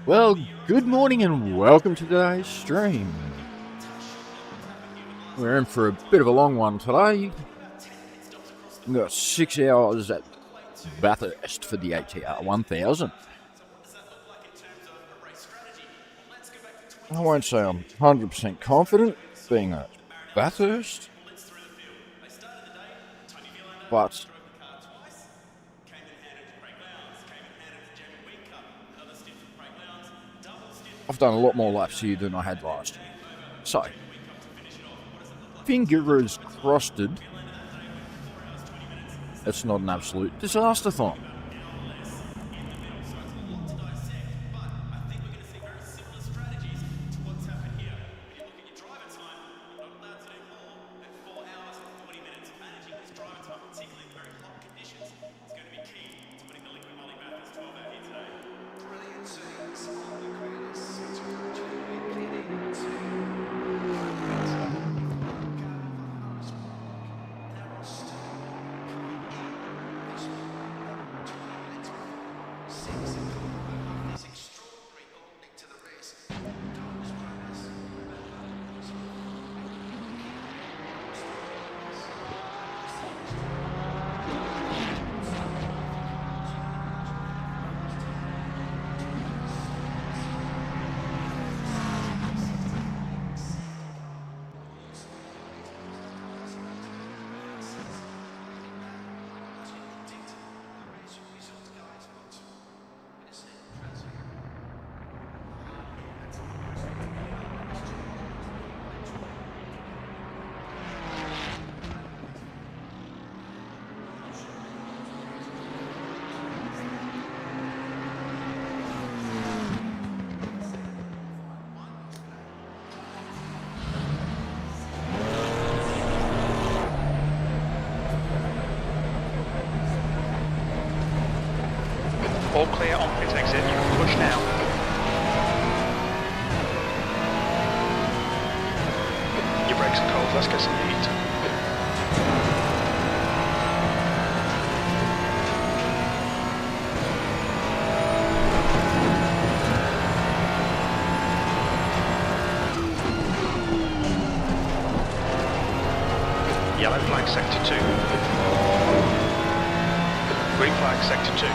Well, good morning and welcome to today's stream. We're in for a bit of a long one today. We've got 6 hours at Bathurst for the ATR1000. I won't say I'm 100% confident being at Bathurst, but I've done a lot more laps here than I had last year. So, fingers crossed, it's not an absolute disaster-thon. All clear on pit exit, you can push now. Your brakes are cold, let's get some heat. Yellow flag sector 2. Green flag sector 2.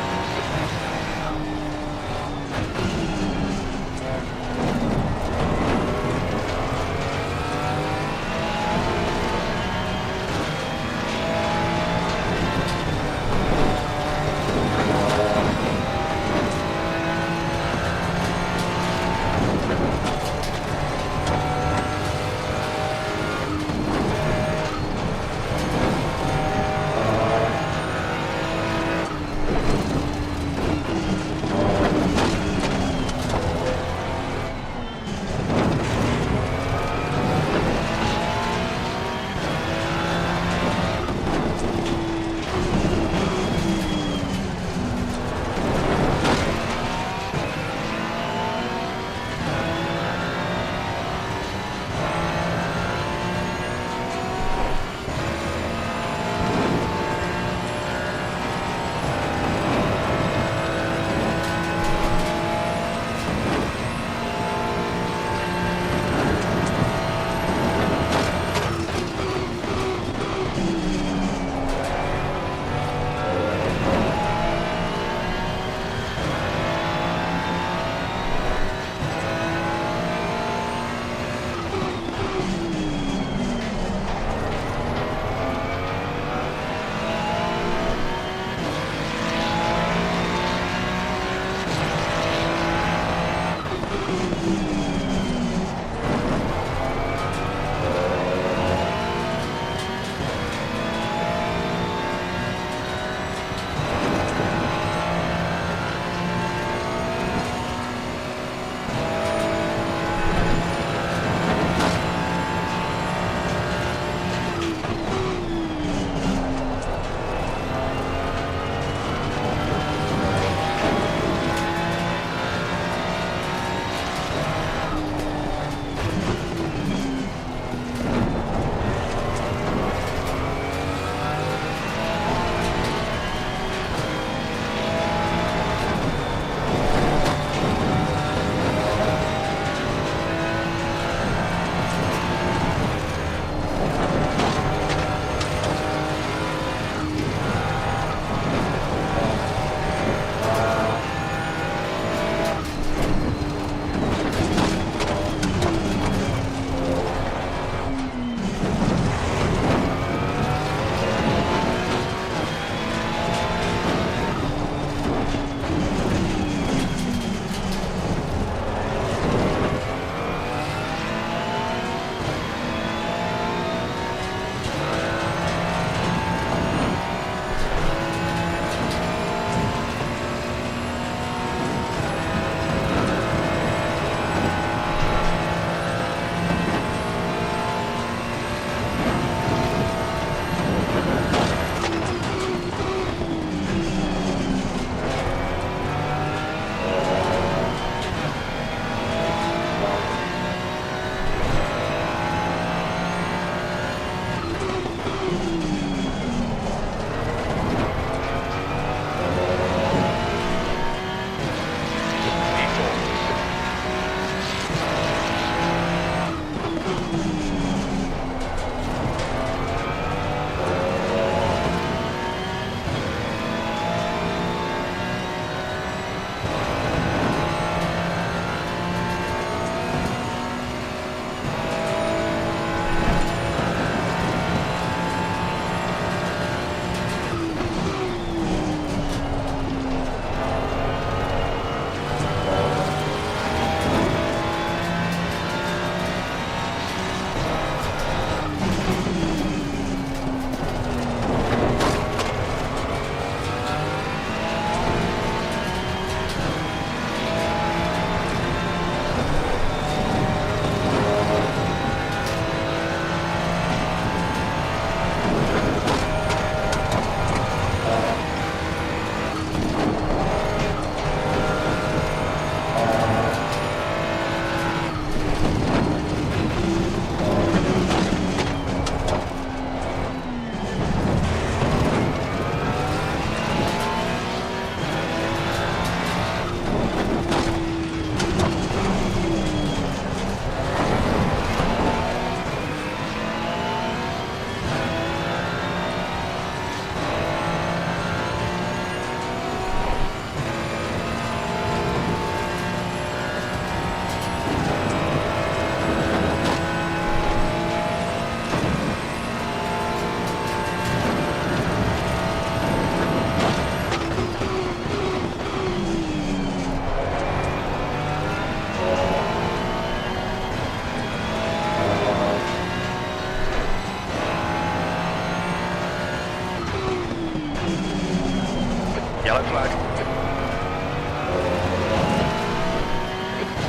Yellow flag.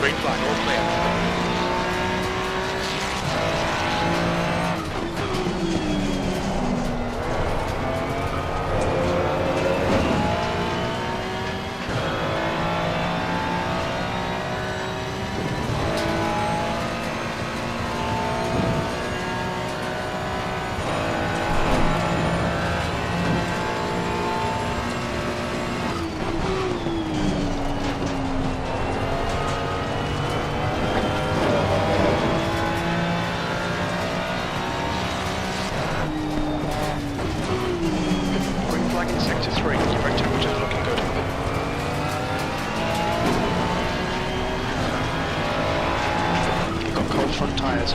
Green flag, all clear. Green flag in sector 3, your brake temperatures are looking good. You've got cold front tyres.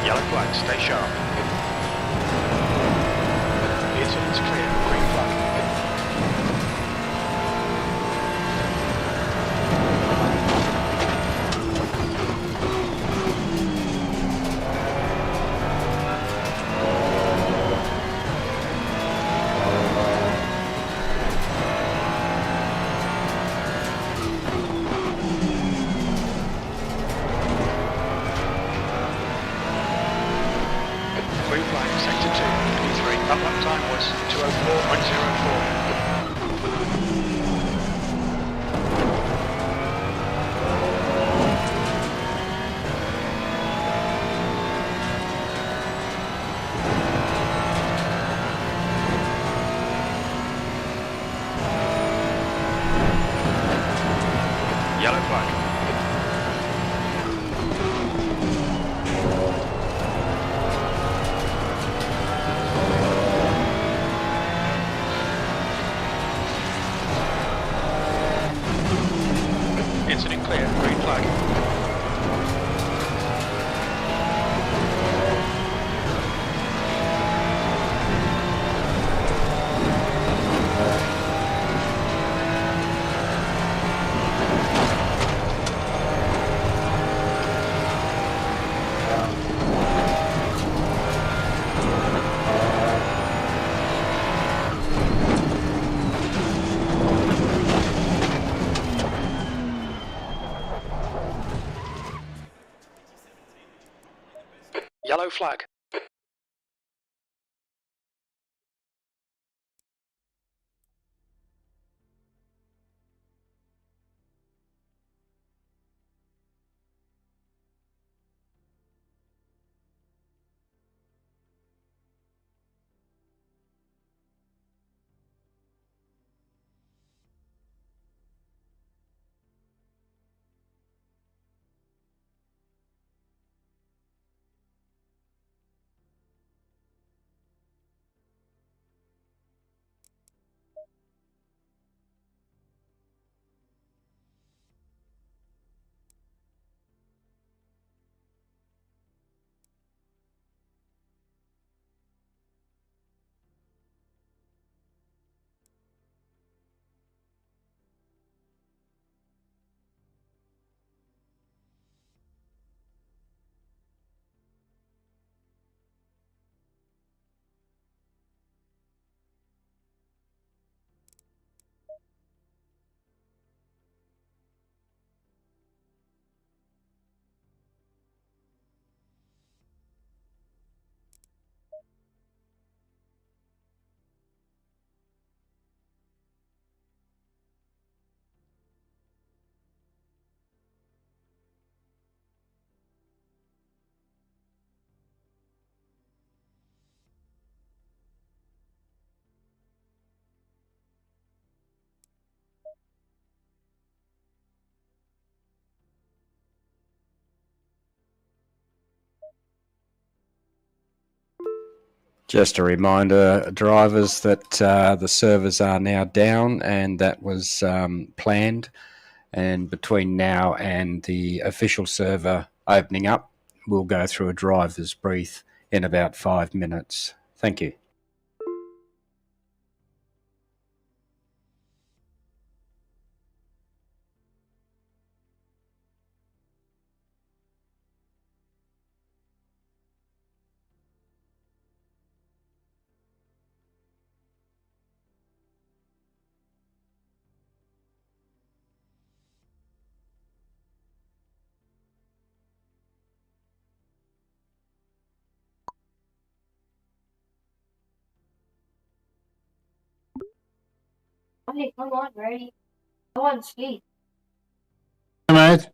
Yellow flag, stay sharp. The incident's clear, green flag. Green flag, sector 2, P3. Up lap time was 2:04.04. Yellow flag. Incident clear, green flag. Yellow flag. Just a reminder, drivers, that the servers are now down, and that was planned. And between now and the official server opening up, we'll go through a driver's brief in about 5 minutes. Thank you. Hey, come on, ready? Come on, speed. Mate.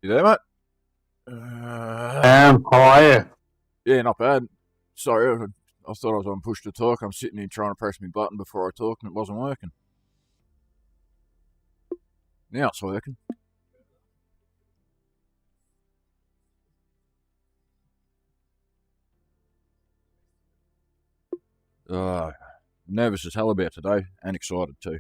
You there, mate? How are you? Yeah, not bad. Sorry, I thought I was on push to talk. I'm sitting here trying to press my button before I talk, and it wasn't working. Now it's working. Nervous as hell about today, and excited too.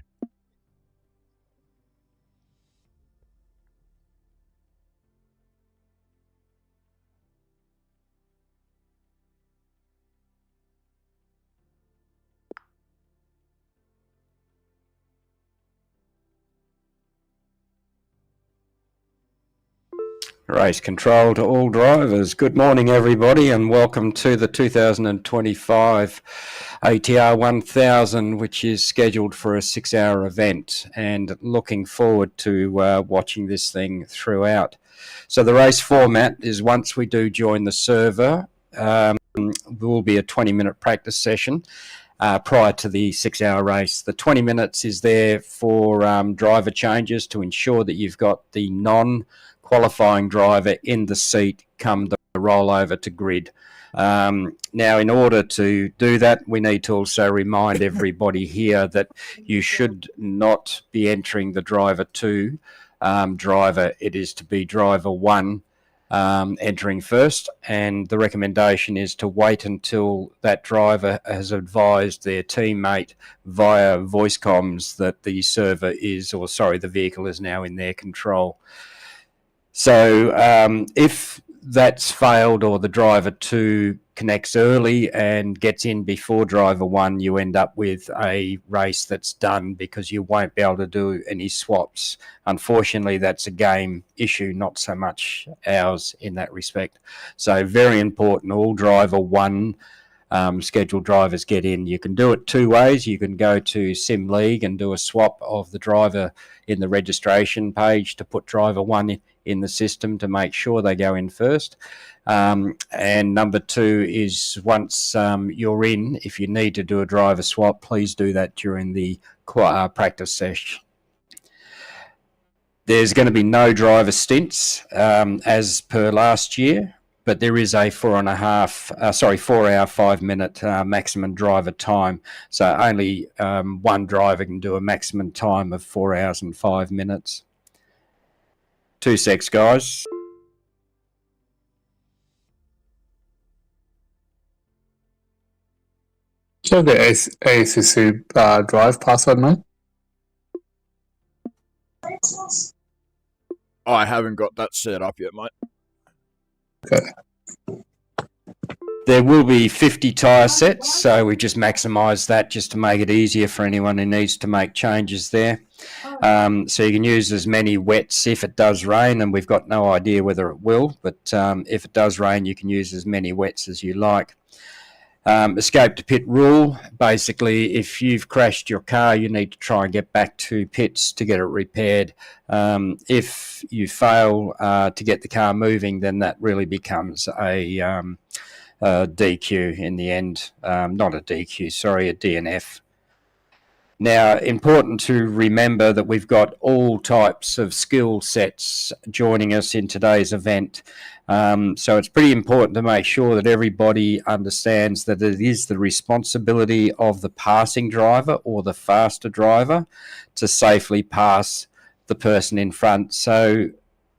Race control to all drivers. Good morning, everybody, and welcome to the 2025 ATR1000, which is scheduled for a 6-hour event, and looking forward to watching this thing throughout. So the race format is, once we do join the server, there will be a 20-minute practice session prior to the 6-hour race. The 20 minutes is there for driver changes to ensure that you've got the non-qualifying driver in the seat come the rollover to grid. Now, in order to do that, we need to also remind everybody here that you should not be entering the driver 2 driver. It is to be driver 1 entering first, and the recommendation is to wait until that driver has advised their teammate via voice comms that the server is, or sorry, the vehicle is now in their control. So if that's failed, or the driver 2 connects early and gets in before driver 1, you end up with a race that's done because you won't be able to do any swaps. Unfortunately, that's a game issue, not so much ours in that respect. So very important, all driver 1 scheduled drivers get in. You can do it 2 ways. You can go to Sim League and do a swap of the driver in the registration page to put driver 1 in the system to make sure they go in first. And number 2 is, once you're in, if you need to do a driver swap, please do that during the practice session. There's going to be no driver stints as per last year, but there is a 4 hour, 5 minute maximum driver time. So only one driver can do a maximum time of 4 hours and 5 minutes. 2 secs, guys. Do you have the ACC drive password, mate? I haven't got that set up yet, mate. Okay. There will be 50 tyre sets, so we just maximise that just to make it easier for anyone who needs to make changes there. So you can use as many wets if it does rain, and we've got no idea whether it will, but if it does rain, you can use as many wets as you like. Escape to pit rule. Basically, if you've crashed your car, you need to try and get back to pits to get it repaired. If you fail to get the car moving, then that really becomes a DQ in the end. Not a DQ, sorry, a DNF. Now, important to remember that we've got all types of skill sets joining us in today's event. So it's pretty important to make sure that everybody understands that it is the responsibility of the passing driver or the faster driver to safely pass the person in front. So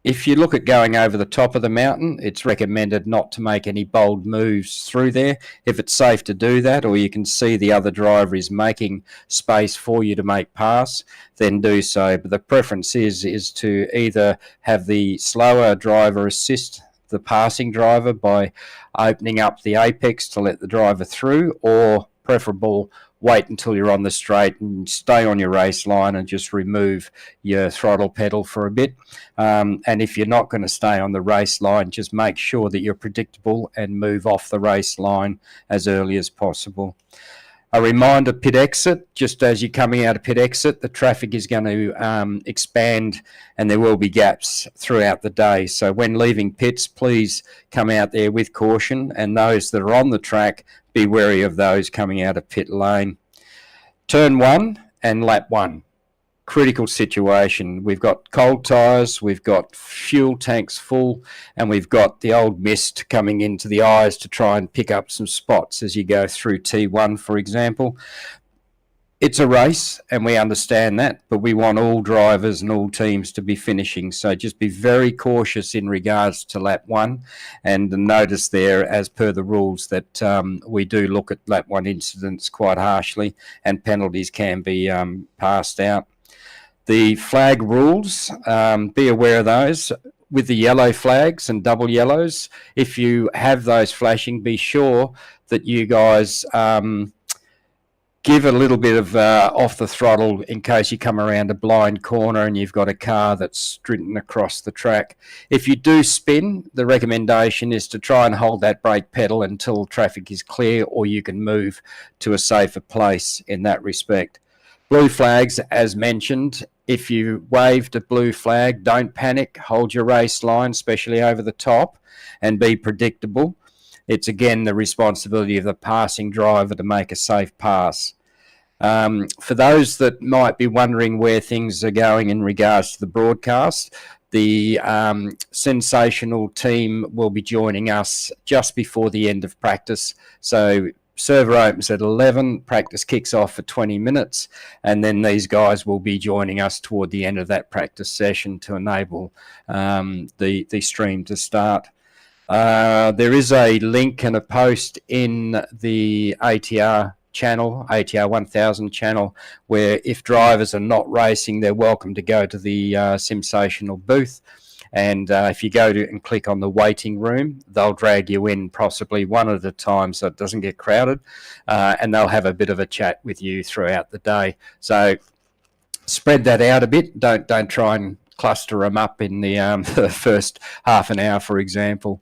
if you look at going over the top of the mountain, it's recommended not to make any bold moves through there. If it's safe to do that, or you can see the other driver is making space for you to make pass, then do so. But the preference is to either have the slower driver assist the passing driver by opening up the apex to let the driver through, or preferable, wait until you're on the straight and stay on your race line and just remove your throttle pedal for a bit. And if you're not going to stay on the race line, just make sure that you're predictable and move off the race line as early as possible. A reminder, pit exit, just as you're coming out of pit exit, the traffic is going to expand and there will be gaps throughout the day. So when leaving pits, please come out there with caution, and those that are on the track, be wary of those coming out of pit lane. Turn 1 and lap 1. Critical situation. We've got cold tyres, we've got fuel tanks full, and we've got the old mist coming into the eyes to try and pick up some spots as you go through T1, for example. It's a race, and we understand that, but we want all drivers and all teams to be finishing. So just be very cautious in regards to lap 1, and notice there, as per the rules, that we do look at lap 1 incidents quite harshly, and penalties can be passed out. The flag rules, be aware of those. With the yellow flags and double yellows, if you have those flashing, be sure that you guys give a little bit of off the throttle in case you come around a blind corner and you've got a car that's sprinting across the track. If you do spin, the recommendation is to try and hold that brake pedal until traffic is clear, or you can move to a safer place in that respect. Blue flags, as mentioned. If you waved a blue flag, don't panic. Hold your race line, especially over the top, and be predictable. It's again the responsibility of the passing driver to make a safe pass. For those that might be wondering where things are going in regards to the broadcast, the sensational team will be joining us just before the end of practice. So server opens at 11, practice kicks off for 20 minutes, and then these guys will be joining us toward the end of that practice session to enable the stream to start. There is a link and a post in the ATR channel, ATR1000 channel, where if drivers are not racing, they're welcome to go to the Sensational booth. And if you go to and click on the waiting room, they'll drag you in possibly one at a time so it doesn't get crowded, and they'll have a bit of a chat with you throughout the day. So spread that out a bit. Don't try and cluster them up in the first half an hour, for example.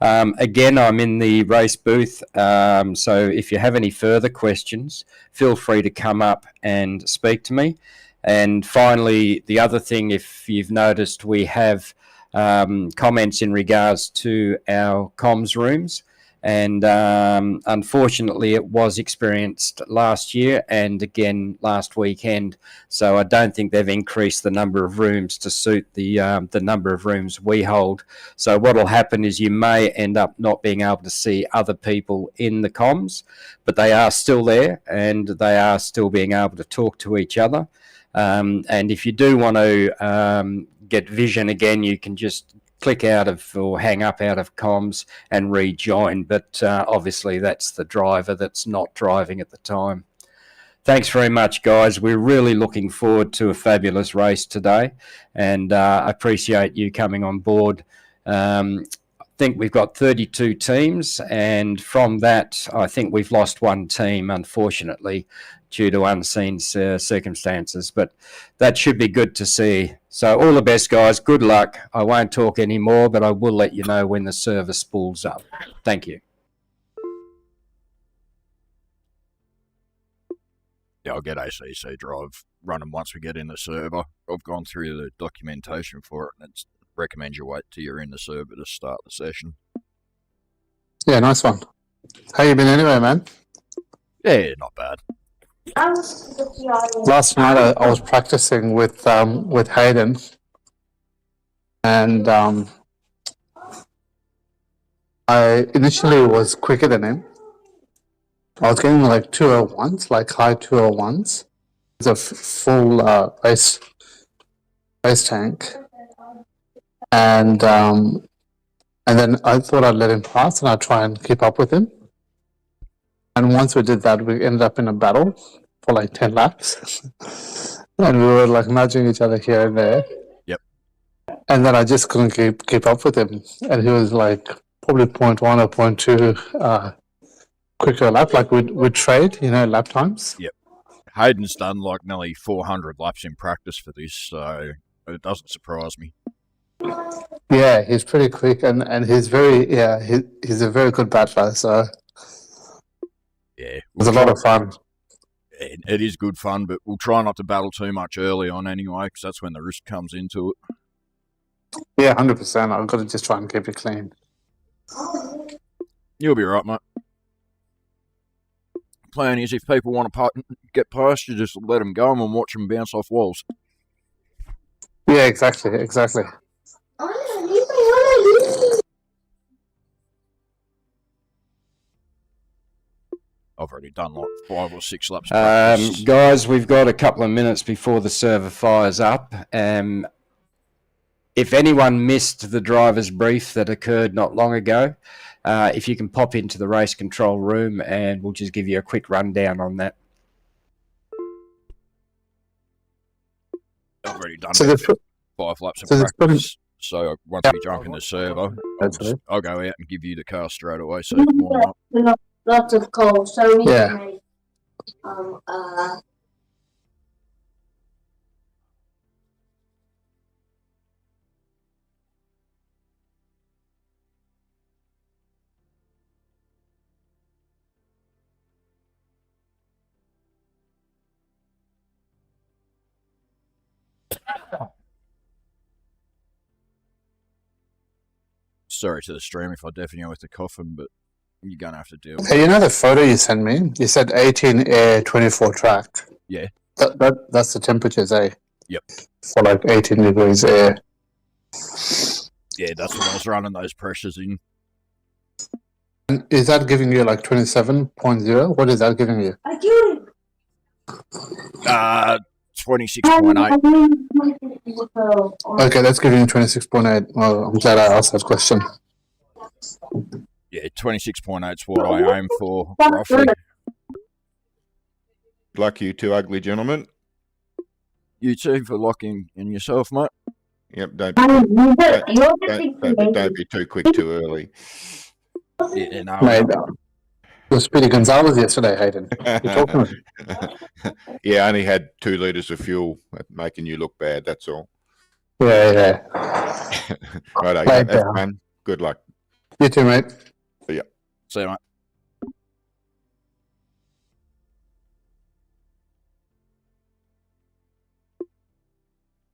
Again, I'm in the race booth, so if you have any further questions, feel free to come up and speak to me. And finally, the other thing, if you've noticed, we have comments in regards to our comms rooms, and unfortunately it was experienced last year and again last weekend, so I don't think they've increased the number of rooms to suit the number of rooms we hold. So what will happen is you may end up not being able to see other people in the comms, but they are still there and they are still being able to talk to each other. And if you do want to get vision again, you can just click out of or hang up out of comms and rejoin. But obviously that's the driver that's not driving at the time. Thanks very much, guys. We're really looking forward to a fabulous race today, and I appreciate you coming on board. I think we've got 32 teams, and from that, I think we've lost one team, unfortunately, due to unseen circumstances, but that should be good to see. So all the best, guys. Good luck. I won't talk anymore, but I will let you know when the server spools up. Thank you. Yeah, I'll get ACC Drive running once we get in the server. I've gone through the documentation for it, and it recommends you wait till you're in the server to start the session. Yeah, nice one. How you been anyway, man? Yeah, not bad. Last night I was practicing with Hayden, and I initially was quicker than him. I was getting like 201s, like high 201s. It's a full race race tank, and then I thought I'd let him pass, and I'd try and keep up with him. And once we did that, we ended up in a battle for like 10 laps, and we were like nudging each other here and there. Yep. And then I just couldn't keep up with him, and he was like probably 0.1 or 0.2 quicker lap. Like we'd trade, lap times. Yep. Hayden's done like nearly 400 laps in practice for this, so it doesn't surprise me. Yeah, he's pretty quick, and he's he's a very good battler. So yeah, it was a lot of fun. It is good fun, but we'll try not to battle too much early on anyway, because that's when the risk comes into it. Yeah, 100%. I've got to just try and keep it clean. You'll be right, mate. Plan is, if people want to get past you, just let them go and watch them bounce off walls. Yeah, exactly. I've already done like 5 or 6 laps. Practice. Guys, we've got a couple of minutes before the server fires up. If anyone missed the driver's brief that occurred not long ago, if you can pop into the race control room and we'll just give you a quick rundown on that. I've already done 5 laps of practice. So once we jump in the server, I'll go out and give you the car straight away so you can warm up. Lots of coal, so we Yeah. can make Sorry to the stream if I deafen you with the coffin, but you're going to have to deal with it. Hey, the photo you sent me? You said 18 air, 24 track. Yeah. That's the temperatures, eh? Yep. For like 18 degrees air. Yeah, that's what I was running those pressures in. And is that giving you like 27.0? What is that giving you? 26.8. Okay, that's giving you 26.8. Well, I'm glad I asked that question. Yeah, 26.8 is what I aim for, roughly. Good luck, you two ugly gentlemen. You too for locking in yourself, mate. Yep, don't be too quick too early. Yeah, no. Mate, it was Speedy Gonzalez yesterday, Hayden. You're talking about. Yeah, I only had 2 litres of fuel, making you look bad, that's all. Yeah. Right, okay, have fun. Good luck. You too, mate. Yeah. See you, mate.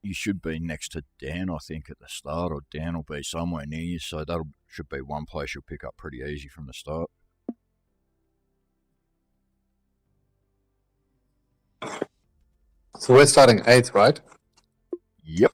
You should be next to Dan, I think, at the start, or Dan will be somewhere near you, so that should be one place you'll pick up pretty easy from the start. So we're starting 8th, right? Yep.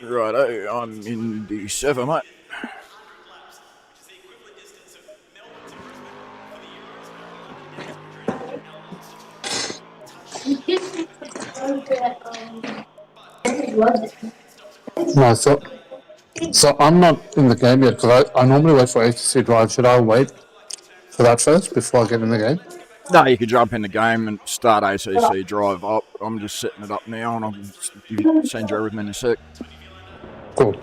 Righto, I'm in the server, mate. No, so I'm not in the game yet because I normally wait for HTC drive. Should I wait for that first before I get in the game? No, you can jump in the game and start ACC drive up. I'm just setting it up now and I'll send you everything in a sec. Cool.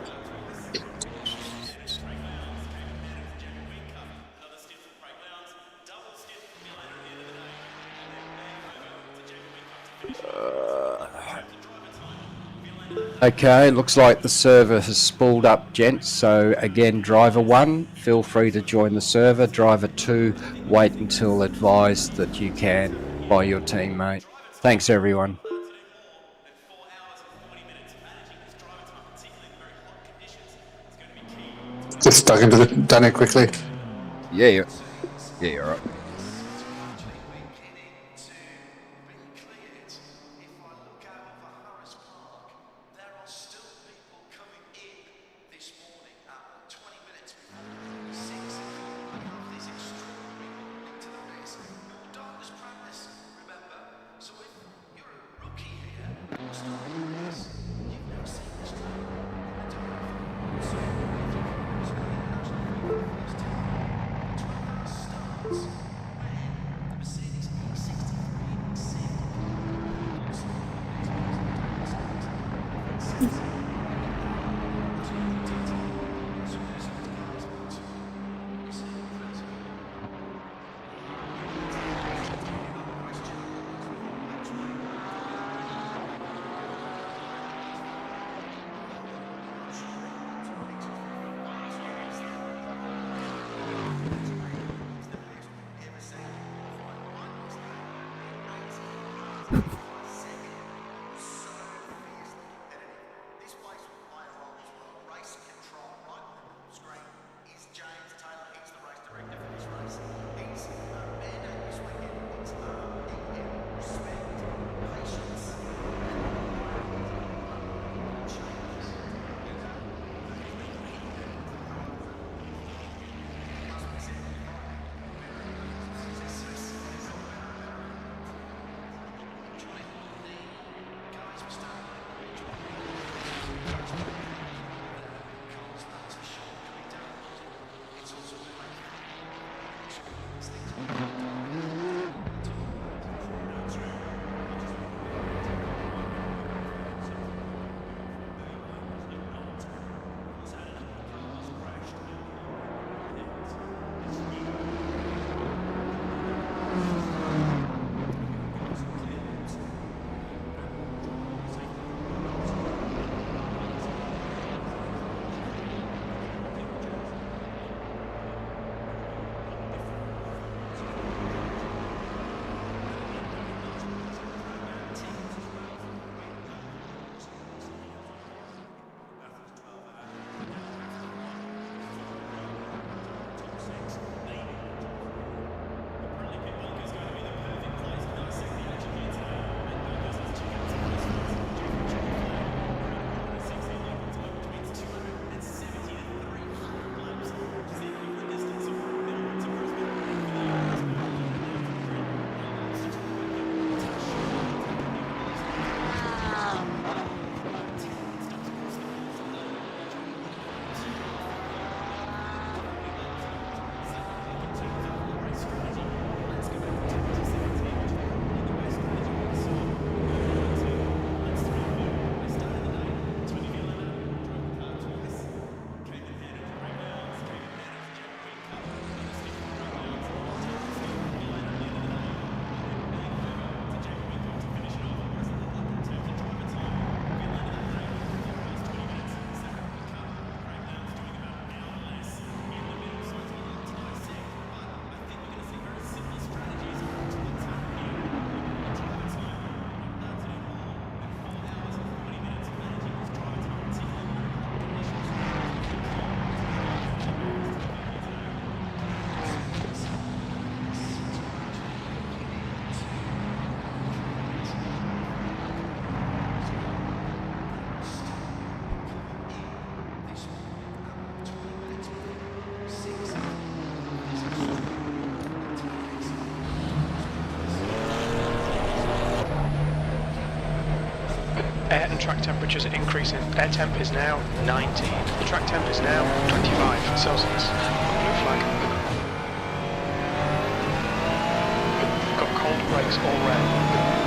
Okay, looks like the server has spooled up, gents. So again, driver 1, feel free to join the server. Driver 2, wait until advised that you can by your teammate. Thank Thanks, everyone. Just dug into the done it quickly. Yeah, you're right. Air and track temperatures are increasing. Air temp is now 19. The track temp is now 25 Celsius. Blue flag. Got cold brakes all round.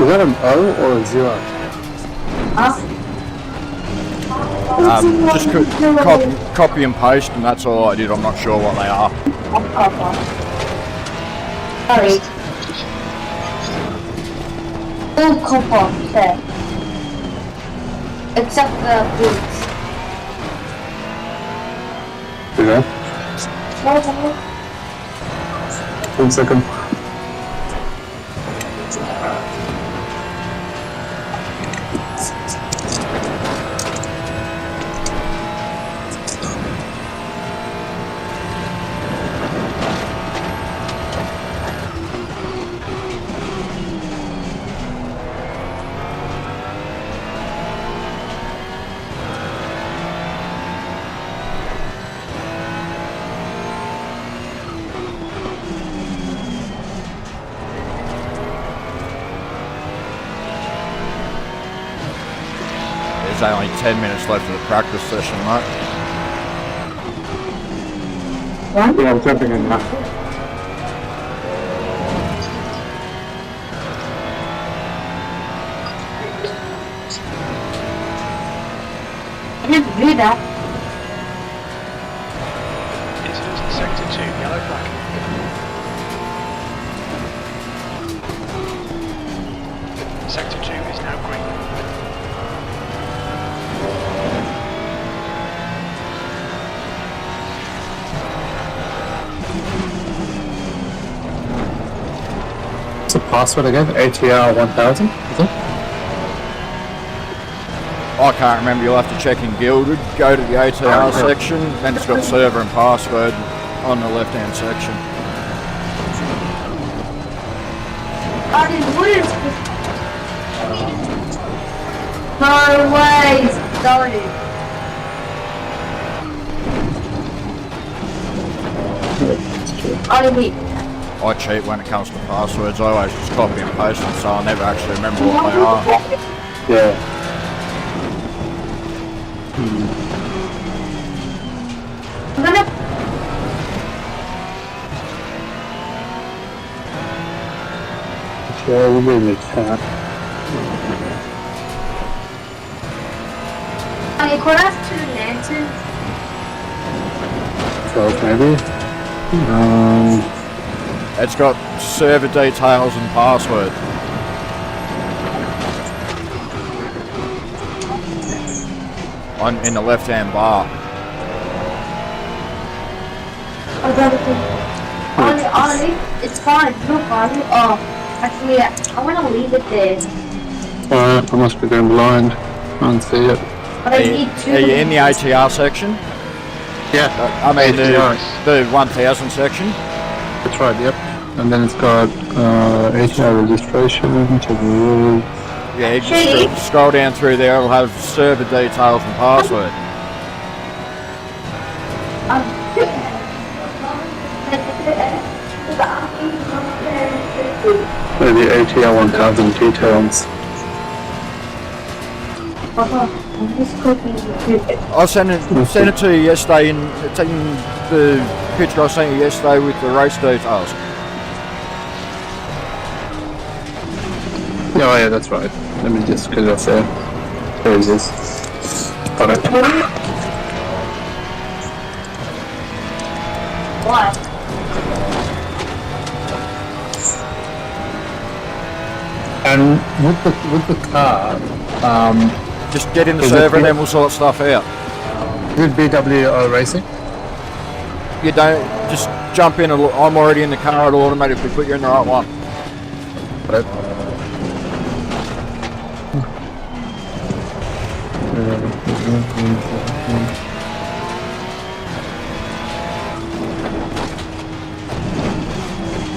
that an O or a 0? Just copy and paste, and that's all I did. I'm not sure what they are. Sorry. All copper, there. Except the boots. Okay. 1 second. There's only 10 minutes left of the practice session, mate. Yeah, I'm jumping in now. I didn't do that. Incident in Sector 2, yellow flag. Sector 2 is now green. What's the password again? ATR1000, is it? I can't remember. You'll have to check in Gilded. Go to the ATR section, then it's got server and password on the left-hand section. I didn't win. No way. Started. I didn't win. I cheat when it comes to passwords. I always just copy and paste them, so I never actually remember what they are. Yeah. I'm gonna. Yeah, we'll be in the chat. I could have 2 lanterns. 12 maybe. It's got server details and password. In the left-hand bar. Honestly, it's fine. No problem. Oh, actually, I want to leave it there. Alright, I must be going blind. Can't see it. But I need 2. Are you in the ATR section? Yeah, I mean ATR. the 1000 section? that's right, yep. And then it's got ATR registration, check the rules. Yeah, you just scroll down through there. It'll have server details and password. Maybe ATR1000 details. I'm just cooking. I sent it to you yesterday in the picture I sent you yesterday with the race details. Oh yeah, that's right. Let me just get it off there. There it is. Got it. What? And with the car, Just get in the Is server it- and then we'll sort stuff out. with BWO Racing. You don't just jump in. I'm already in the car. It'll automatically put you in the right one. Got it.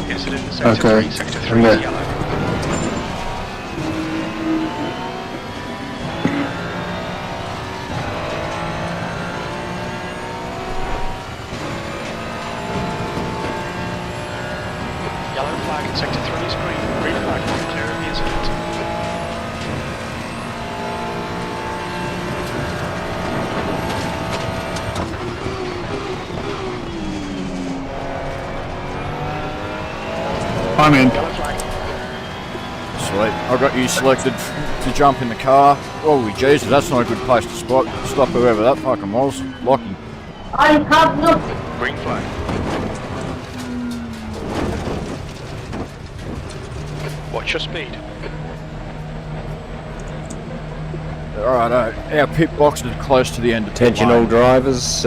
Incident in Sector Okay. 3, Sector 3 Yeah. is yellow. Yellow flag in Sector 3 is green. Green flag when you're clear of the incident. I'm in. Yellow flag. Sweet. I got you selected to jump in the car. Holy Jesus, that's not a good place to stop whoever that fucking was. Lockie. I can't look. Green flag. What's your speed? Alright, our pit box is close to the end of Attention pit all lane. drivers,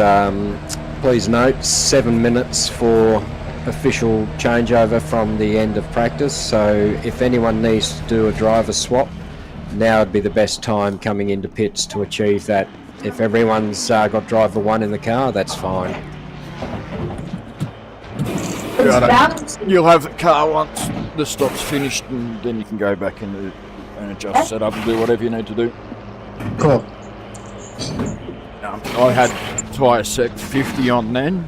please note 7 minutes for official changeover from the end of practice, so if anyone needs to do a driver swap, now would be the best time coming into pits to achieve that. If everyone's got driver 1 in the car, that's fine. It's Righto. bouncing. You'll have the car once the stop's finished, and then you can go back in and adjust setup and do whatever you need to do. Cool. I had tyre set 50 on then,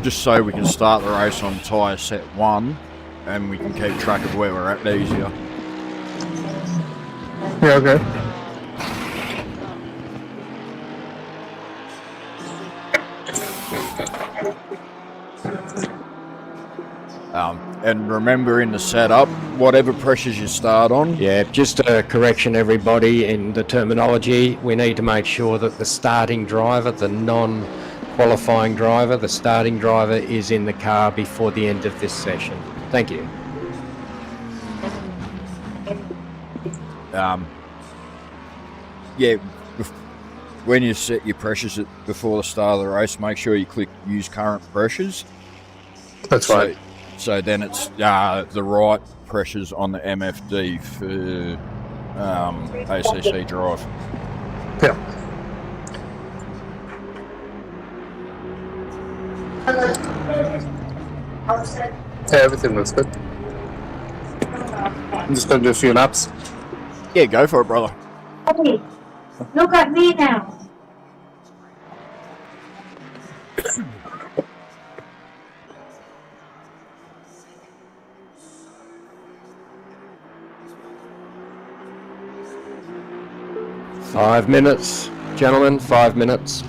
just so we can start the race on tyre set 1, and we can keep track of where we're at easier. Yeah, okay. And remember in the setup, whatever pressures you start on, Yeah, just a correction everybody in the terminology, we need to make sure that the starting driver, the non-qualifying driver, the starting driver is in the car before the end of this session. Thank you. yeah, when you set your pressures before the start of the race, make sure you click use current pressures. That's right. So then it's the right pressures on the MFD for ACC drive. Yeah. Yeah, everything looks good. I'm just going to do a few laps. Yeah, go for it, brother. Hey, look at me now. Five minutes, gentlemen, 5 minutes.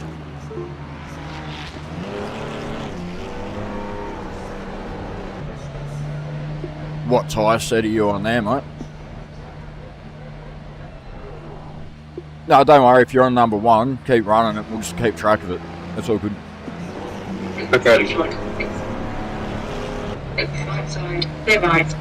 What tyre set are you on there, mate? No, don't worry. If you're on number 1, keep running it. We'll just keep track of it. That's all good. Okay. Right side, they're right.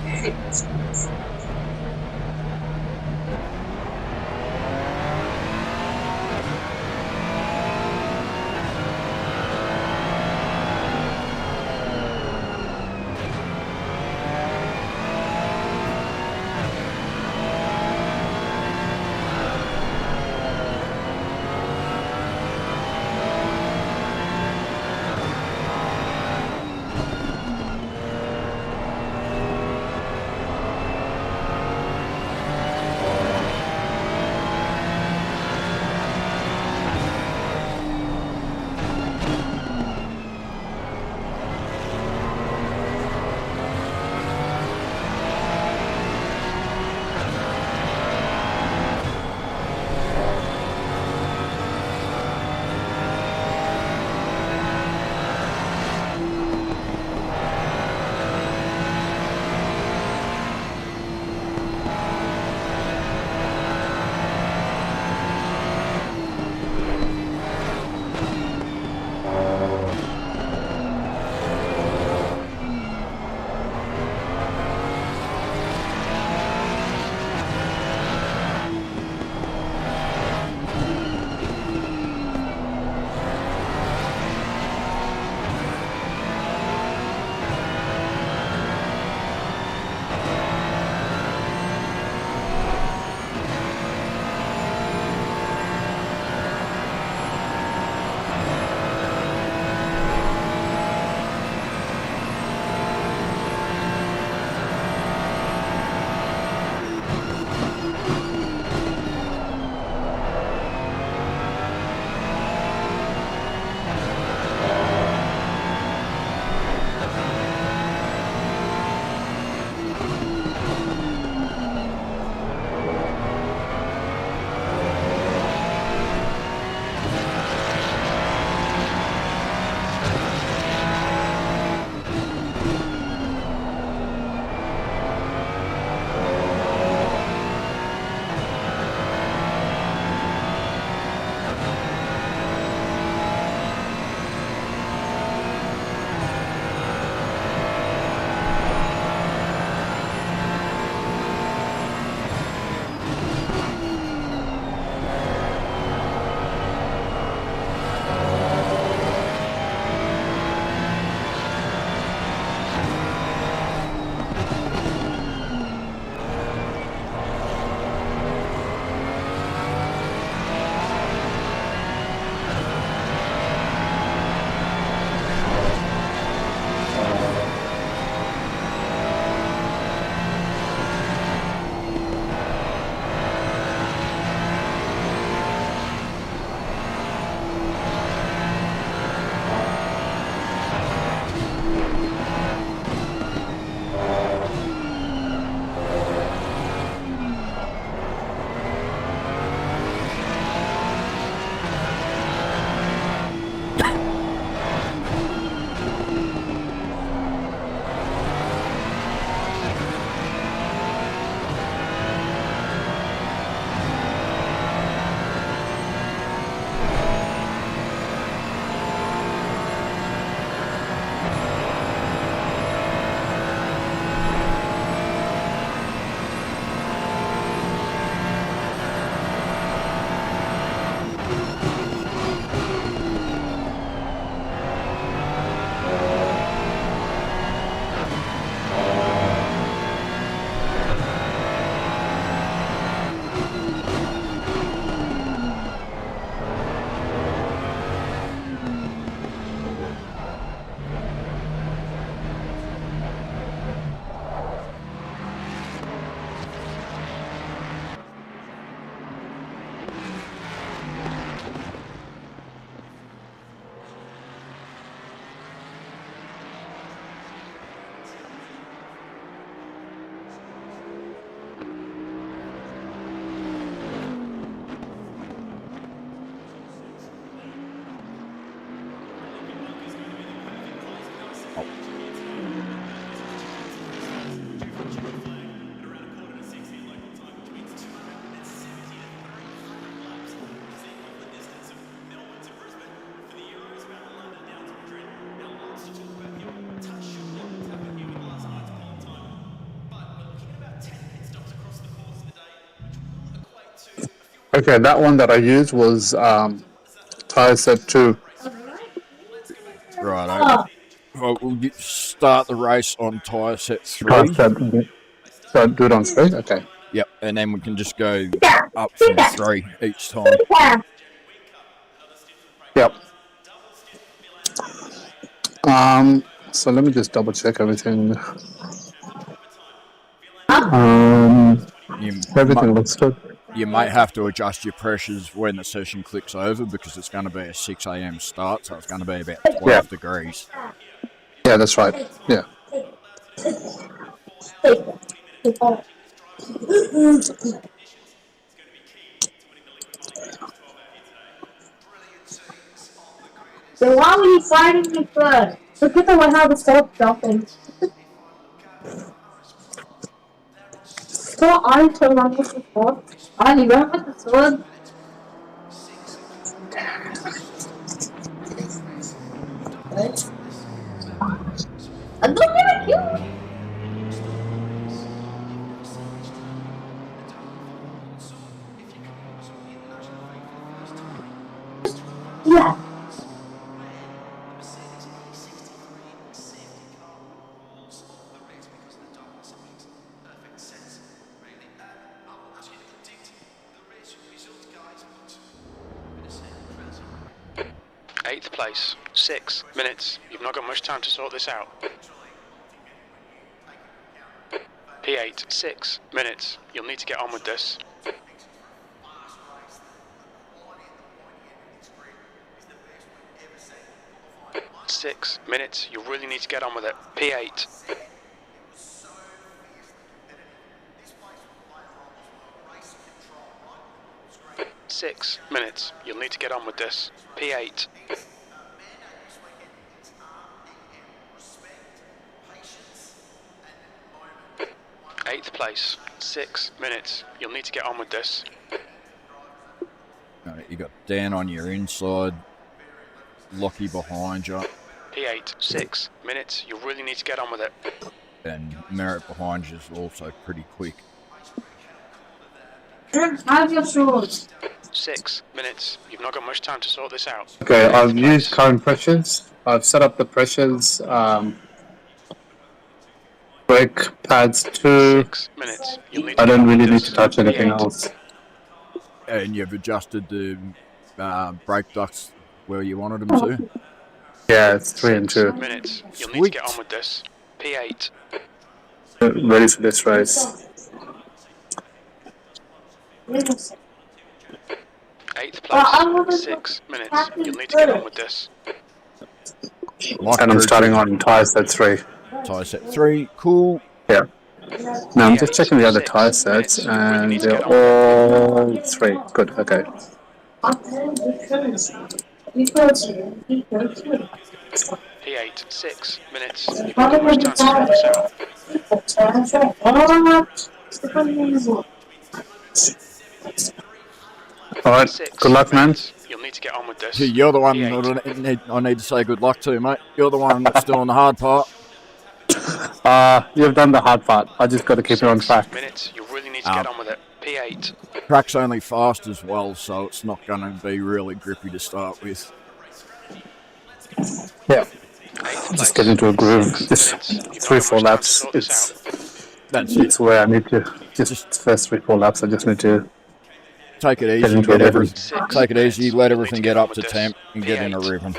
Okay, that one that I used was tire set 2. Righto. Well, we'll start the race on tyre set Tire 3. set, so do it on 3? Okay. Yep, and then we can just go up from 3 each time. Yep. So let me just double check everything. Everything looks good. You may have to adjust your pressures when the session clicks over because it's going to be a 6 a.m. start, so it's going to be about 12 degrees. Yeah, that's right. Yeah. So why were you fighting me first? Look at the way how the sword jumping. So I told him with the sword. I went with the sword. I'm not gonna kill you. Yeah. Eighth place, 6 minutes. You've not got much time to sort this out. P8, 6 minutes. You'll need to get on with this. 6 minutes. You really need to get on with it. P8. Six minutes. You'll need to get on with this. P8. Eighth place. 6 minutes. You'll need to get on with this. You got Dan on your inside, Lockie behind you, P8. 6 minutes. You really need to get on with it. and Merritt behind you is also pretty quick. Have your swords. 6 minutes. You've not got much time to sort this out. Okay, I've used current pressures. I've set up the pressures. Brake pads 2. 6 minutes. You'll need I to don't get on really with need this. to touch anything P8. else. And you've adjusted the brake ducts where you wanted them to. Yeah, it's 3 and 2. 6 minutes. You'll need to get on with this. P8. Ready for this race. Eighth place. 6 minutes. You'll need to get on with this. And I'm starting on tire set 3. Tyre set 3, cool. Yeah. Now I'm just checking the other tire sets, and they're all 3. Good, okay. P8. 6 minutes. You've not got much time to sort this out. Alright, 6 good luck, man. minutes. You'll need to get on with this. You're the one P8. I need to say good luck to, mate. You're the one that's doing the hard part. You've done the hard part. I just got to keep it on 6 track. minutes. You really need to get on with it. P8. Track's only fast as well, so it's not going to be really grippy to start with. Yeah. Eighth Just place. get into a groove. 6 Just minutes. You've not 3-4 got much time to laps. sort this out. That's it. It's where I need to. Just first 3-4 laps. I just need to. Take it Get easy, into a rhythm. take it easy, let everything get up to This. temp and get in a P8. rhythm.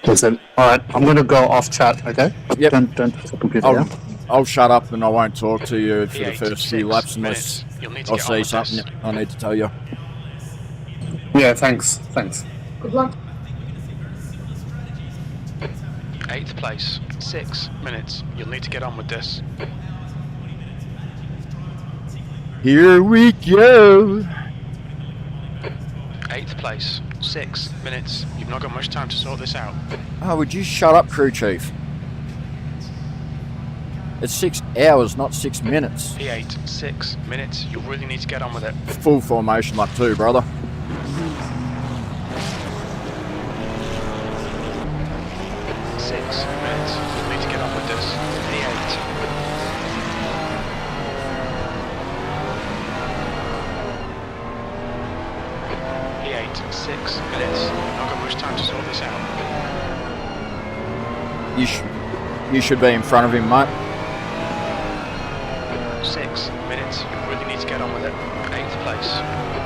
Listen. Alright, I'm going to go off chat, okay? Yep. Don't touch the computer, yeah? I'll shut up and I won't talk to you for the P8. first few 6 laps unless minutes. You'll need to I'll get on see with something this. I need to tell you. Yeah, thanks. Thanks. Good luck. 8th place, 6 minutes. You'll need to get on with this. Here we go. 8th place, 6 minutes. You've not got much time to sort this out. Oh, would you shut up, crew chief? It's 6 hours, not 6 minutes. P8, 6 minutes. You really need to get on with it. Full formation lap 2, brother. 6 minutes. You'll need to get on with this. P8. P8, 6 minutes. You've not got much time to sort this out. You should be in front of him, mate. 6 minutes. You really need to get on with it. 8th place.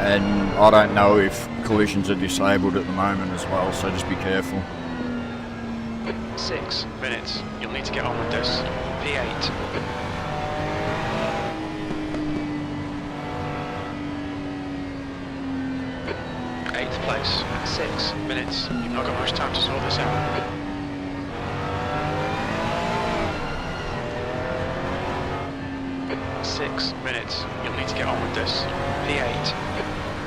And I don't know if collisions are disabled at the moment as well, so just be careful. 6 minutes. You'll need to get on with this. P8. Eighth place. 6 minutes. You've not got much time to sort this out. Six minutes. You'll need to get on with this. P8.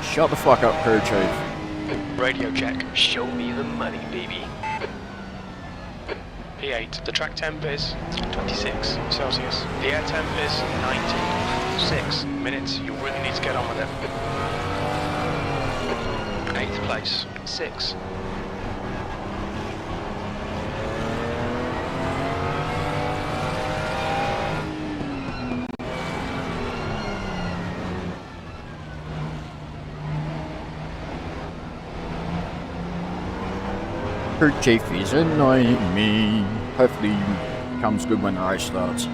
Shut the fuck up, crew chief. Radio check. Show me the money, baby. P8. The track temp is 26 Celsius. The air temp is 90. 6 minutes. You really need to get on with it. 8th place. 6. Crew chief is annoying me. Hopefully comes good when the race starts.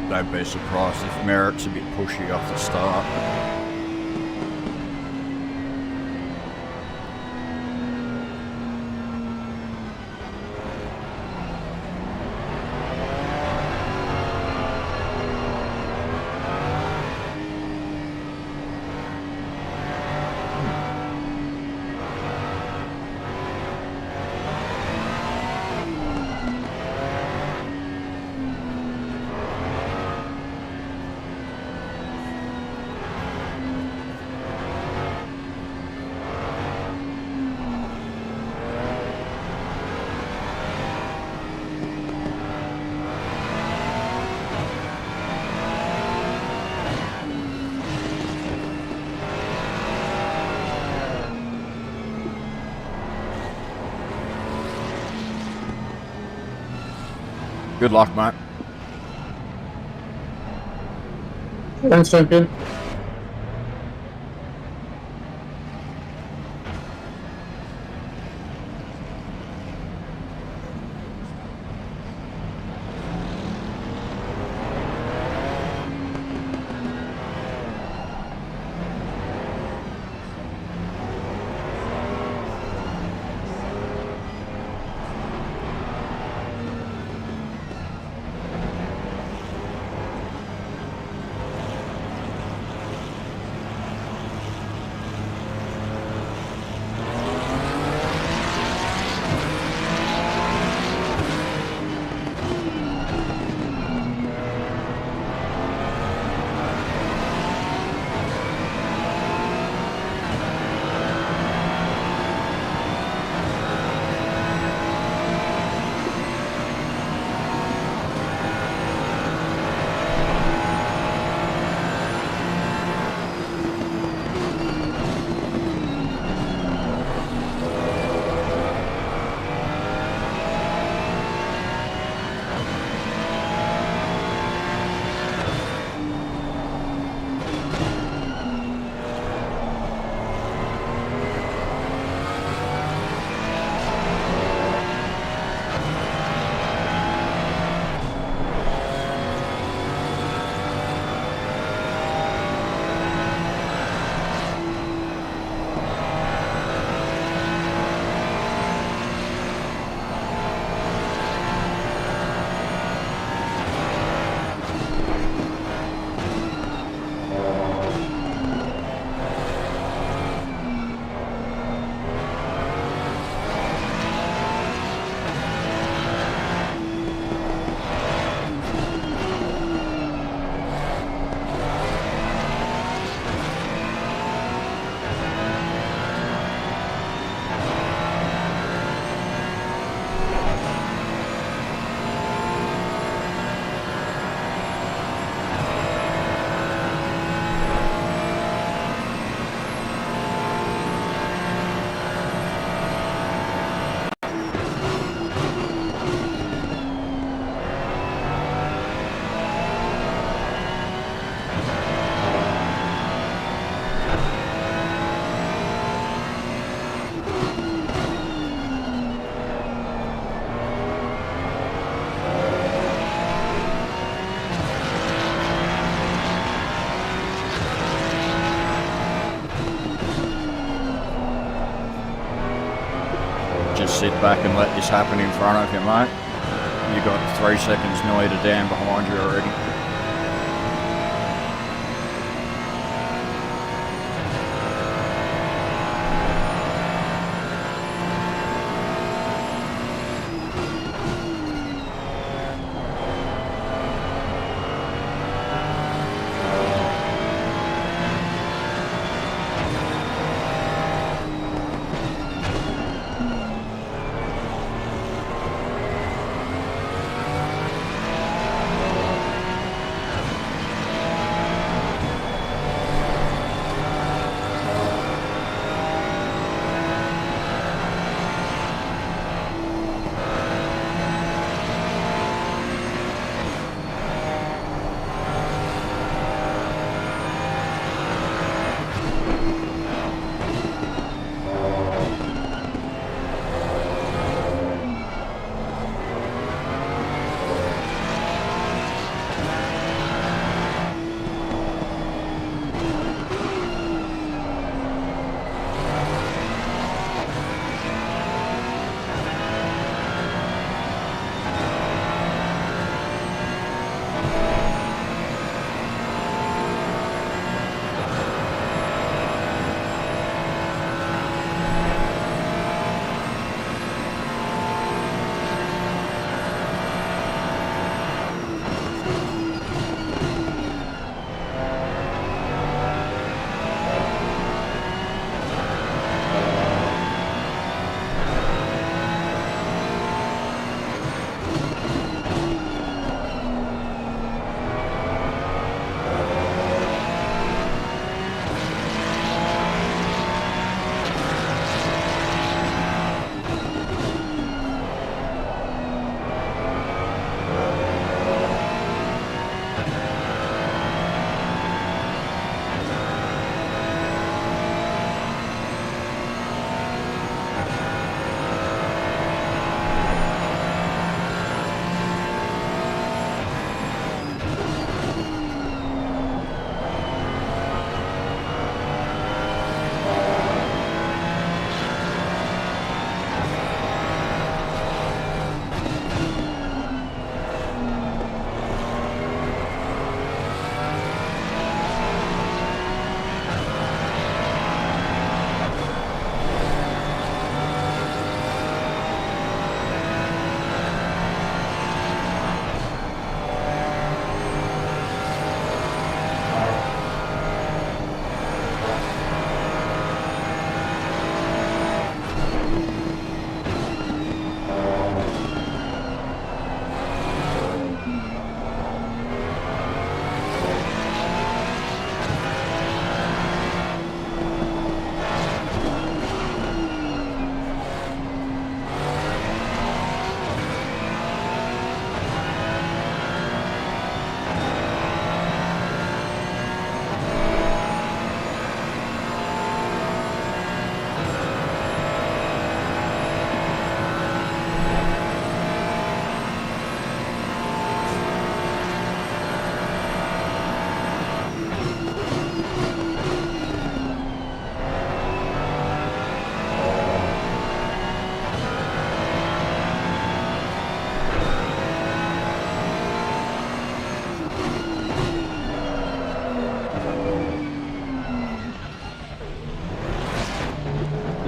Don't be surprised if Merritt's a bit pushy off the start. Good luck, mate. Thanks, champion. just sit back and let this happen in front of you, mate. You got 3 seconds nearly to down behind you already.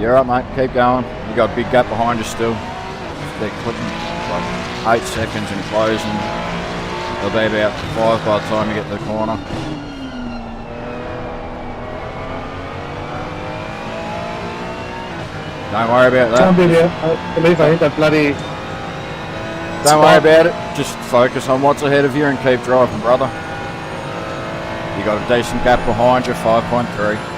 You're up, mate. Keep going. You got a big gap behind you still. They're clicking like 8 seconds and closing. They'll be about 5 by the time you get to the corner. Don't worry about that. Can't be there. I believe I hit that bloody. Don't worry about it. Just focus on what's ahead of you and keep driving, brother. You got a decent gap behind you, 5.3.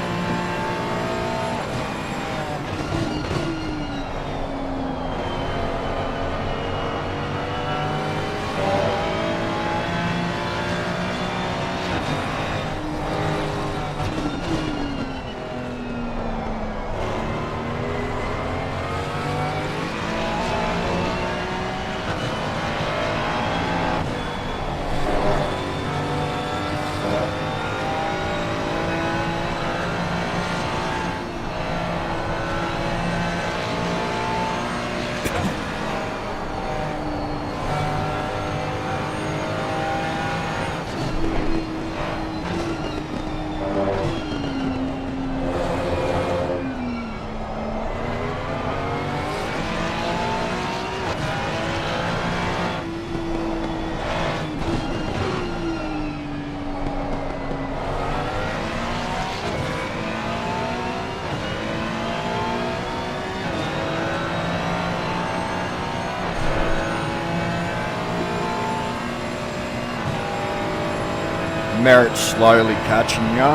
Merritt's slowly catching you,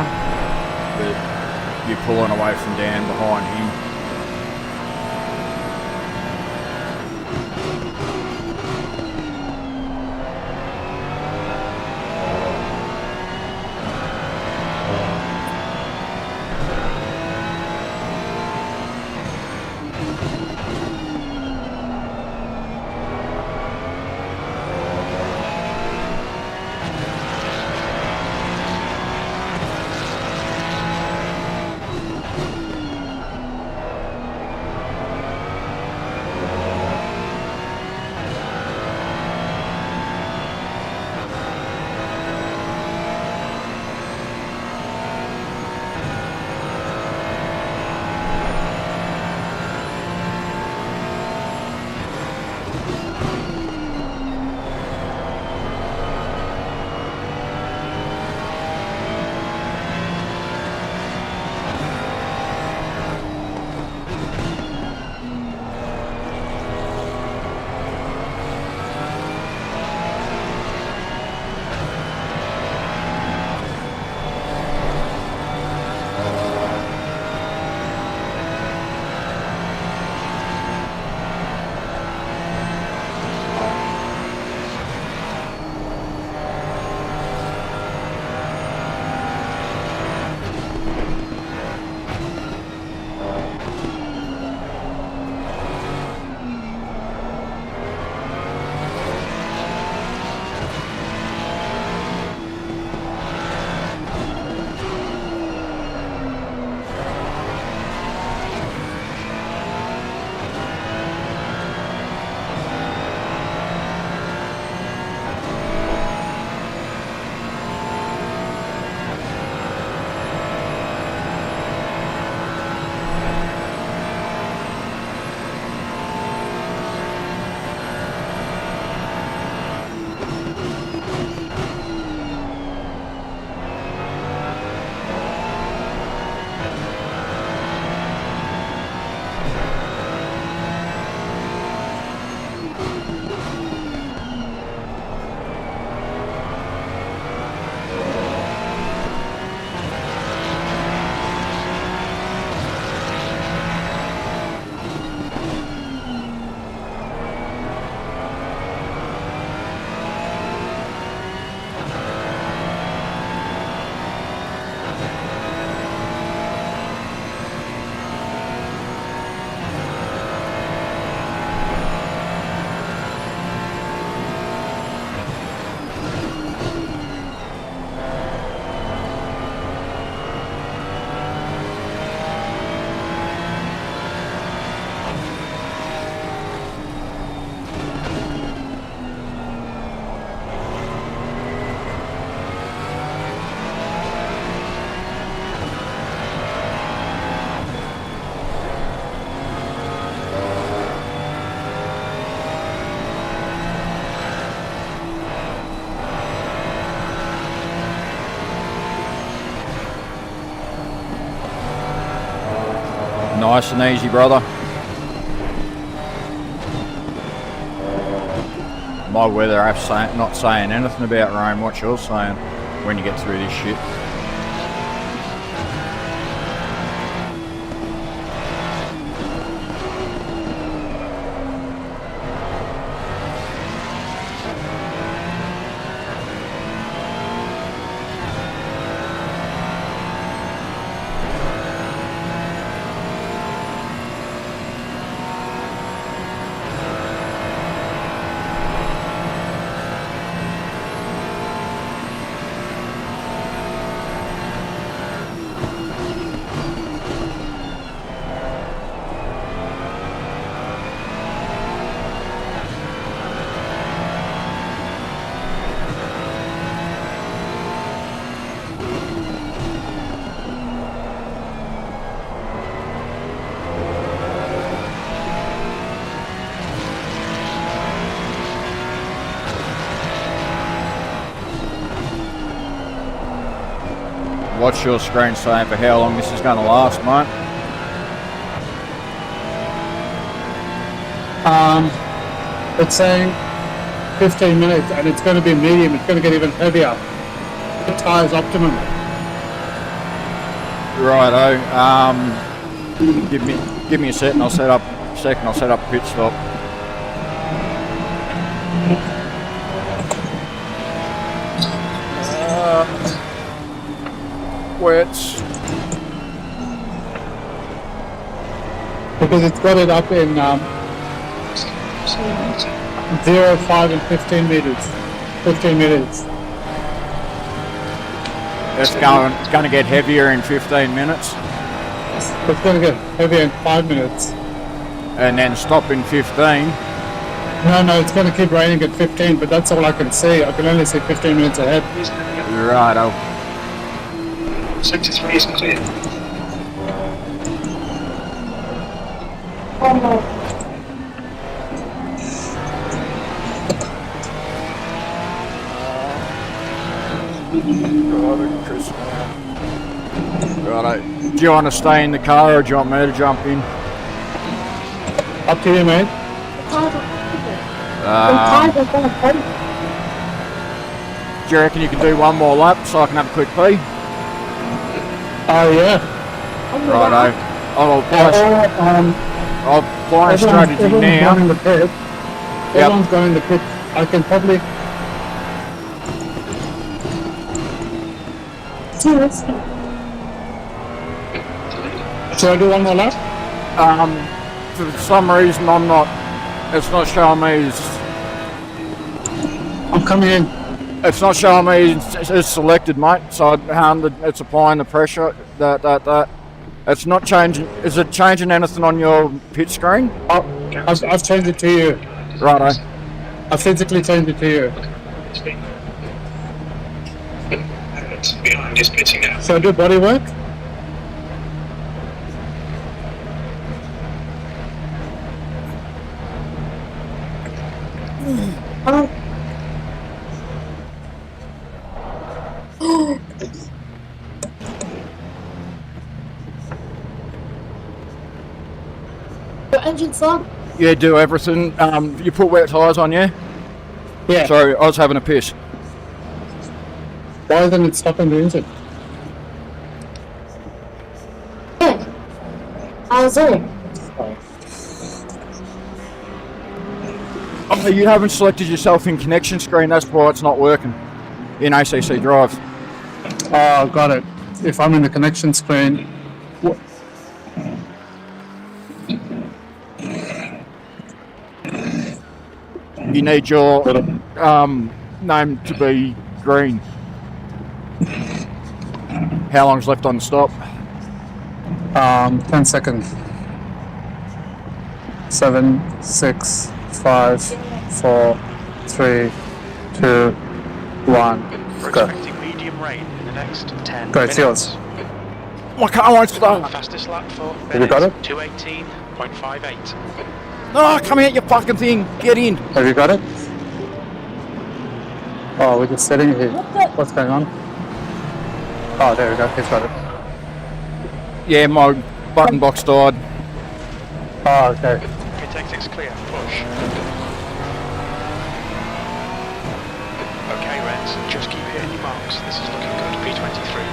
but you're pulling away from Dan behind him. Nice and easy, brother. My weather app's not saying anything about rain. What you're saying when you get through this shit. What's your screen saying for how long this is going to last, mate? It's saying 15 minutes, and it's going to be medium. It's going to get even heavier. The tyres optimum. Righto. Give me a second. I'll set up a pit stop. Wets. Because it's got it up in 0, 5 and 15 meters. 15 meters. It's going to get heavier in 15 minutes. It's going to get heavier in 5 minutes. And then stop in 15. No, it's going to keep raining at 15, but that's all I can see. I can only see 15 minutes ahead. Righto. Sector 3 is clear. Oh no. Righto. Do you want to stay in the car or do you want me to jump in? Up to you, mate. Do you reckon you can do one more lap so I can have a quick pee? Oh, yeah. Righto. I'll apply a strategy everyone's now. going in the pit. Everyone's going in the pit. I can probably... Should I do one more lap? For some reason I'm not. It's not showing me. I'm coming in. It's not showing me it's selected, mate. So it's applying the pressure. That. It's not changing. Is it changing anything on your pit screen? Oh, I've changed it to you. Righto. I've physically changed it to you. It's behind, just pitching out. Shall I do body work? Your engine's on. Yeah, do everything. You put wet tyres on, yeah? Yeah. Sorry, I was having a piss. Why isn't it stopping the engine? Yeah. I was in. Oh, you haven't selected yourself in connection screen. That's why it's not working in ACC Drive. Oh, got it. If I'm in the connection screen... You need your name to be green. How long's left on the stop? 10 seconds. 7, 6, 5, 4, 3, 2, 1. We're Go. expecting medium rain in the next 10 Go, it's minutes. yours. My car won't start. Fastest lap for Have you got it? 2:18.58. Oh, come here, you fucking thing. Get in. Have you got it? Oh, we're just sitting here. What's going on? Oh, there we go. He's got it. Yeah, my button box died. Oh, okay. Pit exit's clear. Push. Okay, Rens, just keep hitting your marks. This is looking good. P23.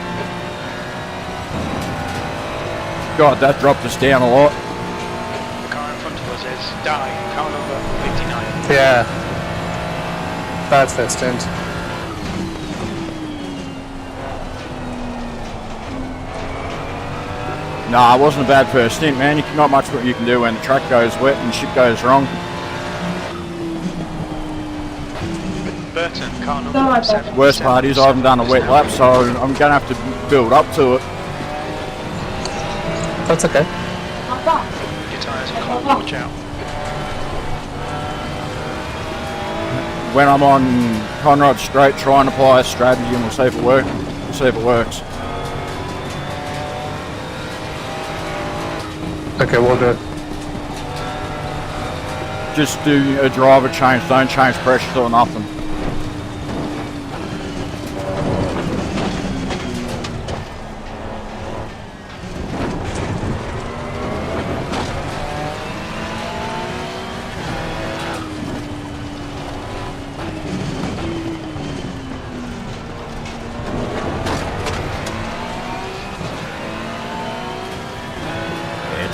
God, that dropped us down a lot. The car in front of us is dying. Car number 59. Yeah. Bad first stint. Nah, it wasn't a bad first stint, man. Not much what you can do when the track goes wet and shit goes wrong. Burton, car number 7. Worst part is I haven't done a wet lap, so I'm going to have to build up to it. That's okay. Your tyres are cold, watch out. When I'm on Conrod Straight, try and apply a strategy and we'll see if it works. Okay, we'll do it. Just do a driver change, don't change pressure or nothing.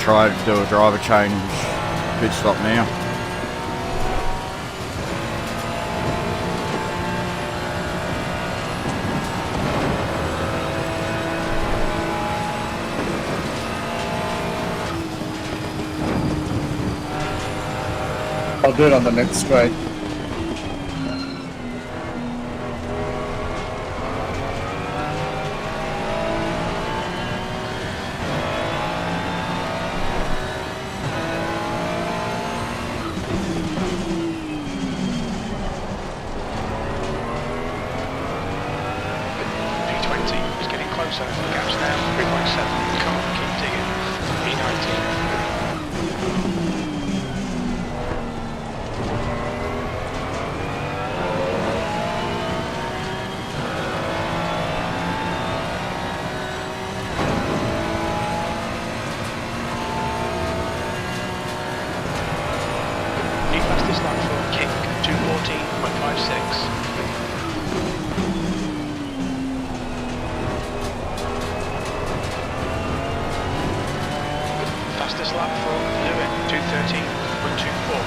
try to do a driver change pit stop now. I'll do it on the next straight. P20 is getting closer. The gap's now 3.7. Come on, keep digging. P19. New fastest lap for King, 2:14.56. Fastest lap for Lewin, 2:13.24.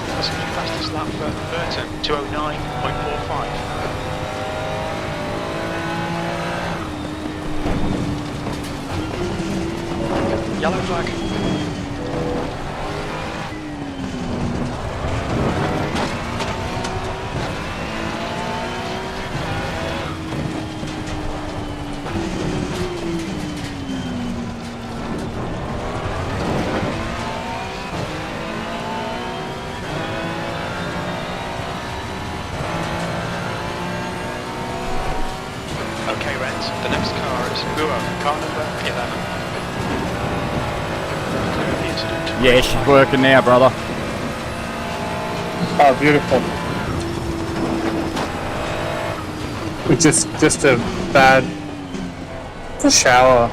That's a new fastest lap for Burton, 2:09.45. Yellow flag. Okay, Rens, the next car is car number 11. Clear of the incident. Yeah, she's working now, brother. Oh, beautiful. It's just a bad shower.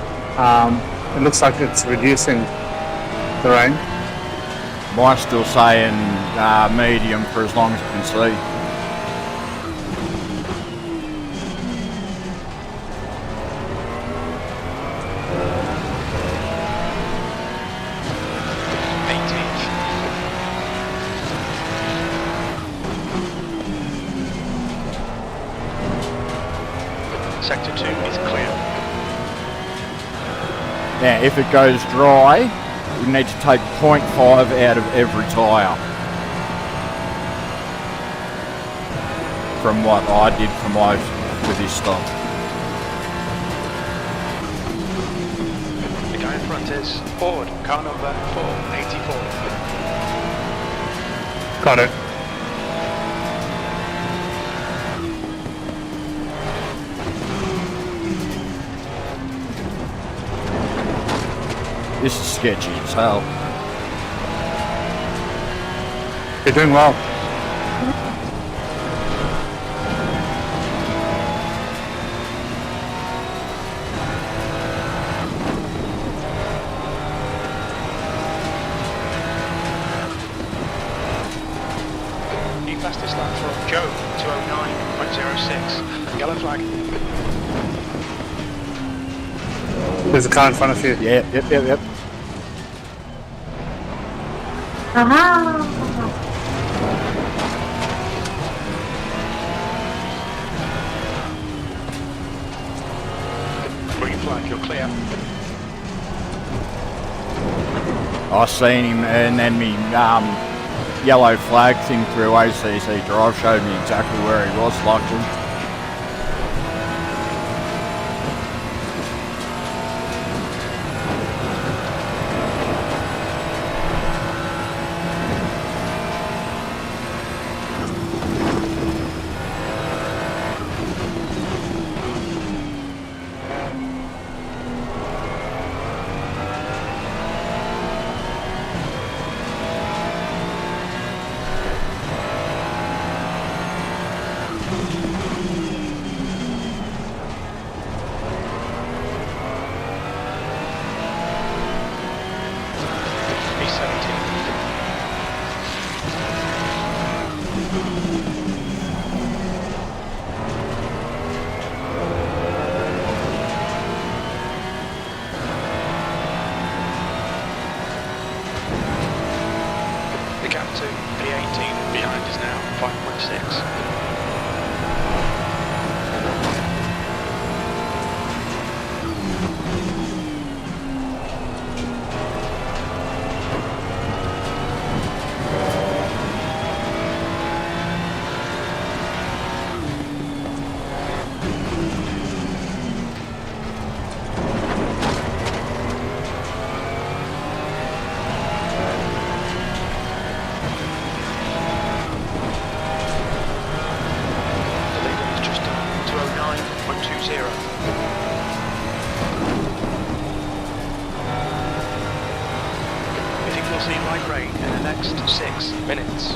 It looks like it's reducing the rain. Mine's still saying medium for as long as you can see. Sector 2 is clear. Now, if it goes dry, you need to take 0.5 out of every tyre. From what I did for my with this stuff. The guy in front is Ford, car number 484. Got it. This is sketchy as hell. You're doing well. New fastest lap for Joe, 2:09.06. Yellow flag. There's a car in front of you. Yeah, yep. Aha! Green flag, you're clear. I seen him, and then me yellow flag thing through ACC Drive showed me exactly where he was, luckily. The gap to B18 behind is now 5.6. The leader is just on 209.20. We think we'll see light rain in the next 6 minutes.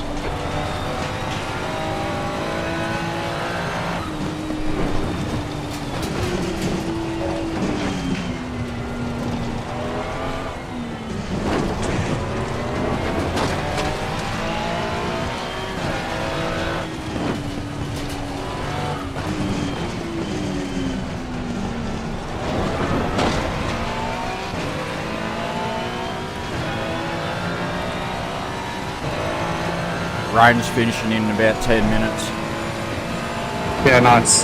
Rain's finishing in about 10 minutes. Yeah, nice.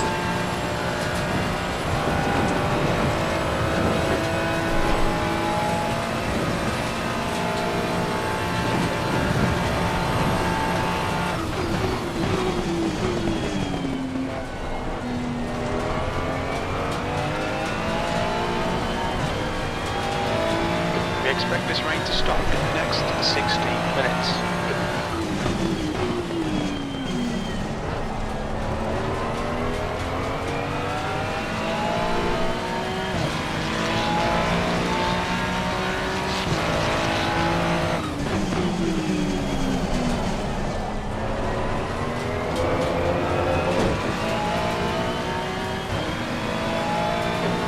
We expect this rain to stop in the next 60 minutes.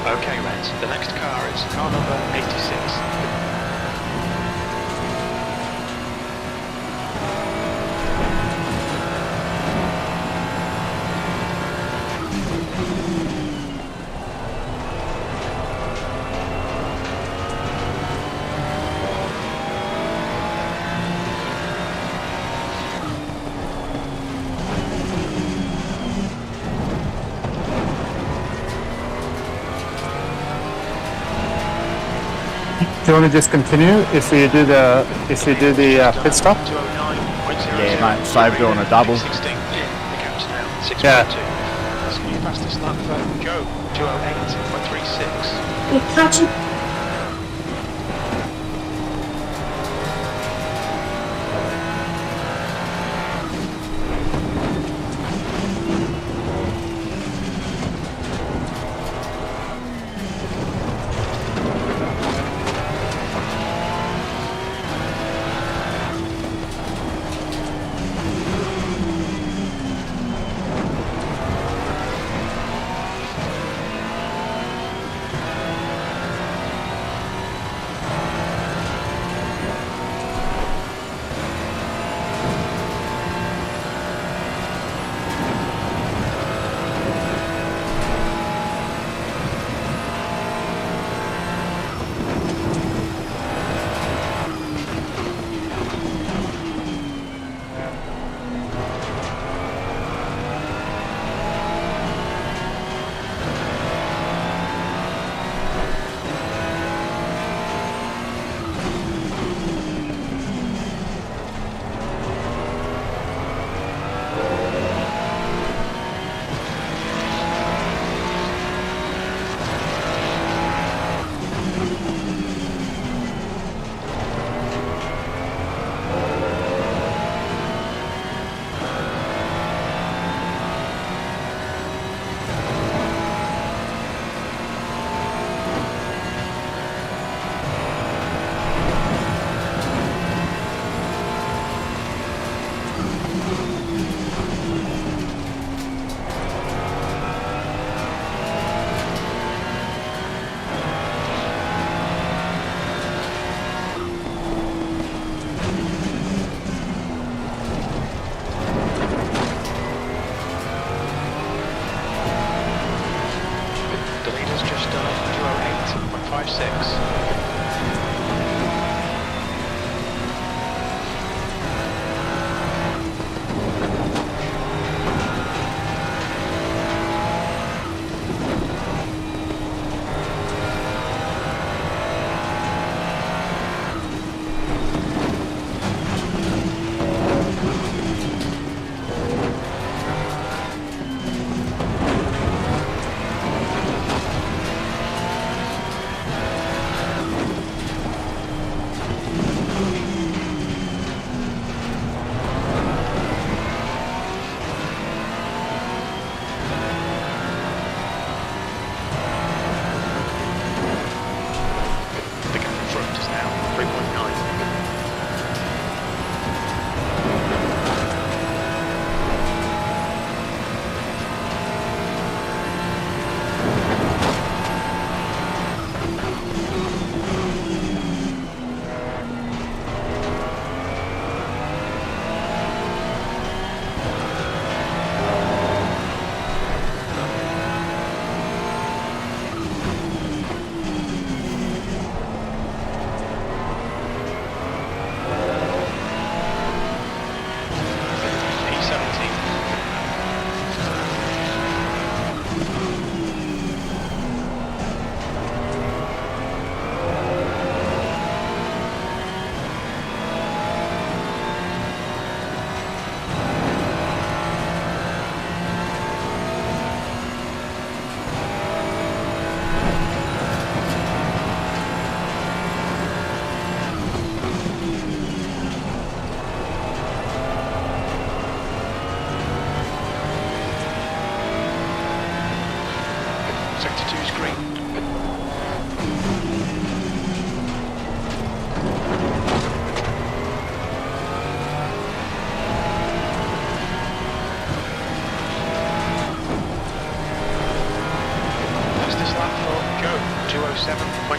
Okay, Reds, the next car is car number 86. Do you want to just continue if we do the pit stop? 209.00. Yeah, mate, save doing a double. 16. The gap's now 6.2. Yeah. That's the fastest lap for Joe, 208.36. You're catching.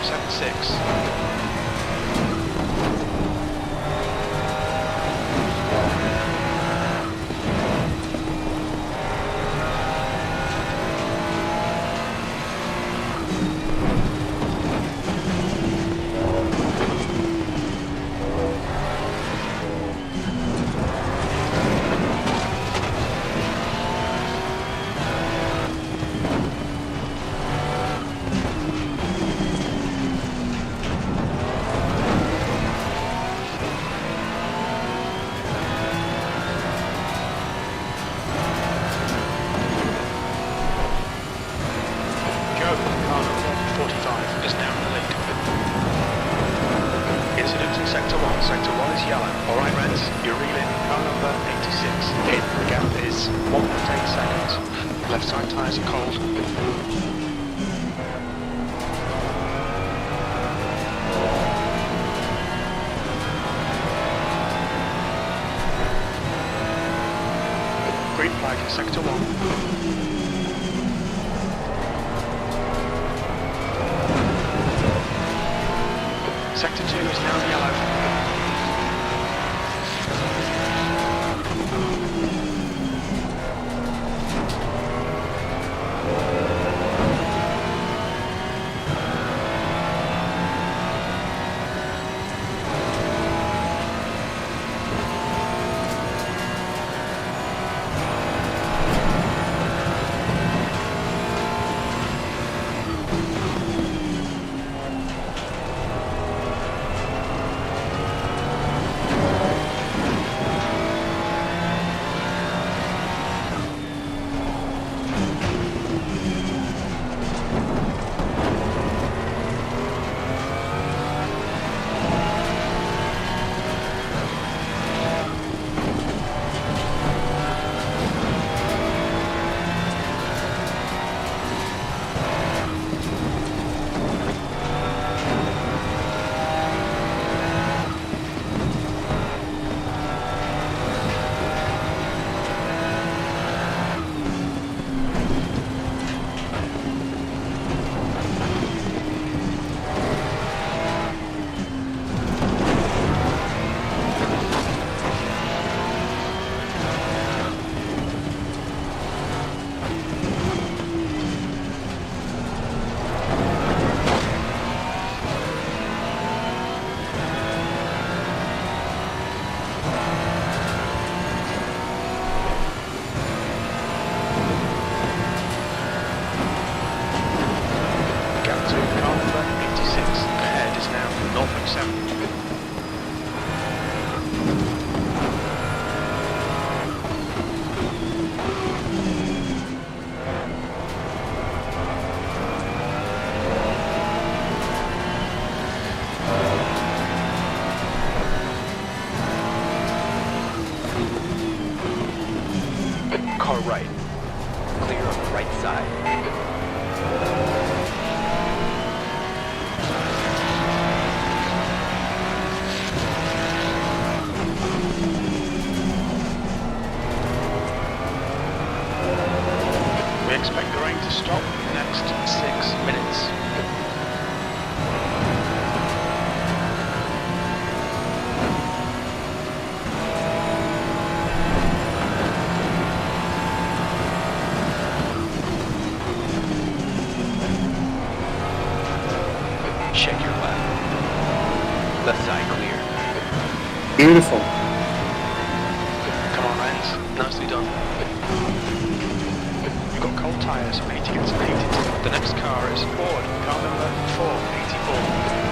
0.76. Sector 1. Sector 2 is now yellow. Car right. Clear on the right side. We expect the rain to stop in the next 6 minutes. Check your left. Left side clear. Beautiful. Come on, Rens. Nicely done. You've got cold tyres, 80 gets 82. The next car is Ford, car number 484.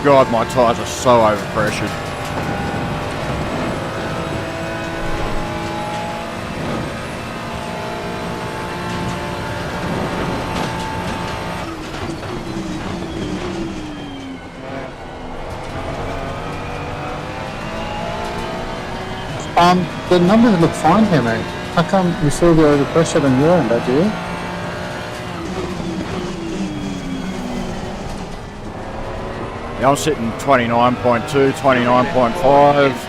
God, my tyres are so overpressured. The numbers look fine here, mate. How come you feel the overpressure on your end, do you? Yeah, I'm sitting 29.2, 29.5.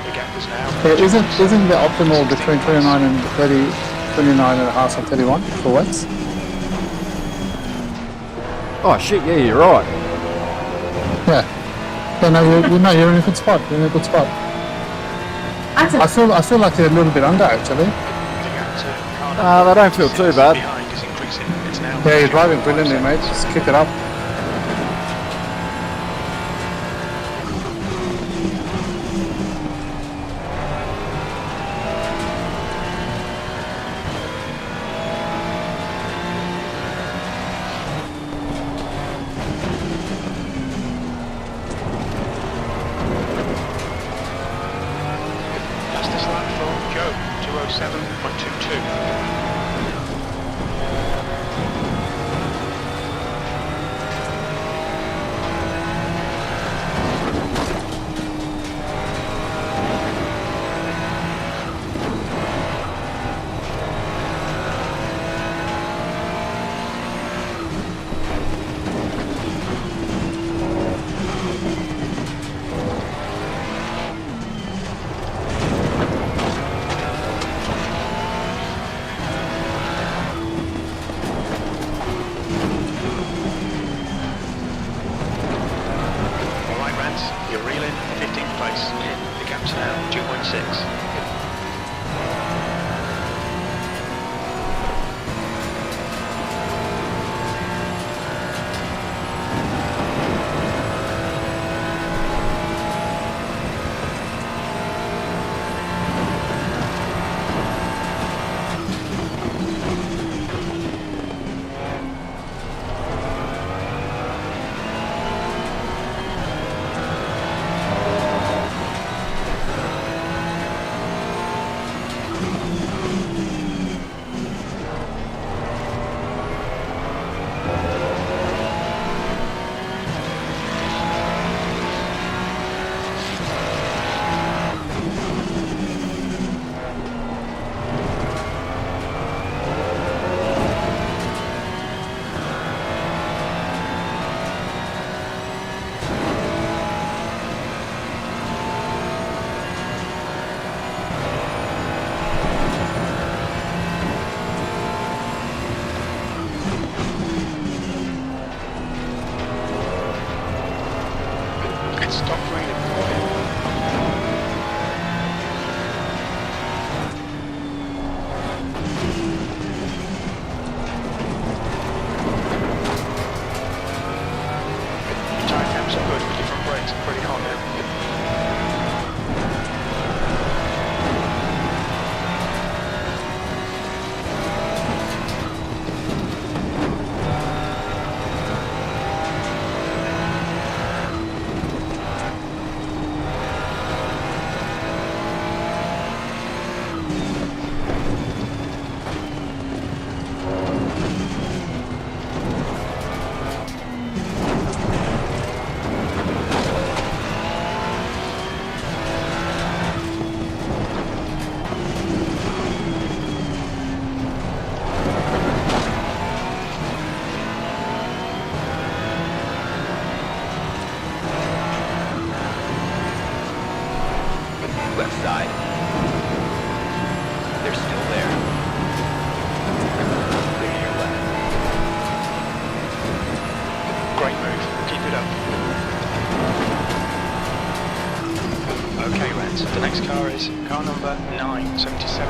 The gap is now. Yeah, isn't the optimal between 29 and 30, 29 and a half and 31 for wets? Oh shit, yeah, you're right. Yeah. Yeah, no, you're in a good spot. You're in a good spot. I feel like you're a little bit under actually. They don't feel too bad. Behind is increasing. It's now. Yeah, you're driving brilliantly, mate. Just kick it up. Fastest lap for Joe, 207.22. You're reeling, 15th place. The gap's now 2.6. Stop reading. Tyre temps are good, but different brakes are pretty hot now. Left side. They're still there. Clear to your left. Great move. Keep it up. Okay, Reds. The next car is car number 977.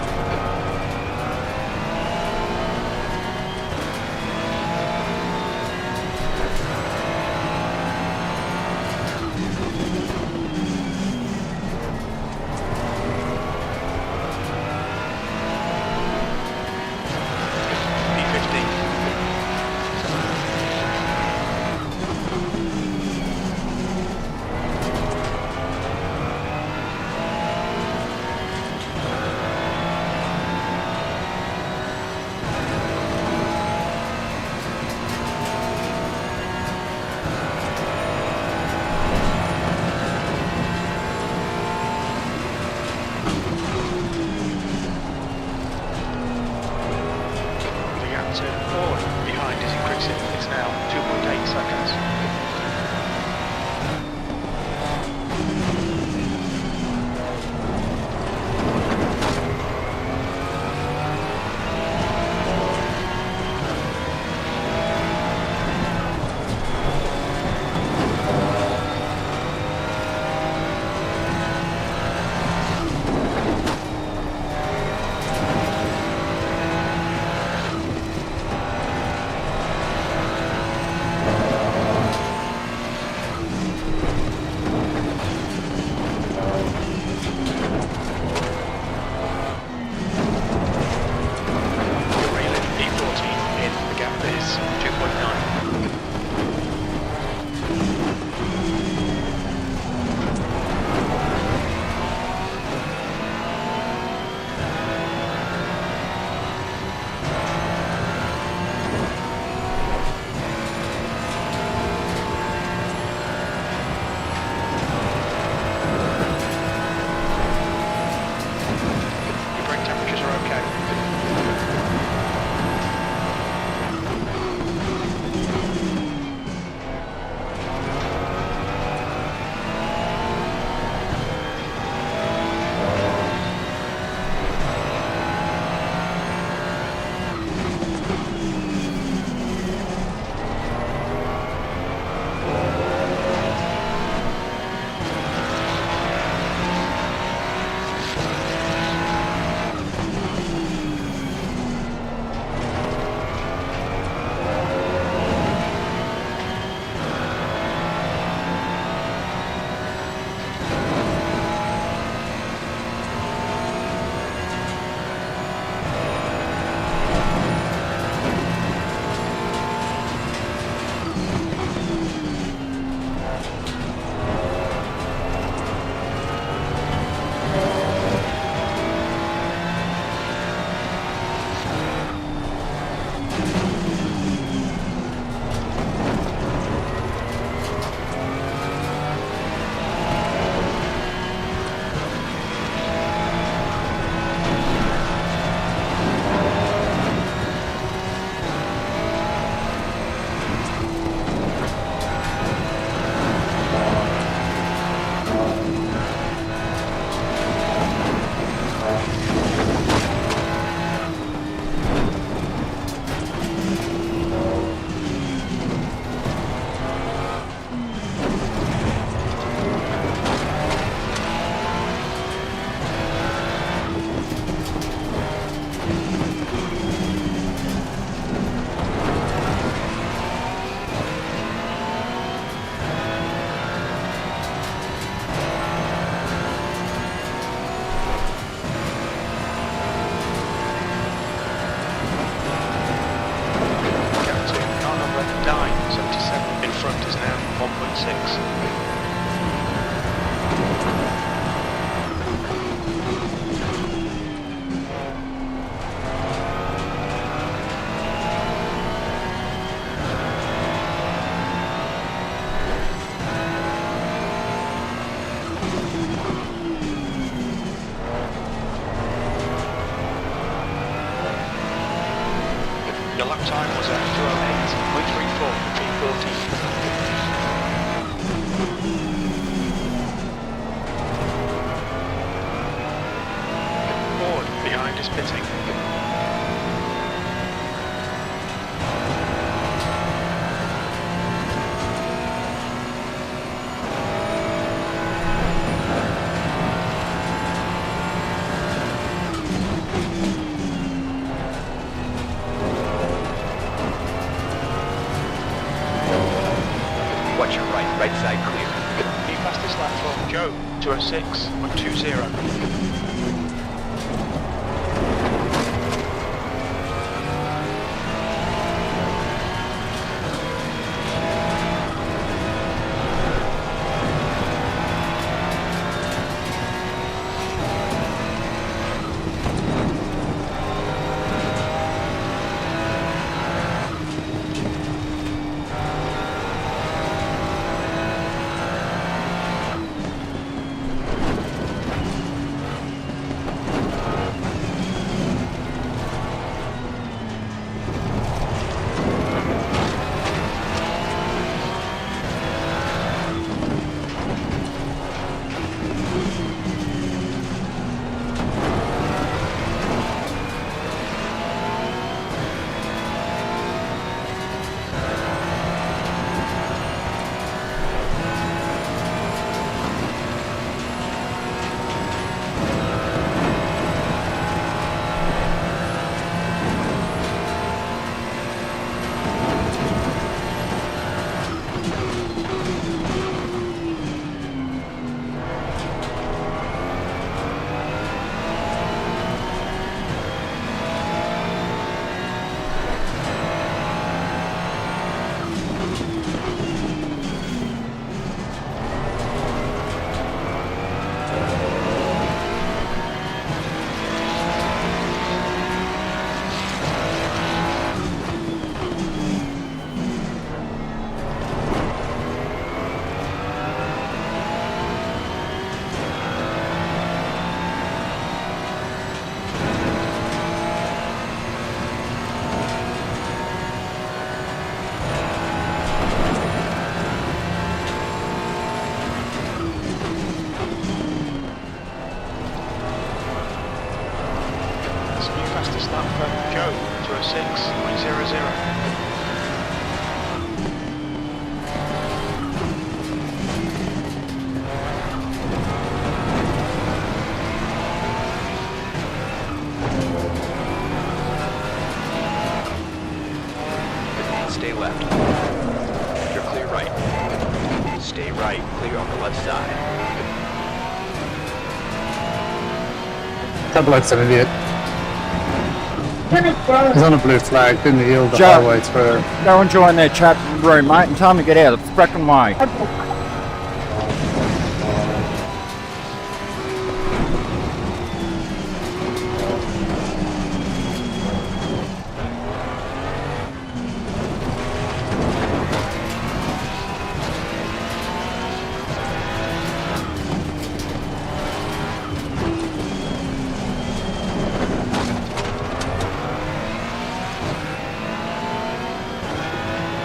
Your lap time was at 2:08.34 P14. Ford behind is pitting. Watch your right side clear. The fastest lap for Joe, 2:06.20. Fastest lap for Joe, 2:06.00. Stay left. You're clear right. Stay right, clear on the left side. That bloke's an idiot. He's on a blue flag, didn't yield the Joe. highway through. Go and join their chat room, mate, and tell them to get out of the frickin' way.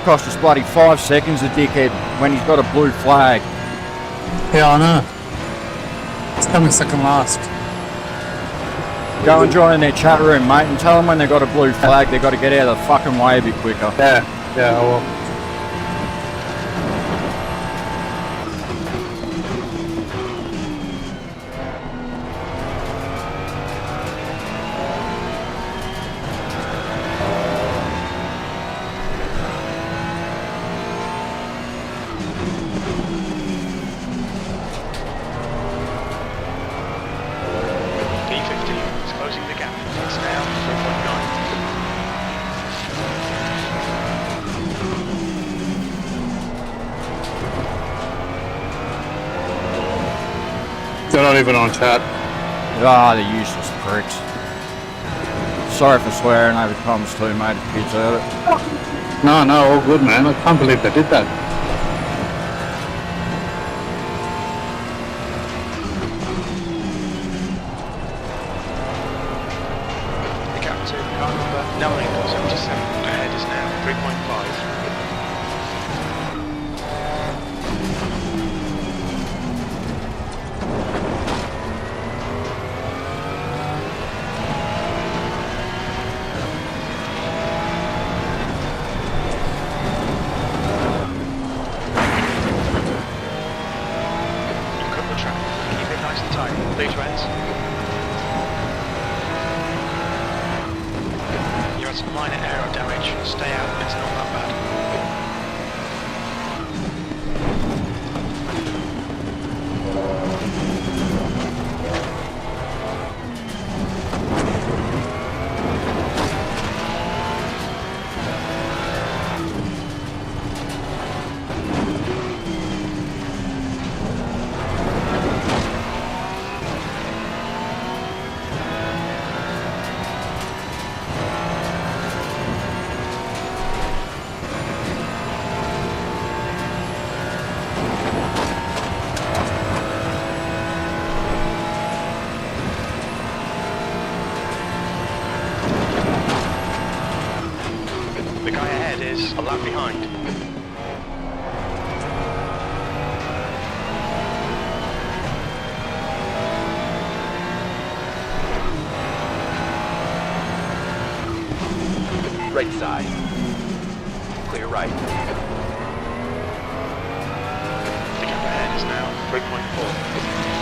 Cost us bloody 5 seconds, the dickhead, when he's got a blue flag. Yeah, I know. It's coming second last. Go and join their chat room, mate, and tell them when they've got a blue flag, they've got to get out of the fucking way a bit quicker. Yeah, I will. P15 is closing the gap. It's now 4.9. They're not even on chat. Ah, they're useless pricks. Sorry for swearing over comms too, mate, if kids heard it. No, all good, man. I can't believe they did that. 977 ahead is now 3.5. Please, Reds. You had some minor aero damage. Stay out, it's not that bad. The guy ahead is a lap behind. Right side. Clear right. The gap ahead is now 3.4.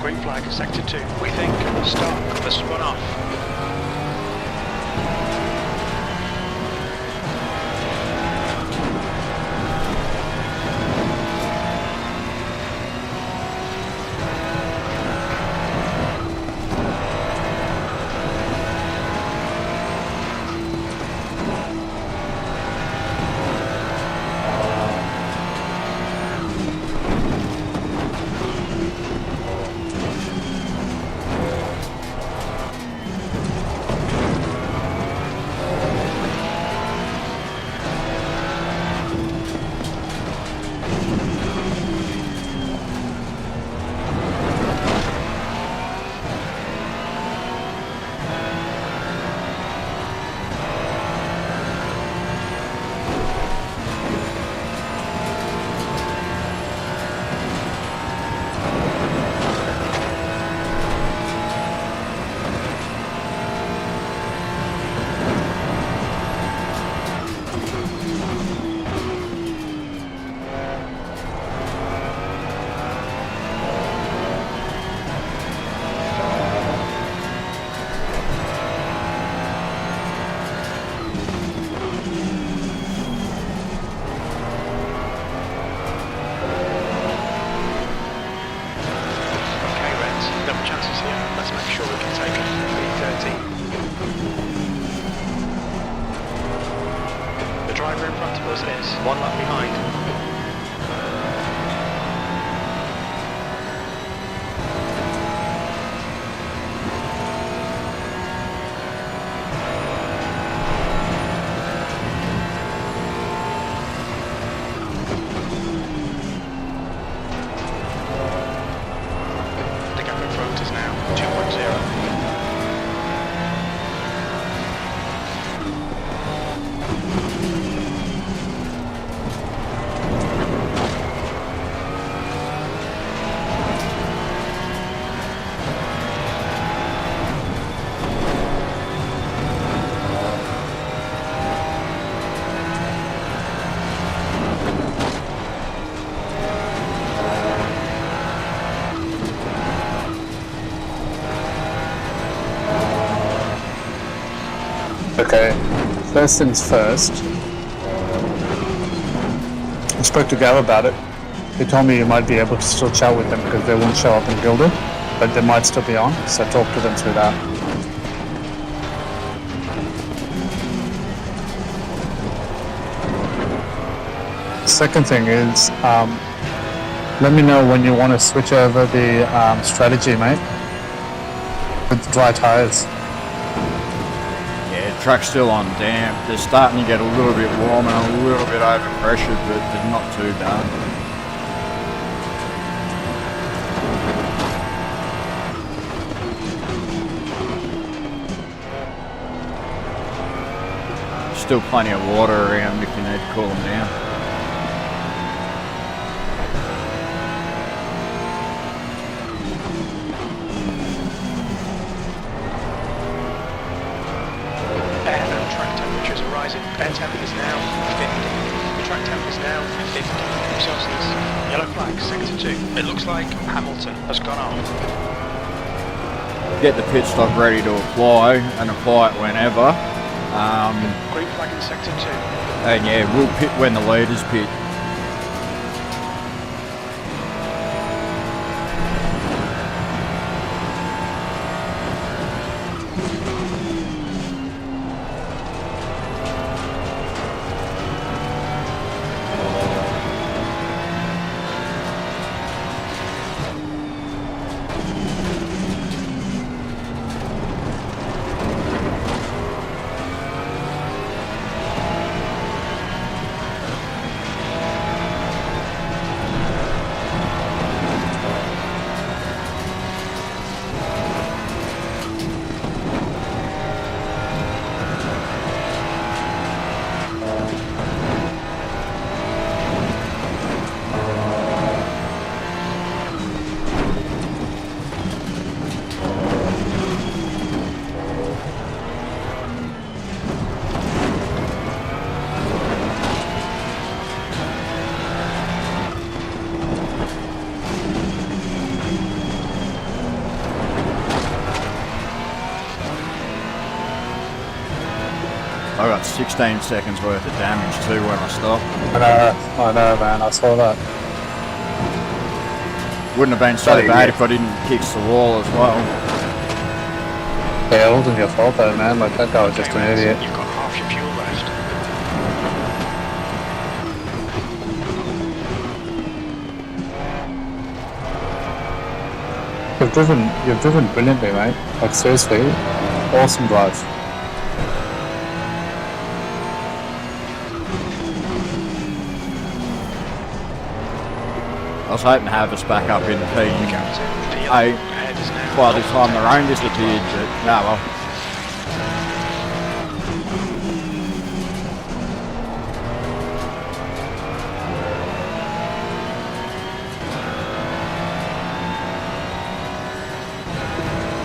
Green flag, sector 2. We think. Stop. Let's run off. driver in front of us is 1 lap behind. The gap in front is now 2.0. Okay, first things first. I spoke to Gav about it. You told me you might be able to still chat with them because they won't show up in Gilded, but they might still be on, so talk to them through that. Second thing is, let me know when you want to switch over the strategy, mate, with dry tires. Yeah, truck's still on damp. They're starting to get a little bit warm and a little bit overpressured, but they're not too bad. Still plenty of water around if you need to cool them down. Air and track temperatures are rising. Air temp is now 50. The track temp is now 50 Celsius. Yellow flag, sector 2. It looks like Hamilton has gone off. Get the pit stop ready to apply and apply it whenever. Green flag in sector 2. And yeah, we'll pit when the leaders pit. I got 16 seconds worth of damage too when I stopped. I know, man. I saw that. Wouldn't have been so bad if I didn't kick the wall as well. Yeah, it wasn't your fault though, man. Like, that guy was just an idiot. You've got half your fuel left. You've driven brilliantly, mate. Like, seriously, awesome drive. I was hoping to have us back up in P8 Ahead is now by the time the rain disappeared, but no, well.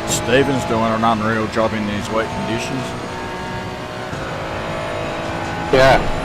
Stephen's doing an unreal job in these wet conditions. Yeah.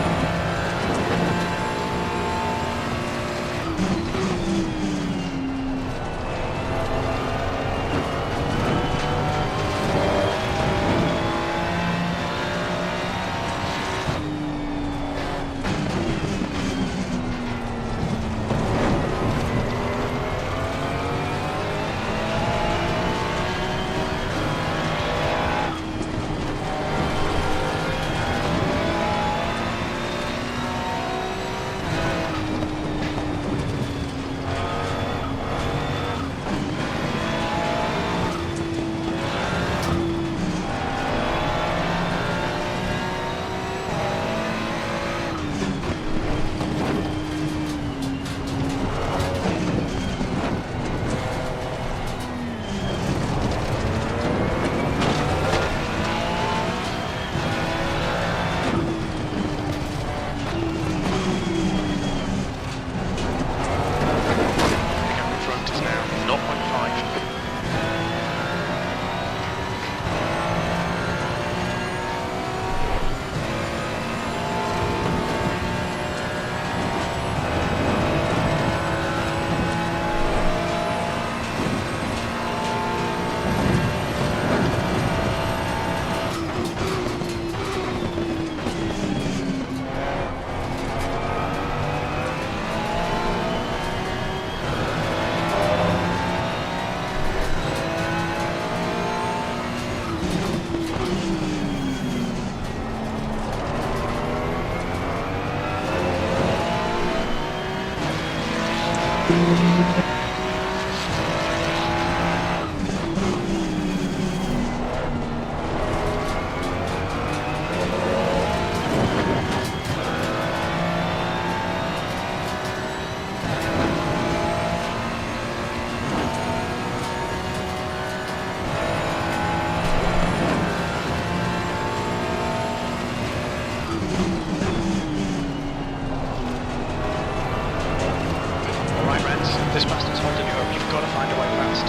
Alright, Reds, this bastard's holding you up. You've got to find a way fast.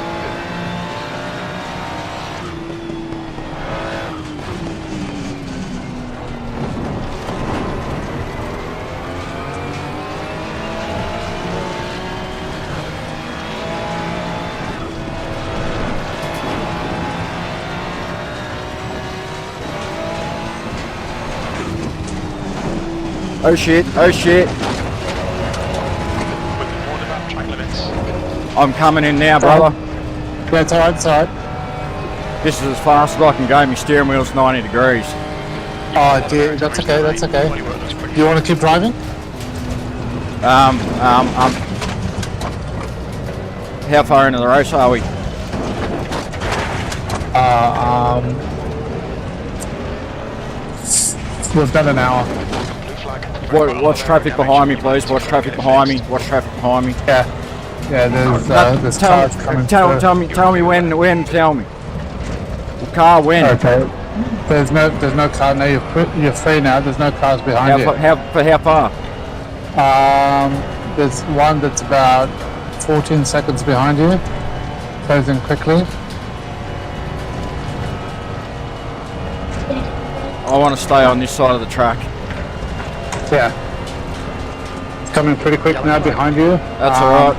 Oh shit, oh shit. We've been warned about track limits. I'm coming in now, brother. Yeah, it's alright, it's alright. This is as fast as I can go. My steering wheel's 90 degrees. Oh dear, that's okay, that's okay. Bodywork looks pretty Do you want to keep driving? How far into the race are we? We've done an hour. blue flag. Watch traffic behind me, please. Watch traffic behind me. Watch traffic behind me. Yeah. Yeah, there's cars coming through. Tell me when. Tell me. The car when? Okay. There's no car now. You're free now. There's no cars behind you. How far? There's one that's about 14 seconds behind you. Closing quickly. I want to stay on this side of the track. Yeah. It's coming pretty quick now behind you. That's alright.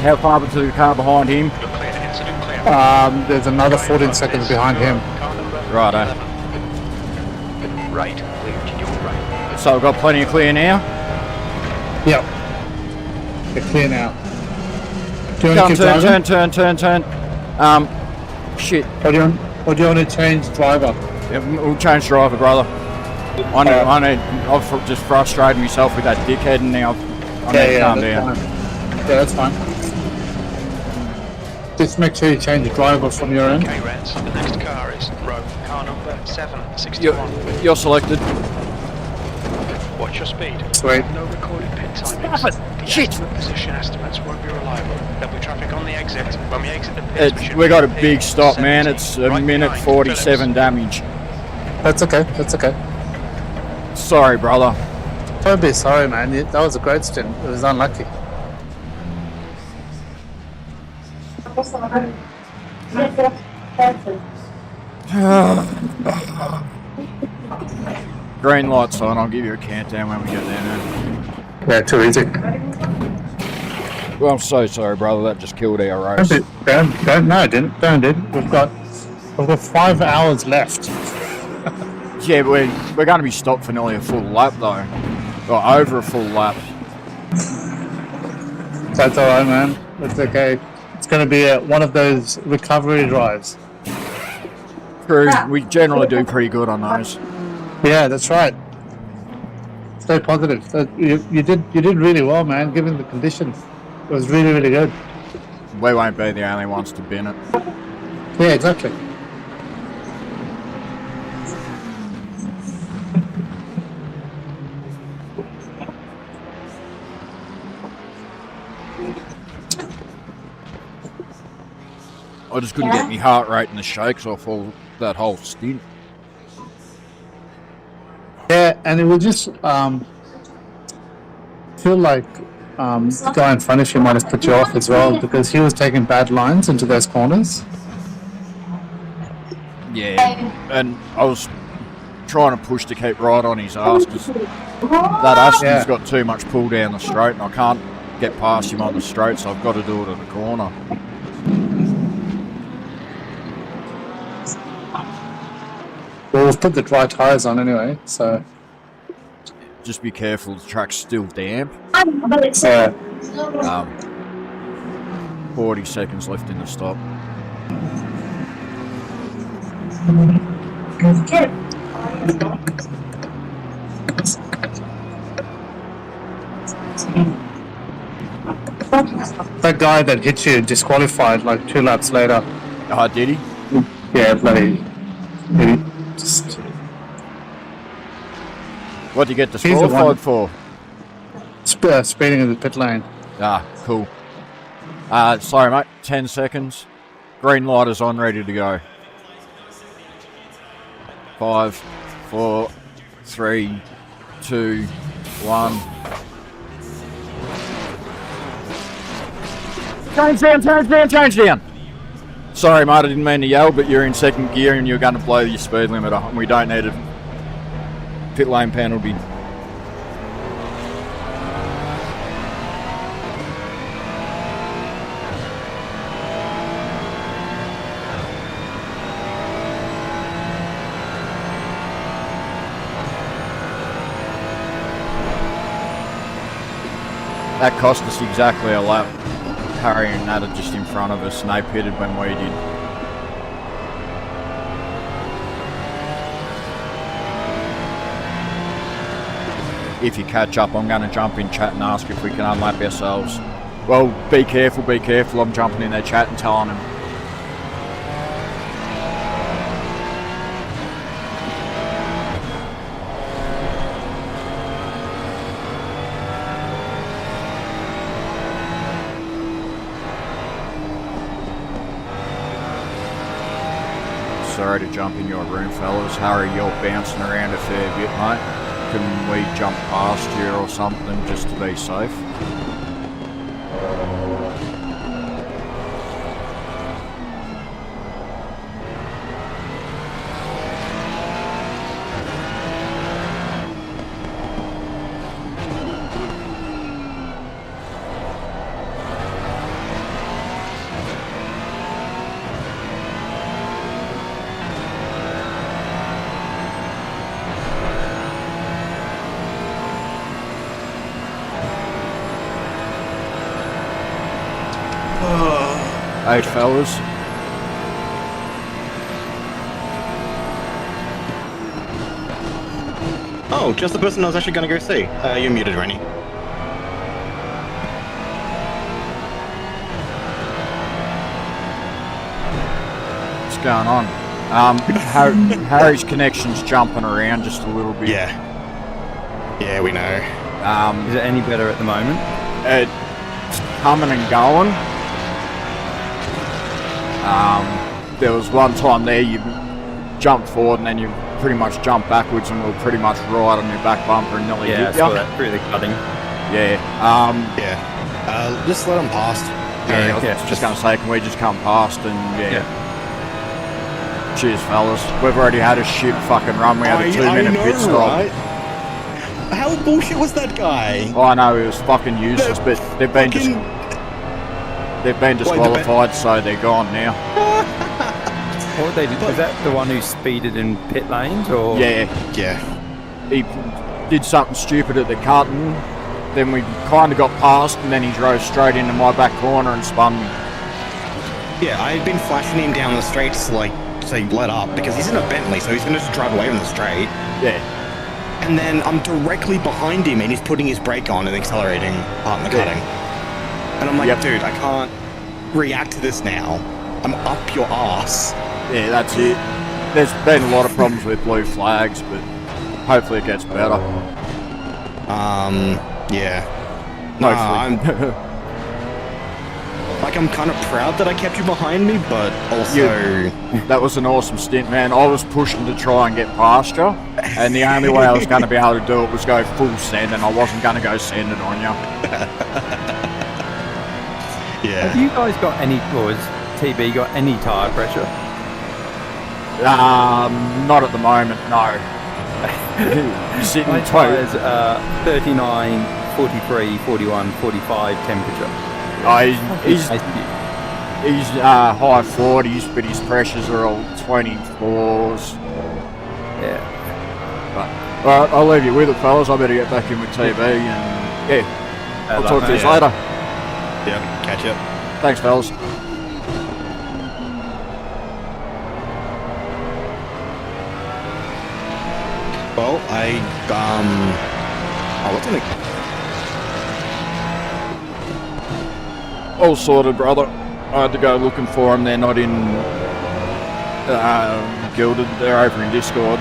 How far to the car behind him? You're clear, incident clear. There's another 14 seconds behind him. Car number Righto. 11. Right, clear to your right. So we've got plenty of clear now. Yep. They're clear now. Do you want to keep driving? Turn. Shit. Or do you want to change driver? Yeah, we'll change driver, brother. I've just frustrated myself with that dickhead, and now I need to calm down. Fine. Yeah, that's fine. Just make sure you change the driver from your end. Okay, Reds, the next car is row. Car number 761. You're selected. Watch your speed. Sweet. No recorded pit timings. The Shit. estimate position estimates won't be reliable. There'll be traffic on the exit. When we exit the pit, We got a big stop, man. It's a minute 47 damage. That's okay. That's okay. Sorry, brother. Don't be sorry, man. That was a great stint. It was unlucky. Green light's on. I'll give you a countdown when we get there now. Yeah, too easy. Well, I'm so sorry, brother. That just killed our race. Don't. We've got 5 hours left. Yeah, we're going to be stopped for nearly a full lap, though. Or over a full lap. That's alright, man. That's okay. It's going to be one of those recovery drives. True. We generally do pretty good on those. Yeah, that's right. Stay positive. You did really well, man. Given the conditions, it was really, really good. We won't be the only ones to bin it. Yeah, exactly. I just couldn't get my heart rate in the shakes off all that whole stint. Yeah, and it would just feel like the guy in front of you might have put you off as well because he was taking bad lines into those corners. Yeah, and I was trying to push to keep right on his ass because that Aston's got too much pull down the straight and I can't get past him on the straight, so I've got to do it at the corner. Well, we've put the dry tyres on anyway, so... Just be careful, the track's still damp. Yeah. 40 seconds left in the stop. That guy that hit you disqualified like 2 laps later. Oh, did he? Yeah, bloody. He just, What did you get He's the one- disqualified for? speeding in the pit lane. Ah, cool. Sorry, mate. 10 seconds. Green light is on, ready to go. 5, 4, 3, 2, 1. Change down, change down, change down! Sorry, mate, I didn't mean to yell, but you're in second gear and you're going to blow your speed limiter, and we don't need a pit lane penalty. That cost us exactly a lap. Harry and Nat are just in front of us and they pitted when we did. If you catch up, I'm going to jump in chat and ask if we can unlap ourselves. Well, be careful, be careful. I'm jumping in their chat and telling them. Sorry to jump in your room, fellas. Harry, you're bouncing around a fair bit, mate. Can we jump past you or something just to be safe? Hey, fellas. Oh, just the person I was actually going to go see. You're muted, Rennie. What's going on? Harry's connection's jumping around just a little bit. Yeah, we know. Is it any better at the moment? It's coming and going. There was one time there you jumped forward and then you pretty much jumped backwards and we were pretty much right on your back bumper and nearly hit you. Yeah, I saw that through the cutting. Yeah. Just let them past. I was just going to say, can we just come past and Cheers, fellas. We've already had a shit fucking run. We had a 2-minute pit stop. Right? How bullshit was that guy? I know, he was fucking useless, but they've been disqualified, so they're gone now. What they did, was that the one who speeded in pit lanes, or? Yeah. He did something stupid at the cutting, then we kind of got past, and then he drove straight into my back corner and spun me. Yeah, I had been flashing him down the straight to like say let up because he's in a Bentley, so he's going to just drive away from the straight. Yeah. And then I'm directly behind him, and he's putting his brake on and accelerating part in the cutting. And I'm like, dude, I can't react to this now. I'm up your ass. Yeah, that's it. There's been a lot of problems with blue flags, but hopefully it gets better. Yeah. Hopefully. I'm kind of proud that I kept you behind me, but also... That was an awesome stint, man. I was pushing to try and get past you, and the only way I was going to be able to do it was go full send, and I wasn't going to go send it on you. Yeah. Have you guys got any, or has TB got any tyre pressure? Not at the moment, no. You're sitting My tyres 39, 43, 41, 45 temperature. He's high 40s, but his pressures are all 24s. Yeah. But, alright, I'll leave you with it, fellas. I better get back in with TB, and I'll talk to you later. Yep, catch you. Thanks, fellas. Well, what's in it? All sorted, brother. I had to go looking for them. They're not in Gilded. They're over in Discord.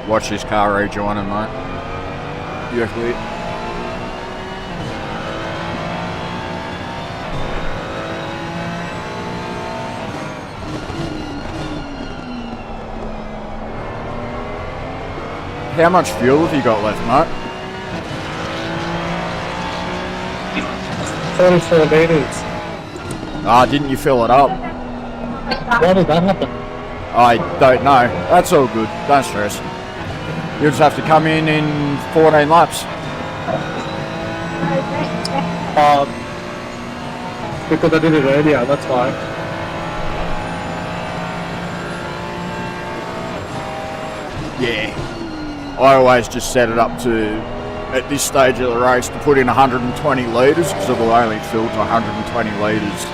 Watch this car rejoining, mate. You're clear. How much fuel have you got left, mate? 44 liters. Ah, didn't you fill it up? Why did that happen? I don't know. That's all good. Don't stress. You'll just have to come in 14 laps. Because I did it earlier, that's why. Yeah. I always just set it up to, at this stage of the race, to put in 120 litres because it will only fill to 120 litres.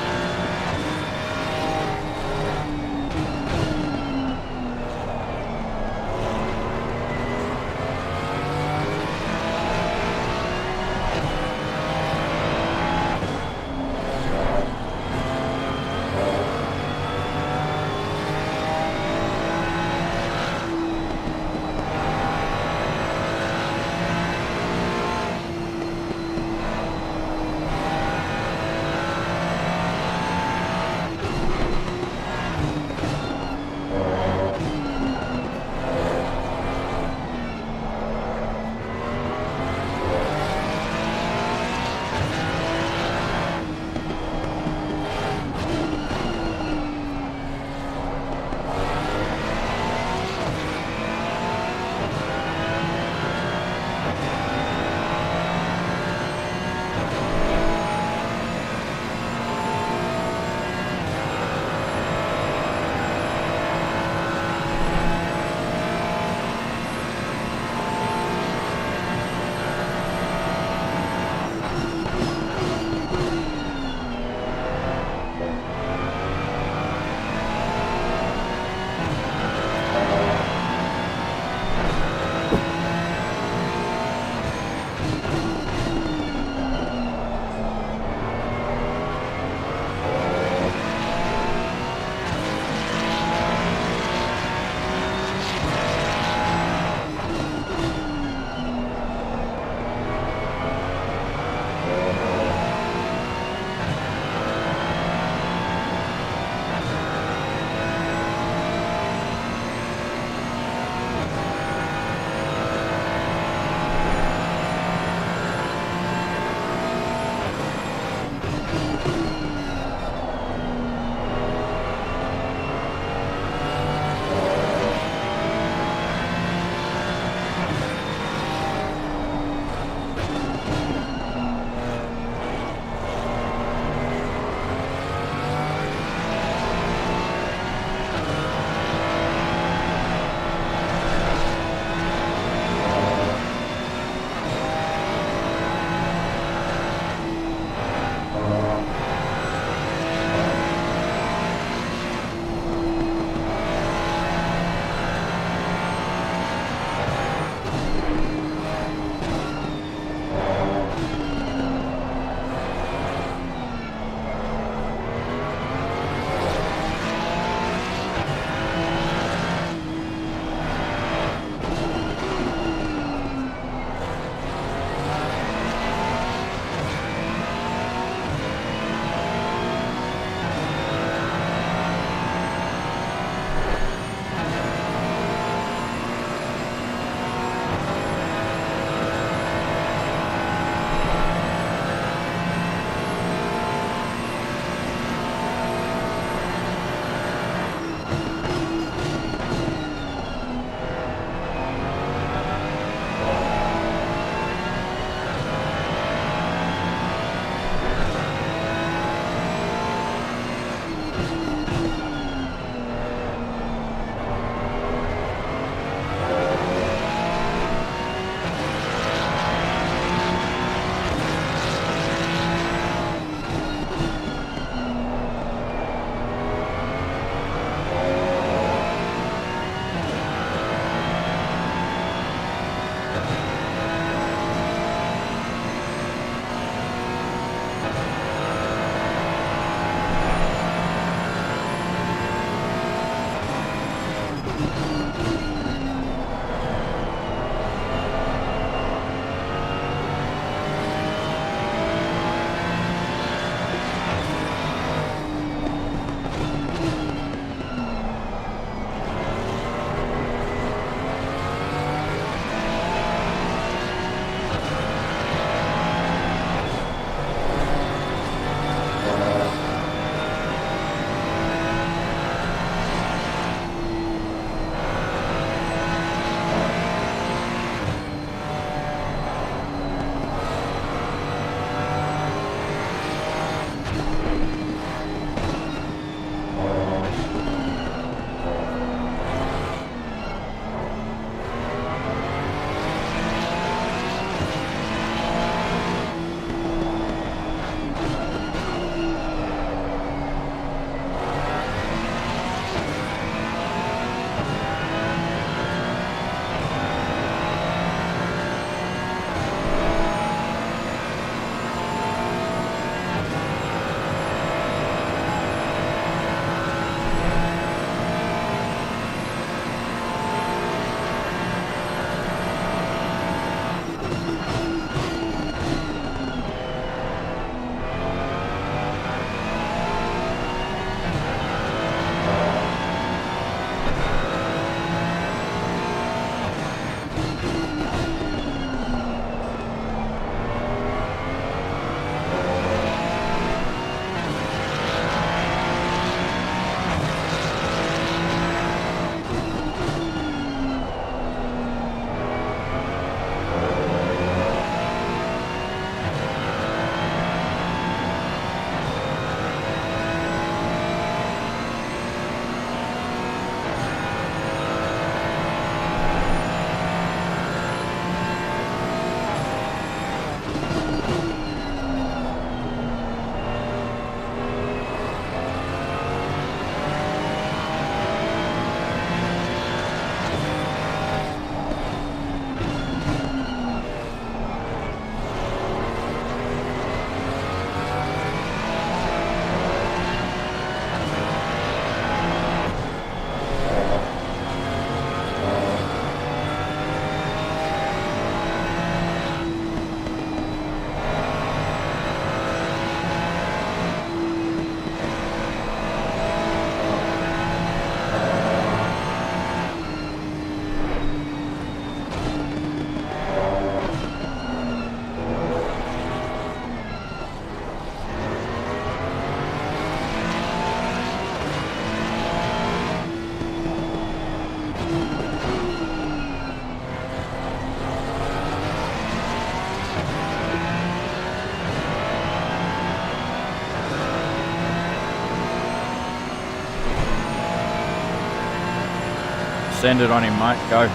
Send it on him, mate. Go.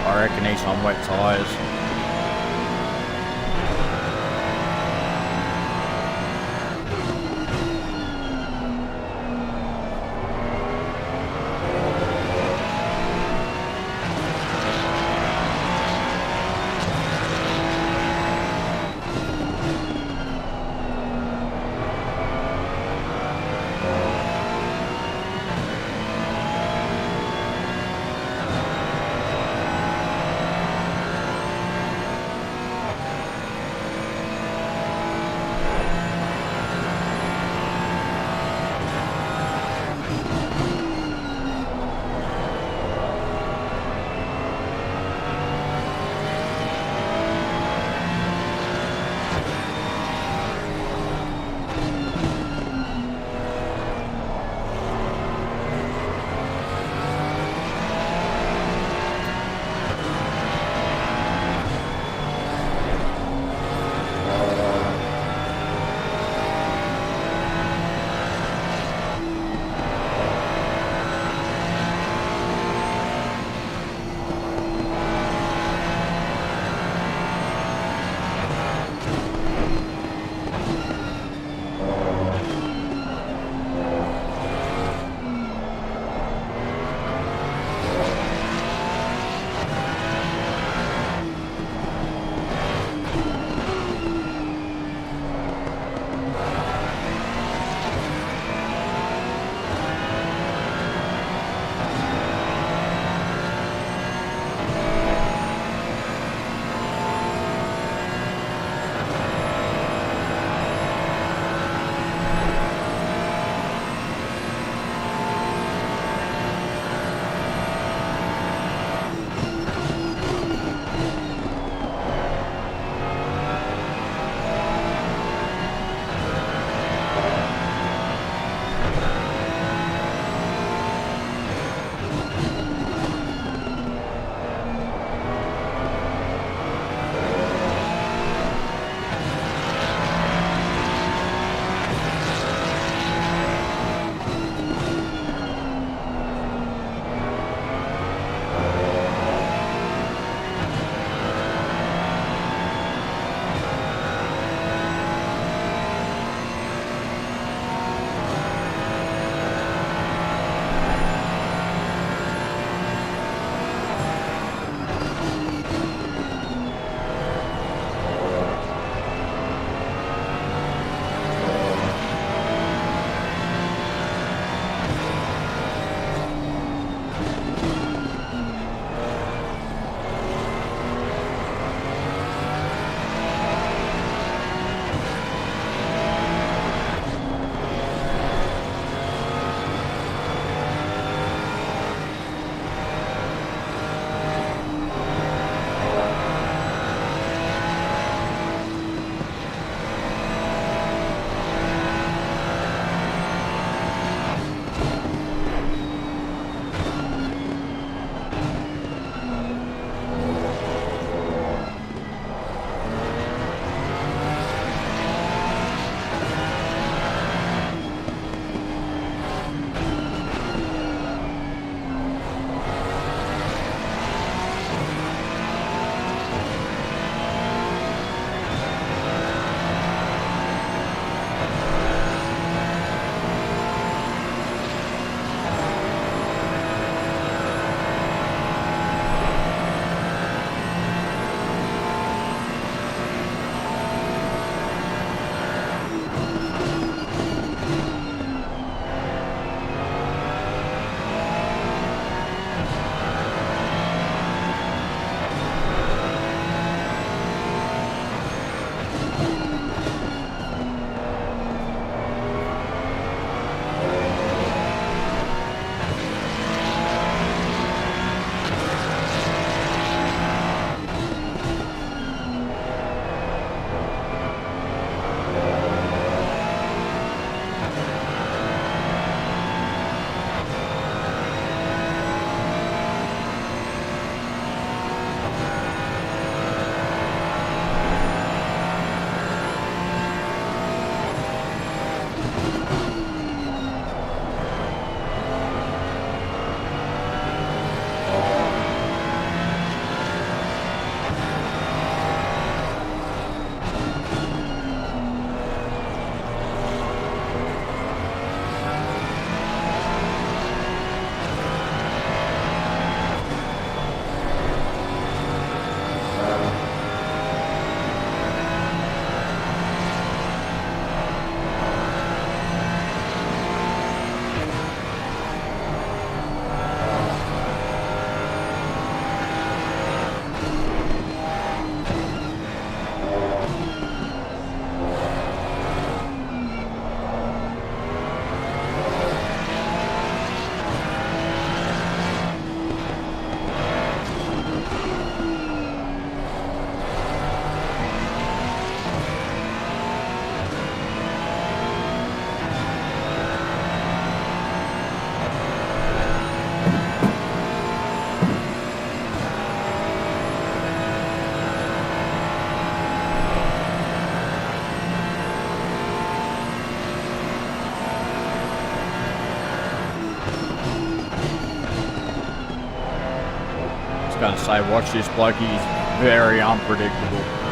I reckon he's on wet tyres. going to say, watch this bloke. He's very unpredictable.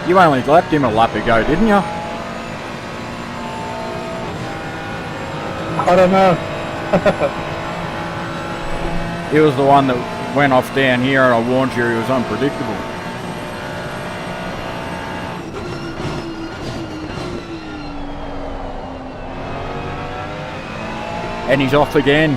You only lapped him a lap ago, didn't you? I don't know. He was the one that went off down here, and I warned you he was unpredictable. And he's off again.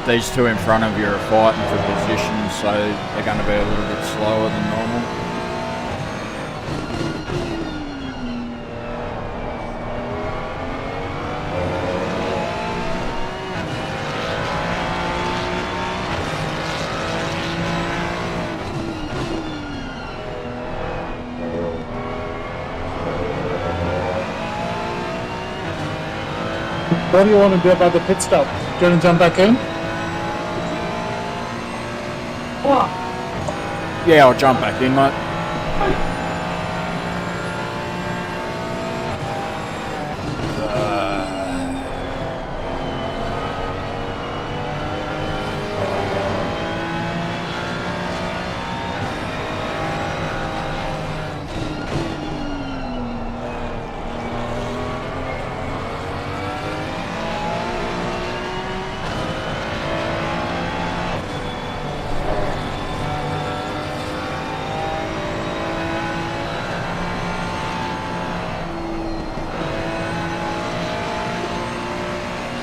these two in front of you are fighting for position, so they're going to be a little bit slower than normal. What do you want to do about the pit stop? Do you want to jump back in? What? Yeah, I'll jump back in, mate.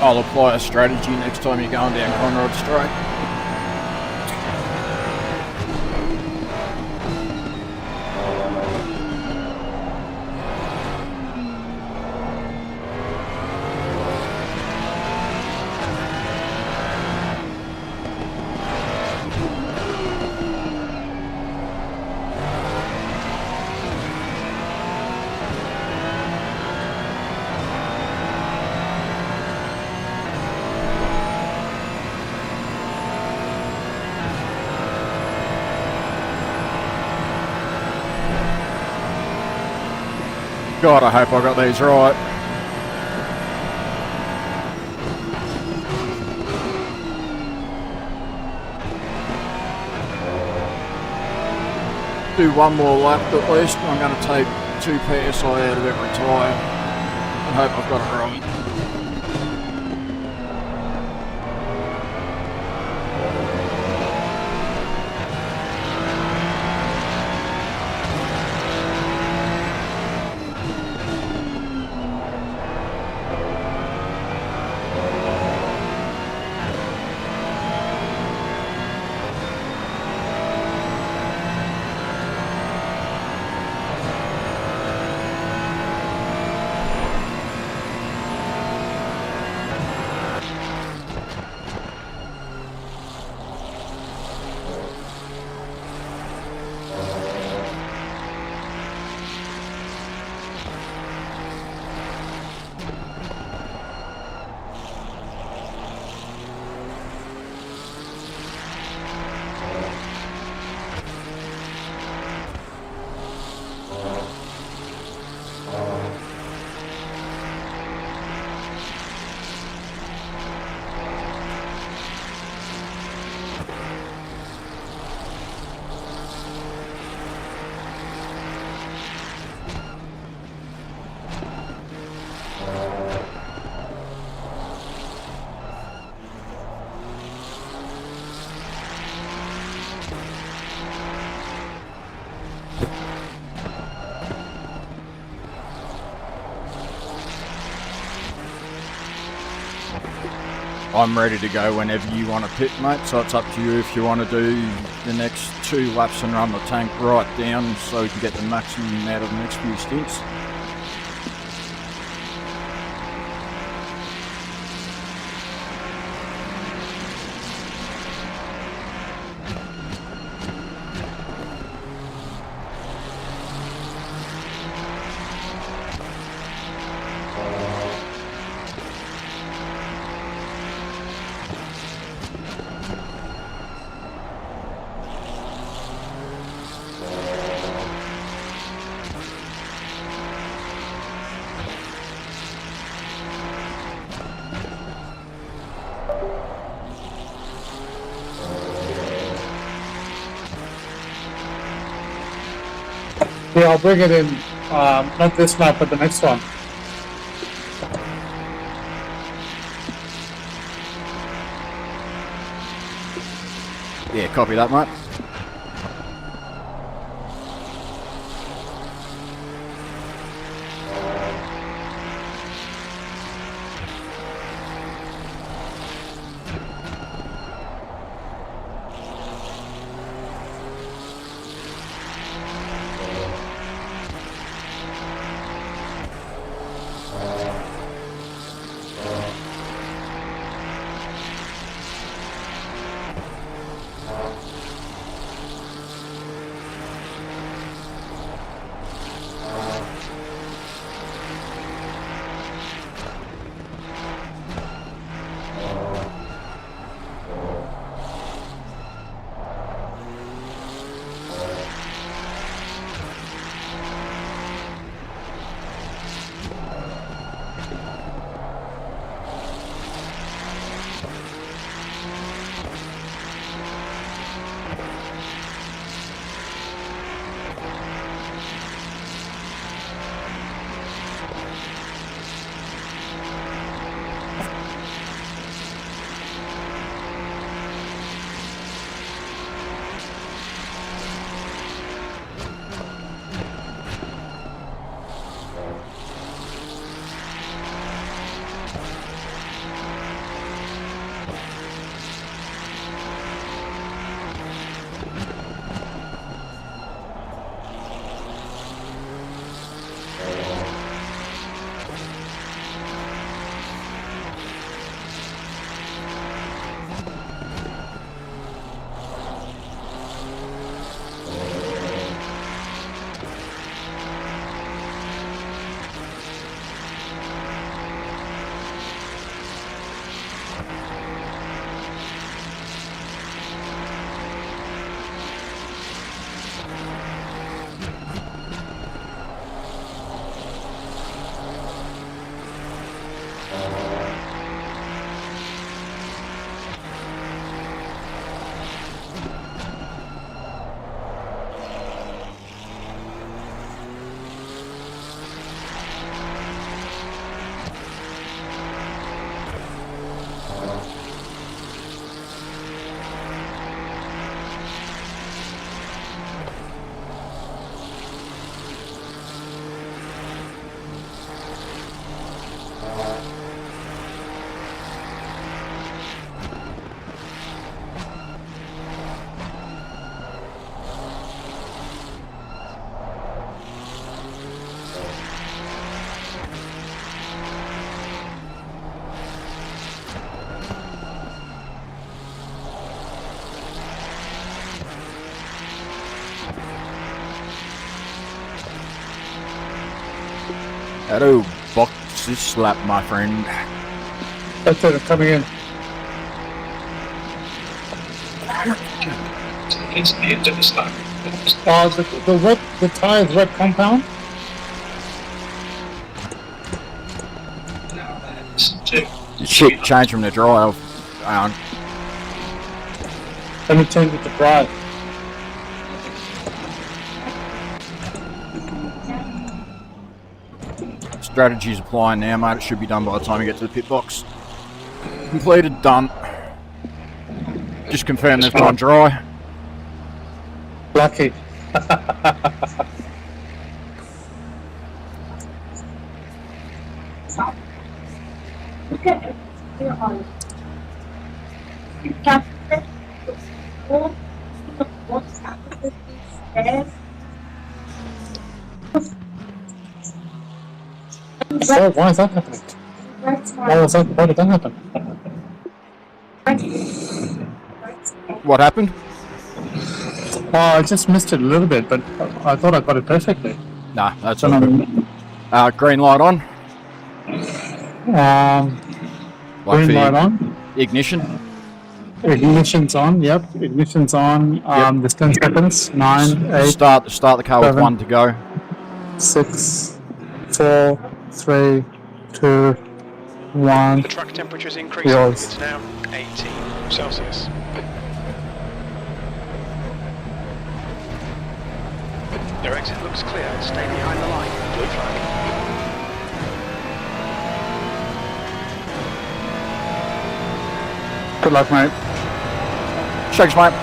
I'll apply a strategy next time you're going down Conrod Straight. God, I hope I got these right. Do one more lap at least. I'm going to take 2 PSI out of every tyre. I hope I've got it right. I'm ready to go whenever you want to pit, mate, so it's up to you if you want to do the next 2 laps and run the tank right down so we can get the maximum out of the next few stints. Yeah, I'll bring it in, not this map, but the next one. Yeah, copy that, mate. Hello, boxes slap, my friend. That's it, coming in. It's the end of the stack. The tire's red compound? Shit, change from the dry. Let me change it to dry. Strategy's applying now, mate. It should be done by the time you get to the pit box. Completed, done. Just confirm they've gone dry. Lucky. Okay. You're on. You can what's happening there. So why is that happening? Why did that happen? What happened? Oh, I just missed it a little bit, but I thought I got it perfectly. Nah, that's all good. Green light on. Green light on. Ignition. Ignition's on. Yep, ignition's on. Yep. There's 10 seconds. 9, 8, Start the car 7, with 1 to go. 6, 4, 3, 2, 1. The track temperature is increasing. Yours. It's now 18 Celsius. Your exit looks clear. Stay behind the line. Blue flag. Good luck, mate. Shakes, mate.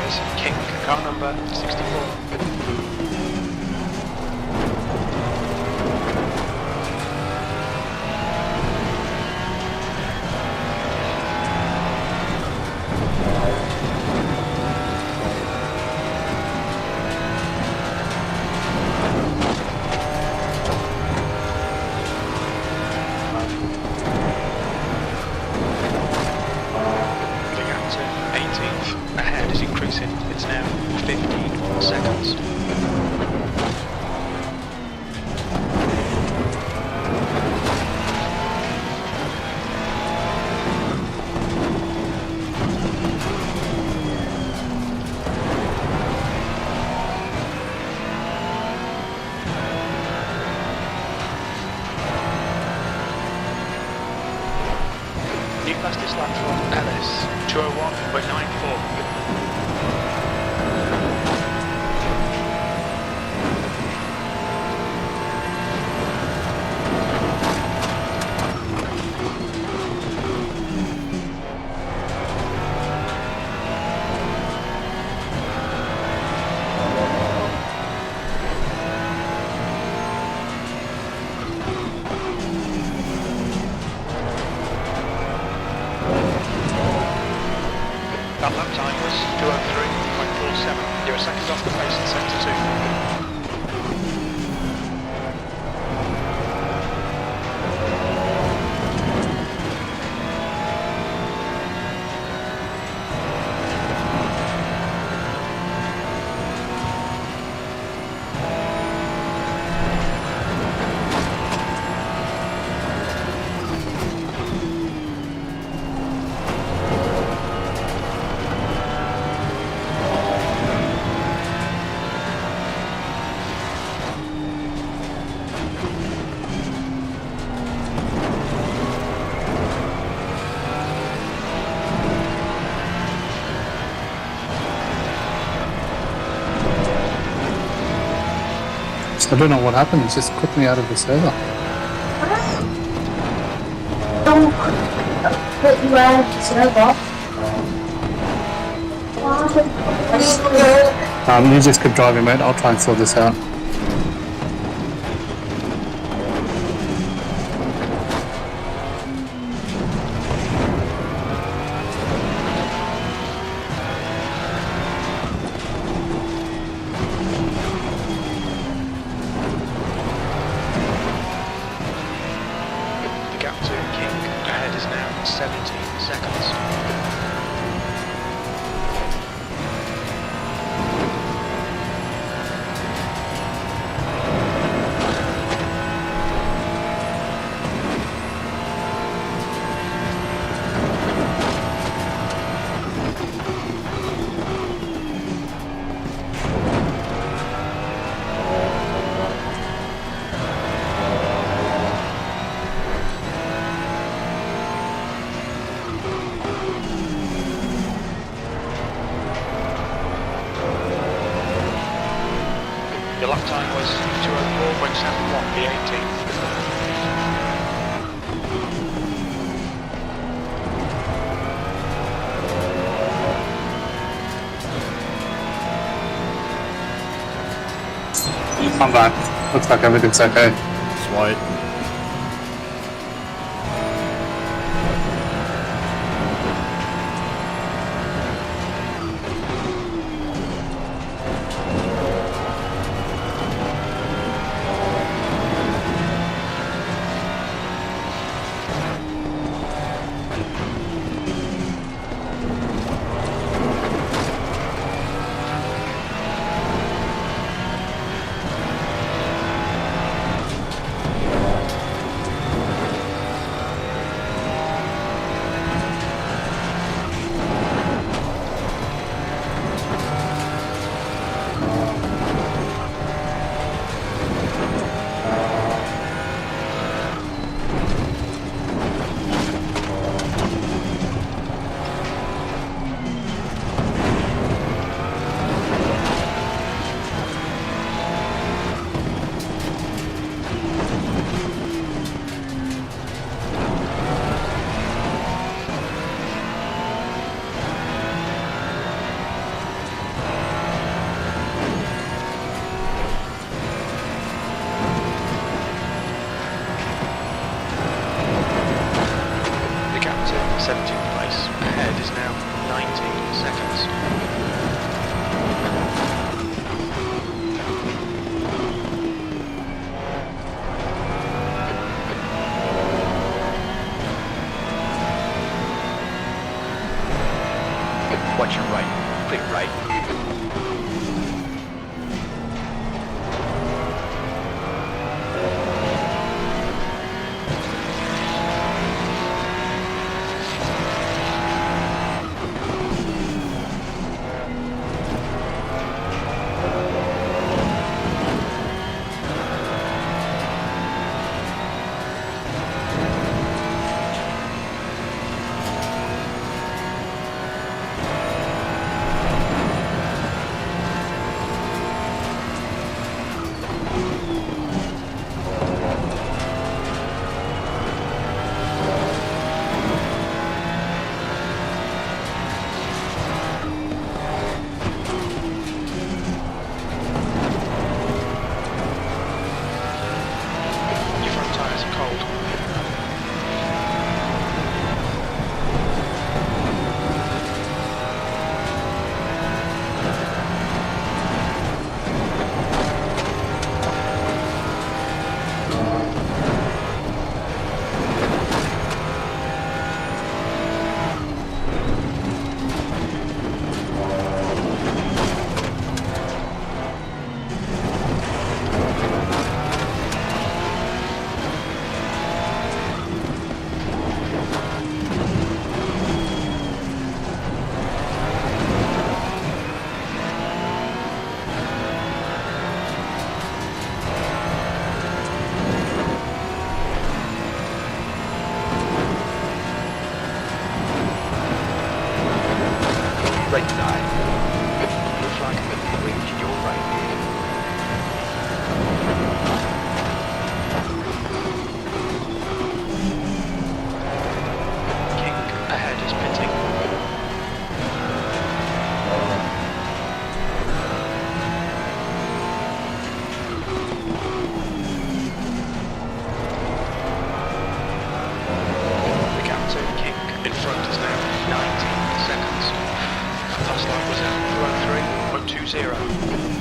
Perez, King, car number 64. Ahead is increasing. It's now 15 seconds. New fastest lap for Ellis, 201.94. That lap time was 2:03.47. You're a second off the pace in sector 2. I don't know what happened. It just put me out of the server. Don't put you out of the server. You just keep driving, mate. I'll try and sort this out. The gap to King ahead is now 17 seconds. Your lap time was 2:04.71, the 18th. I'm back. Looks like everything's okay. Sweet. seconds. Watch your right. Clear right. Your front tyres are cold. Right side. Blue flag. Wing to your right. King ahead is pitting. The captain, King, in front is now 19 seconds. Last line was at 203.20.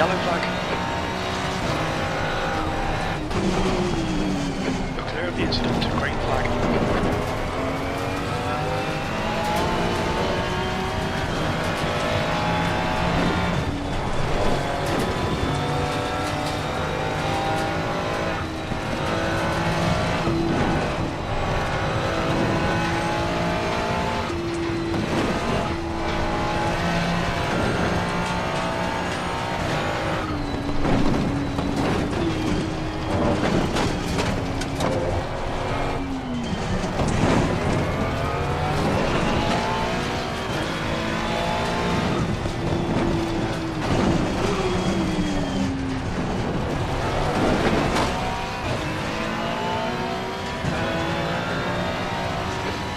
Yellow flag. You're clear of the incident. Green flag.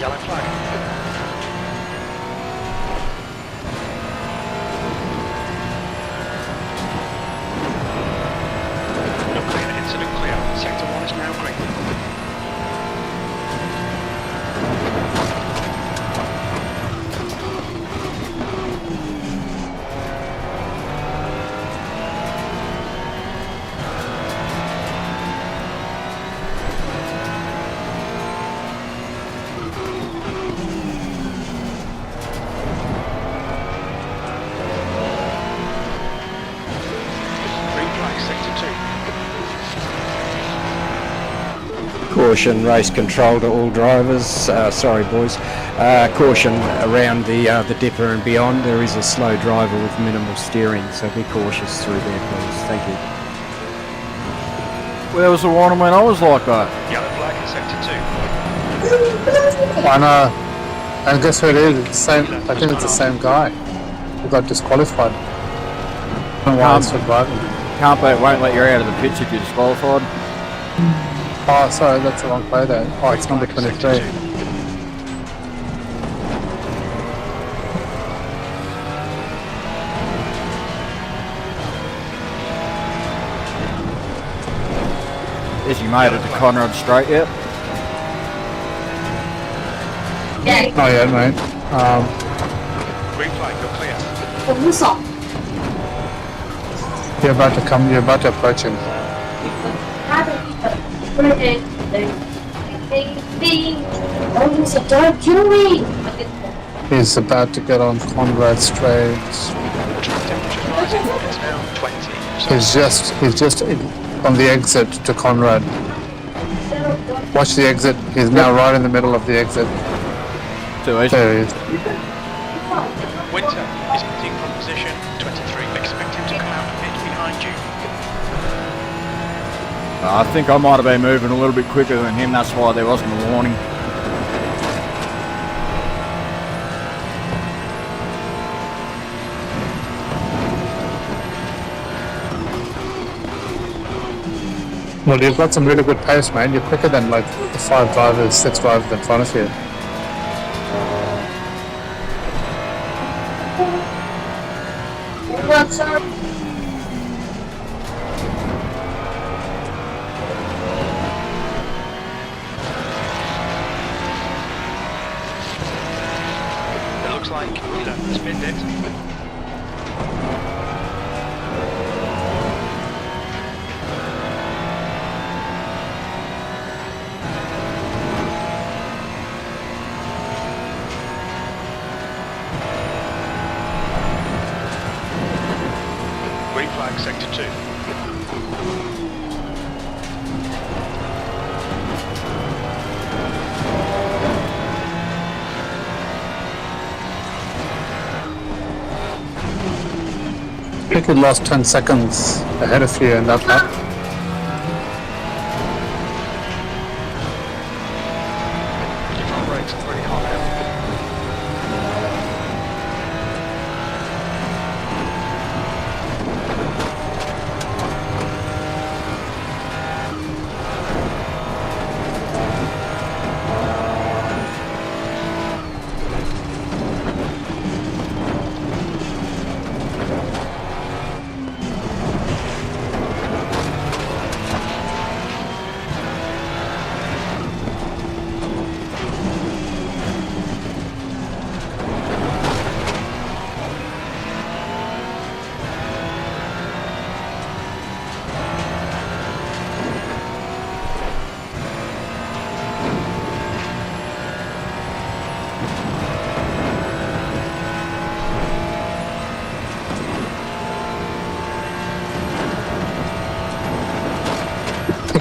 Yellow flag. You're clear, incident clear. Sector 1 is now green. Green flag, sector 2. Caution, race control to all drivers. Sorry, boys. Caution around the dipper and beyond. There is a slow driver with minimal steering, so be cautious through there, please. Thank you. Where was the one when I was like that? Yellow flag in sector 2. I know. And guess who it is? It's the same. I think it's the same guy who got disqualified. I don't know why he's still driving. Can't bet, won't let you out of the pitch if you're disqualified. Oh, sorry, that's the wrong play there. Oh, it's number 23. Is you made it to Conrad Straight yet? Not yet, mate. Green flag, you're clear. You're about to come. You're about to approach him. Don't kill me! He's about to get on Conrad Straight. The track temperature's rising. It's now 20. He's just on the exit to Conrad. Watch the exit. He's now right in the middle of the exit. Too easy. There he is. Winter is in from position 23. Expect him to come out a bit behind you. I think I might have been moving a little bit quicker than him, that's why there wasn't a warning. Well, you've got some really good pace, man. You're quicker than like the 5 drivers, 6 drivers in front of you. What's up? It looks like Wheeler has pinned it. Green flag, sector 2. I think we lost 10 seconds ahead of you in that lap. Your front brakes are pretty hot now.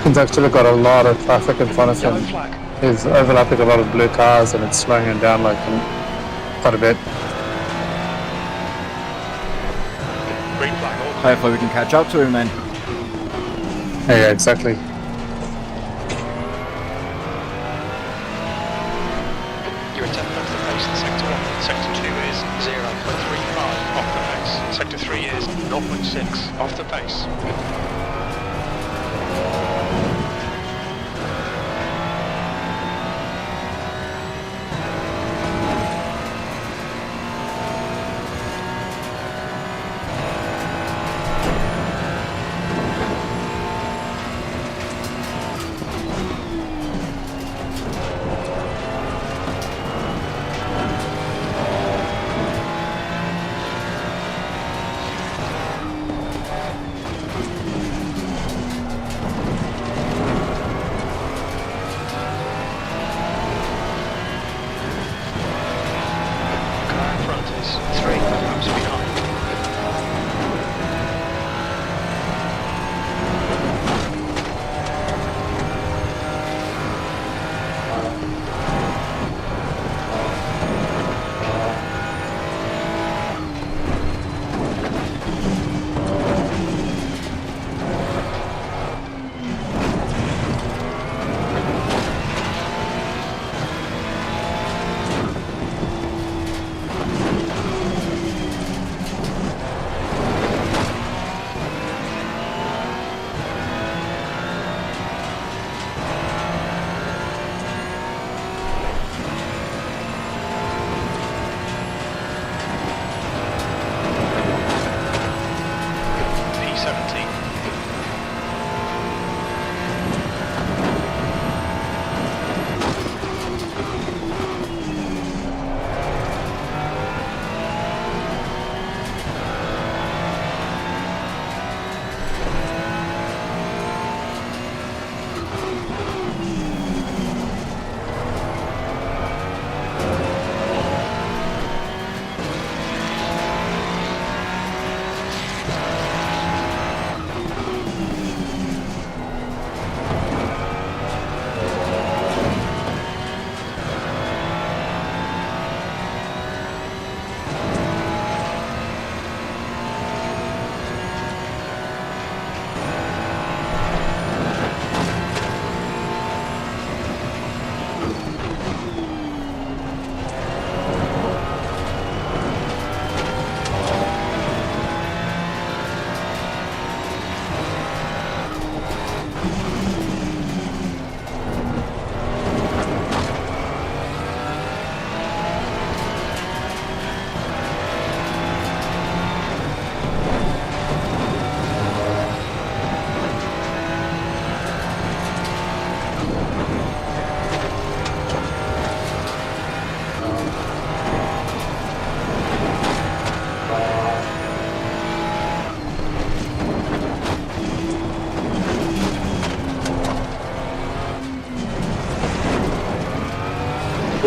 He's actually got a lot of traffic in front of Yellow him. flag. He's overlapping a lot of blue cars and it's slowing him down like quite a bit. Green flag. All clear. Hopefully we can catch up to him then. Yeah, exactly. You're a 10 off the pace in sector 1. Sector 2 is 0.35 off the pace. Sector 3 is 0.6 off the pace.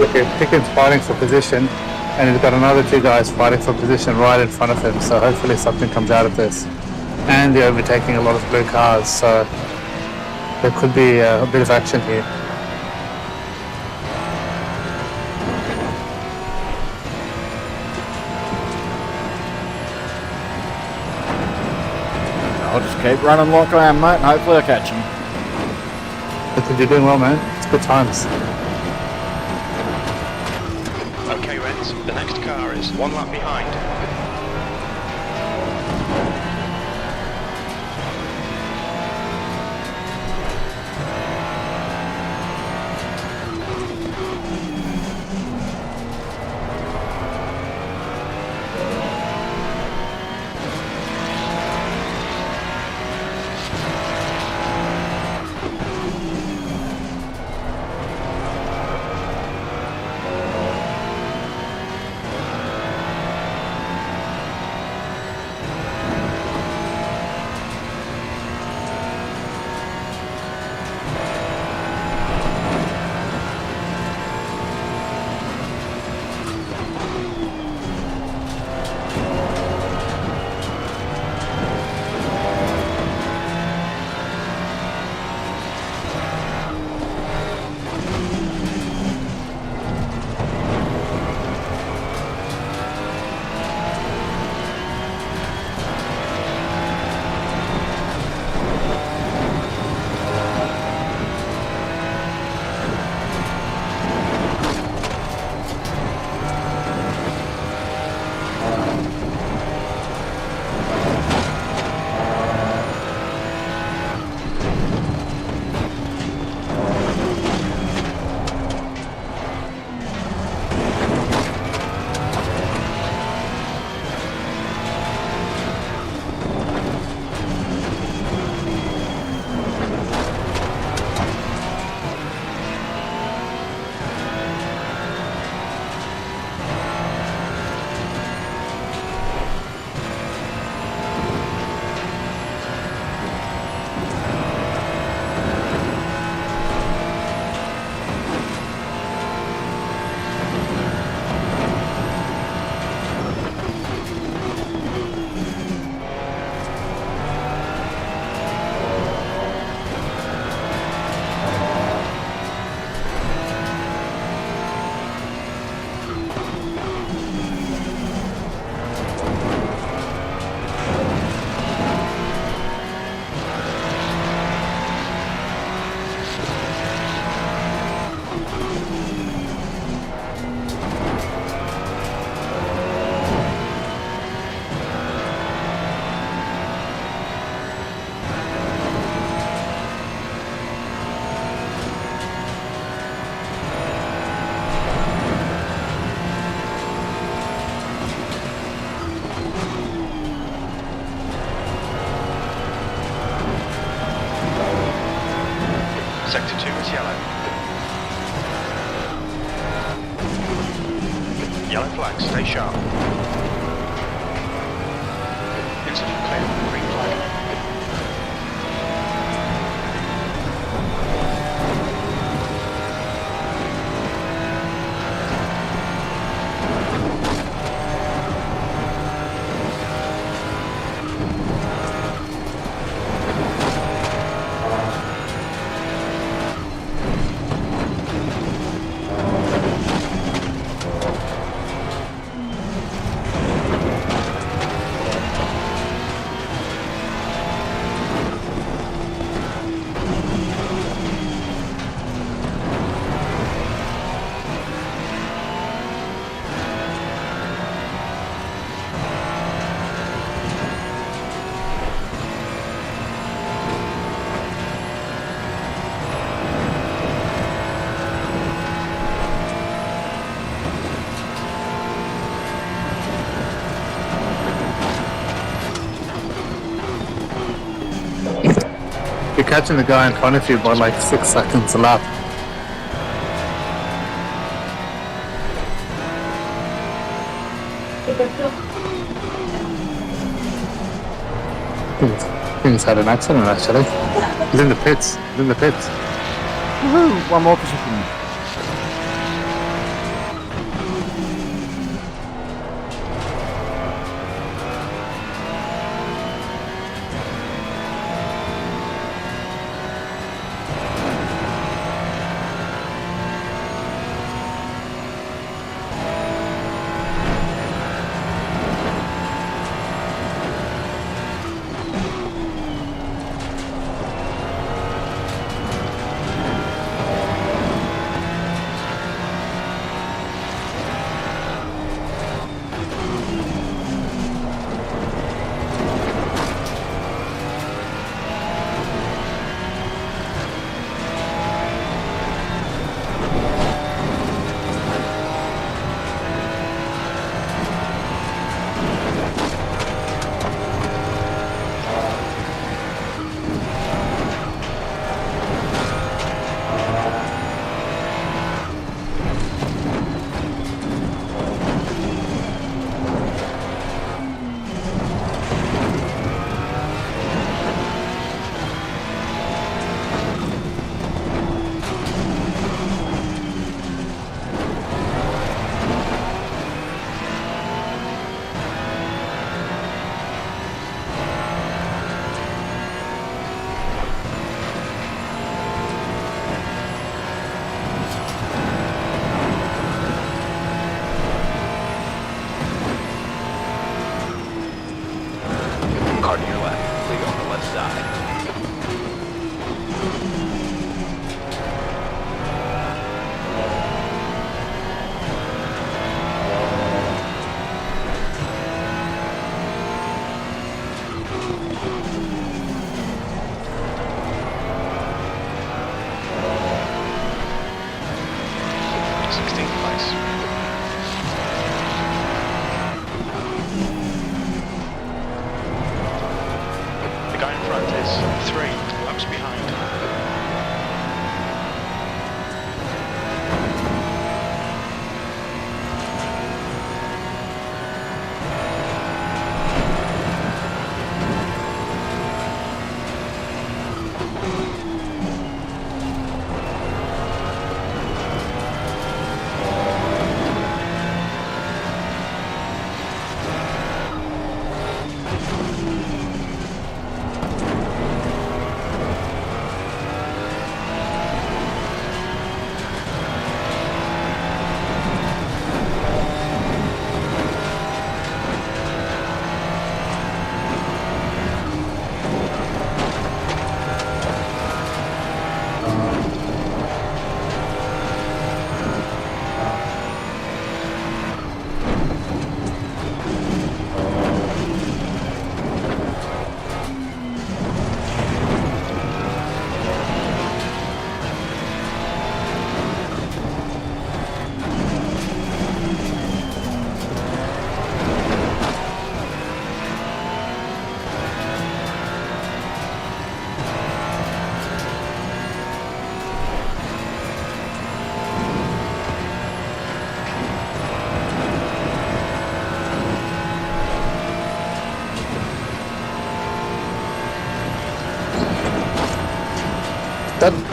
Okay, Pickett's fighting for position, and he's got another two guys fighting for position right in front of him, so hopefully something comes out of this. And they're overtaking a lot of blue cars, so there could be a bit of action here. I'll just keep running like I am, mate, and hopefully I'll catch him. I think you're doing well, man. It's good times. Okay, Rens, the next car is one lap behind. Yellow flag, stay sharp. Incident clear, green flag. You're catching the guy in front of you by like 6 seconds a lap. He's had an accident actually. He's in the pits. He's in the pits. Woohoo! One more position. Car to your left. Clear on the left side.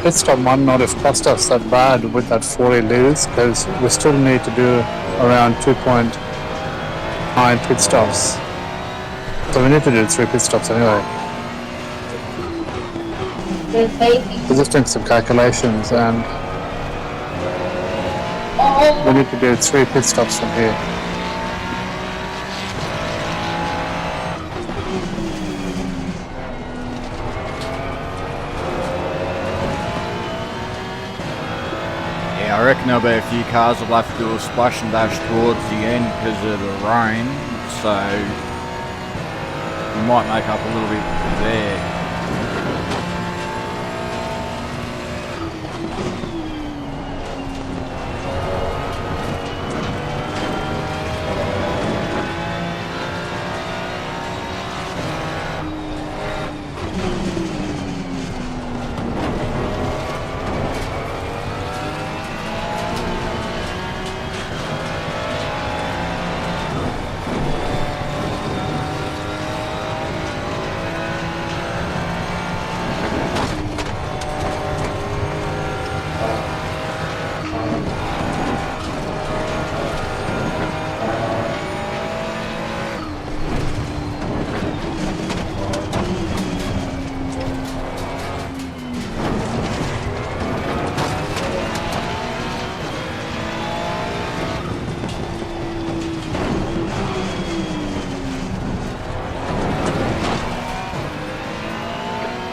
pit stop might not have cost us that bad with that 40 litres, because we still need to do around 2.9 pit stops. So we need to do 3 pit stops anyway. We're just doing some calculations, and we need to do 3 pit stops from here. Yeah, I reckon there'll be a few cars that'll have to do a splash and dash towards the end because of the rain, so we might make up a little bit there.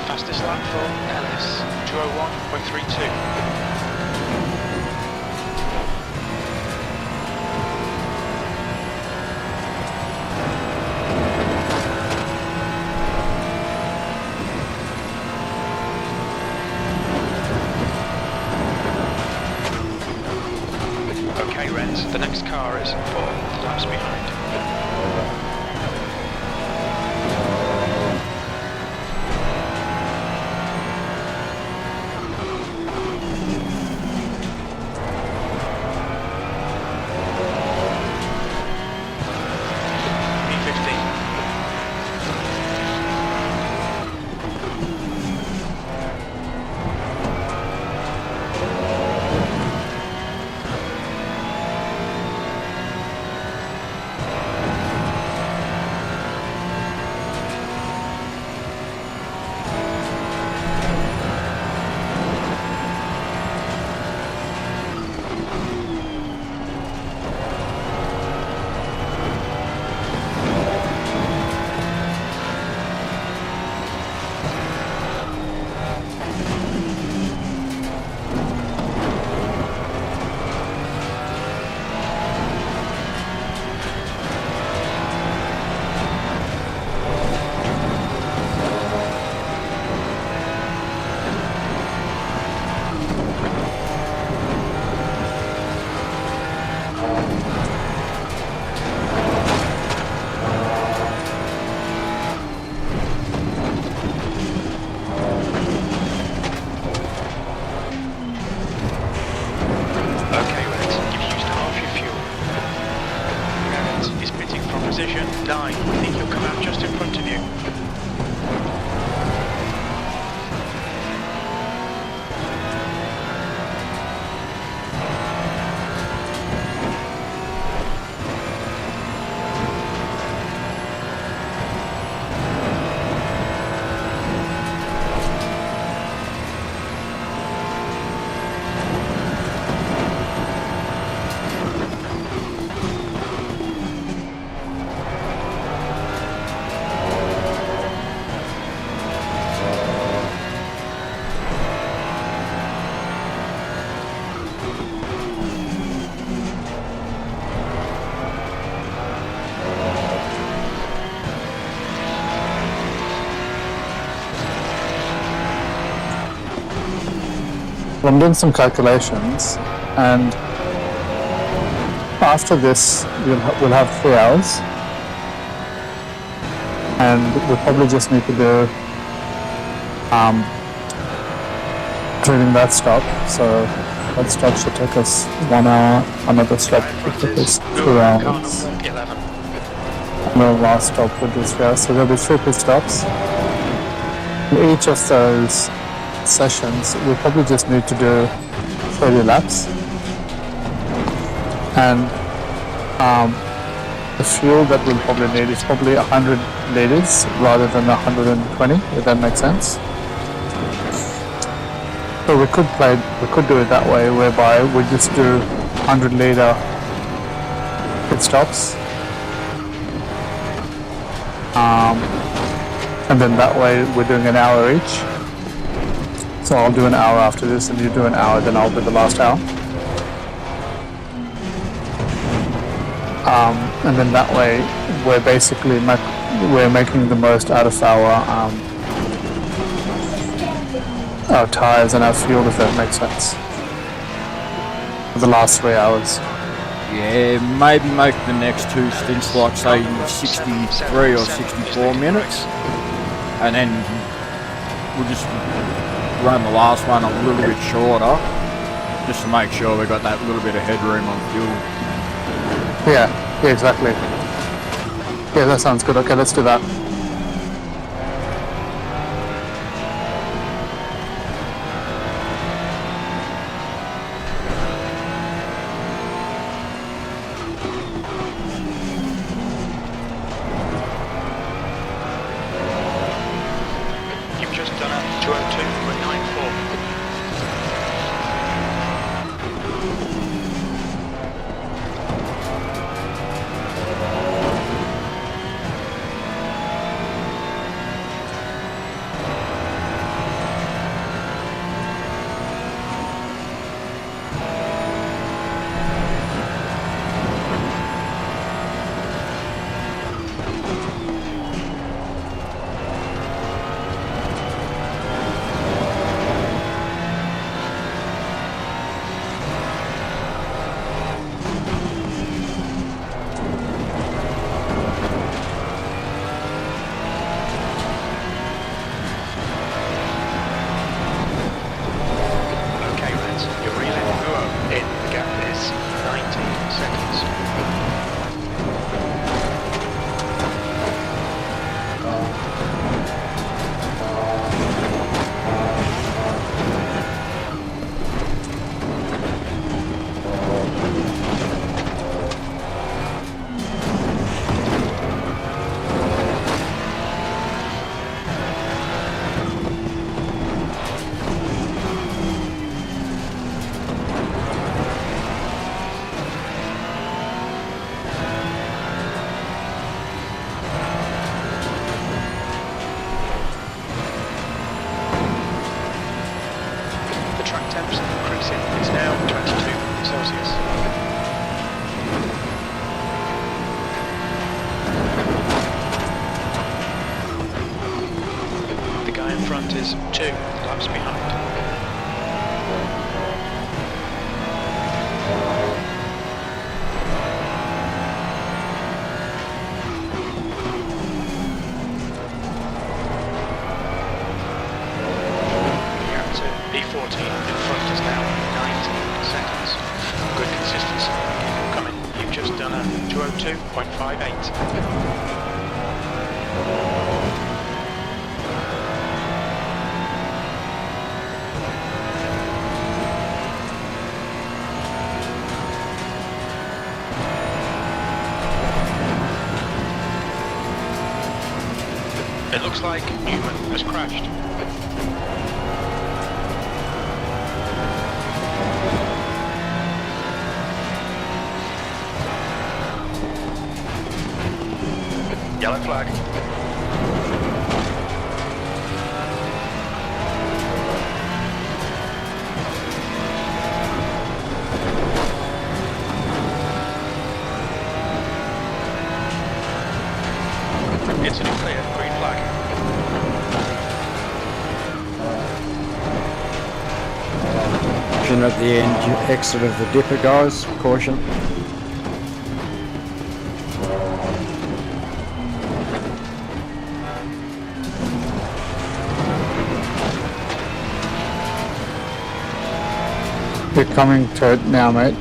Fastest lap for LS 201.32. Okay, Renz, the next car is 4 laps behind. Position 9. I think he'll come out just in front of you. I'm doing some calculations, and after this we'll have 3 hours, and we'll probably just need to do drilling that stop. So that stop should take us 1 hour, another stop should take us 2 hours, and the last stop would be 3 hours. So there'll be 3 pit stops. And each of those sessions, we probably just need to do 30 laps. And the fuel that we'll probably need is probably 100 liters rather than 120, if that makes sense. So we could do it that way, whereby we just do 100-liter pit stops, and then that way we're doing an hour each. So I'll do an hour after this, and you do an hour, then I'll do the last hour. And then that way we're basically we're making the most out of our tires and our fuel, if that makes sense, for the last 3 hours. Yeah, maybe make the next two stints like say 63 or 64 minutes, and then we'll just run the last one a little bit shorter, just to make sure we've got that little bit of headroom on fuel. Yeah, exactly. Yeah, that sounds good. Okay, let's do that. You've just done a 202.94. Track temps increasing. It's now 22 Celsius. The guy in front is 2 laps behind. B14 in front is now 19 seconds. Good consistency. Keep on coming. You've just done a 202.58. It looks like Newman has crashed. Yellow flag. Incident clear, green flag. At the end, exit of the dipper, guys. Caution. We're coming to it now, mate.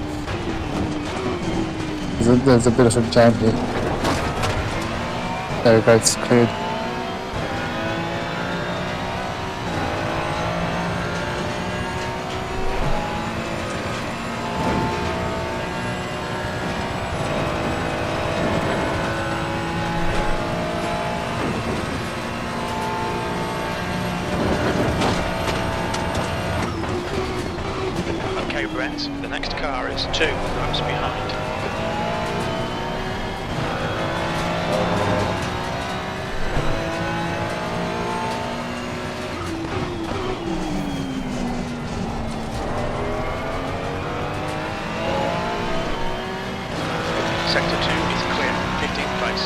There's a bit of a jam here. There we go, it's cleared. car is 2 laps behind. Sector 2 is clear, 15th place.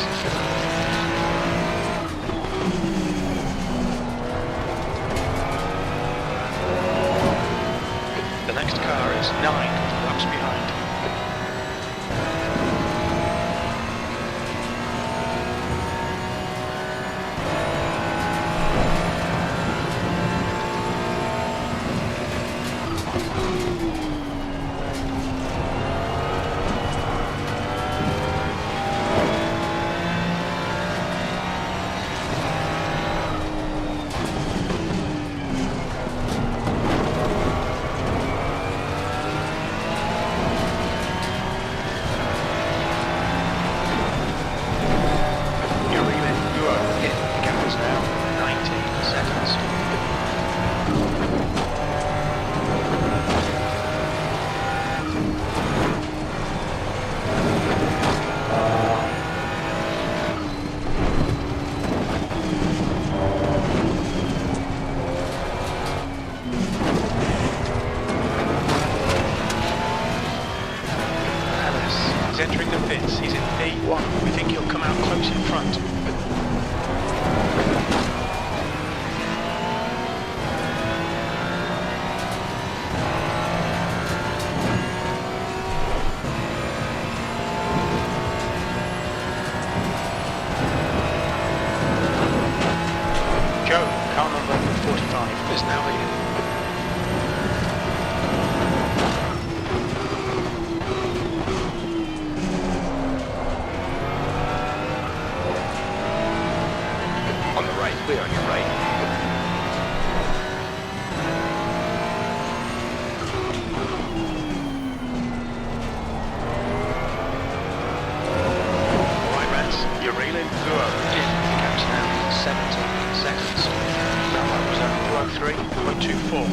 The next car is 9 laps behind. He's entering the pits. He's in P1. We think he'll come out close in front. Joe, car number 45, is now leading. Clear on your right. Alright, Rance, you're reeling. Go up. The gap's now 17 seconds. That was 203.24.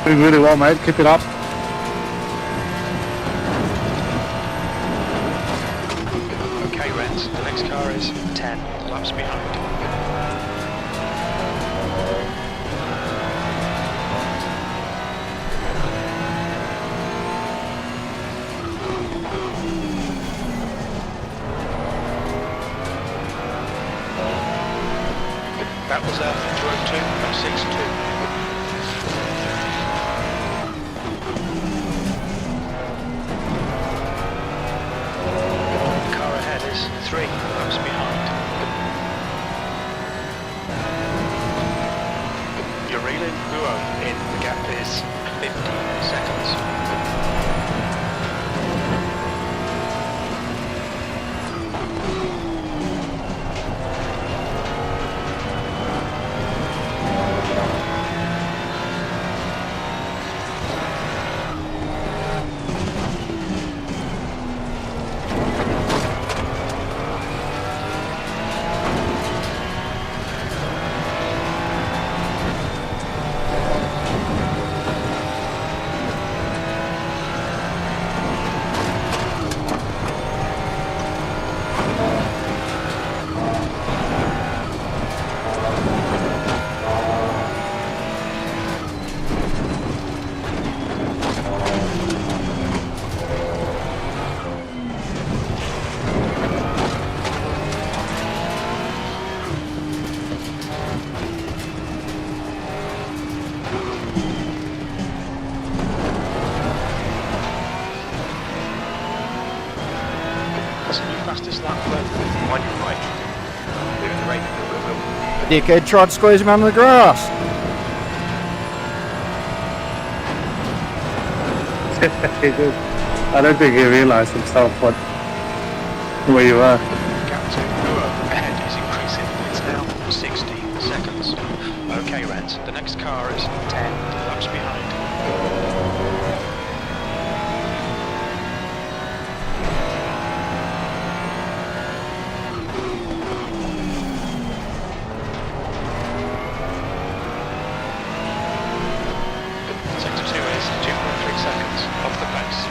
Doing really well, mate. Keep it up. Okay, Rens, the next car is 10 laps behind. That was 202.62. Car ahead is 3 laps behind. You're reeling Guo in. The gap is 15 seconds. That's a new fastest lap though. On your right. Clear to the right. Go. Dickhead tried to squeeze him under the grass. He did. I don't think he realized himself where you were. Gap to ahead is increasing. It's now 60 seconds. Okay, Reds, the next car is 10 laps behind. Sector 2 is 2.3 seconds off the pace.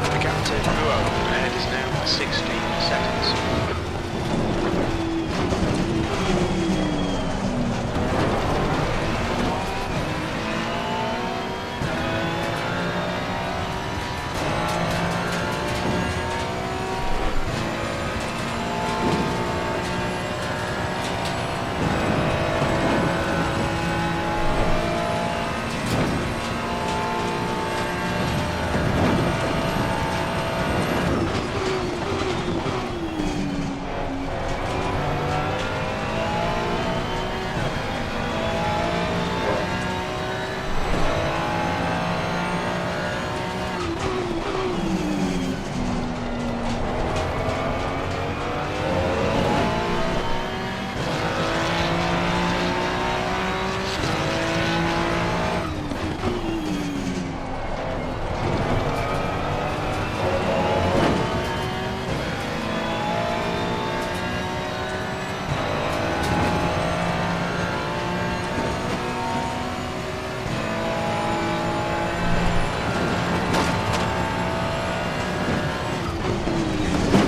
The gap to Ruo ahead is now 60 seconds.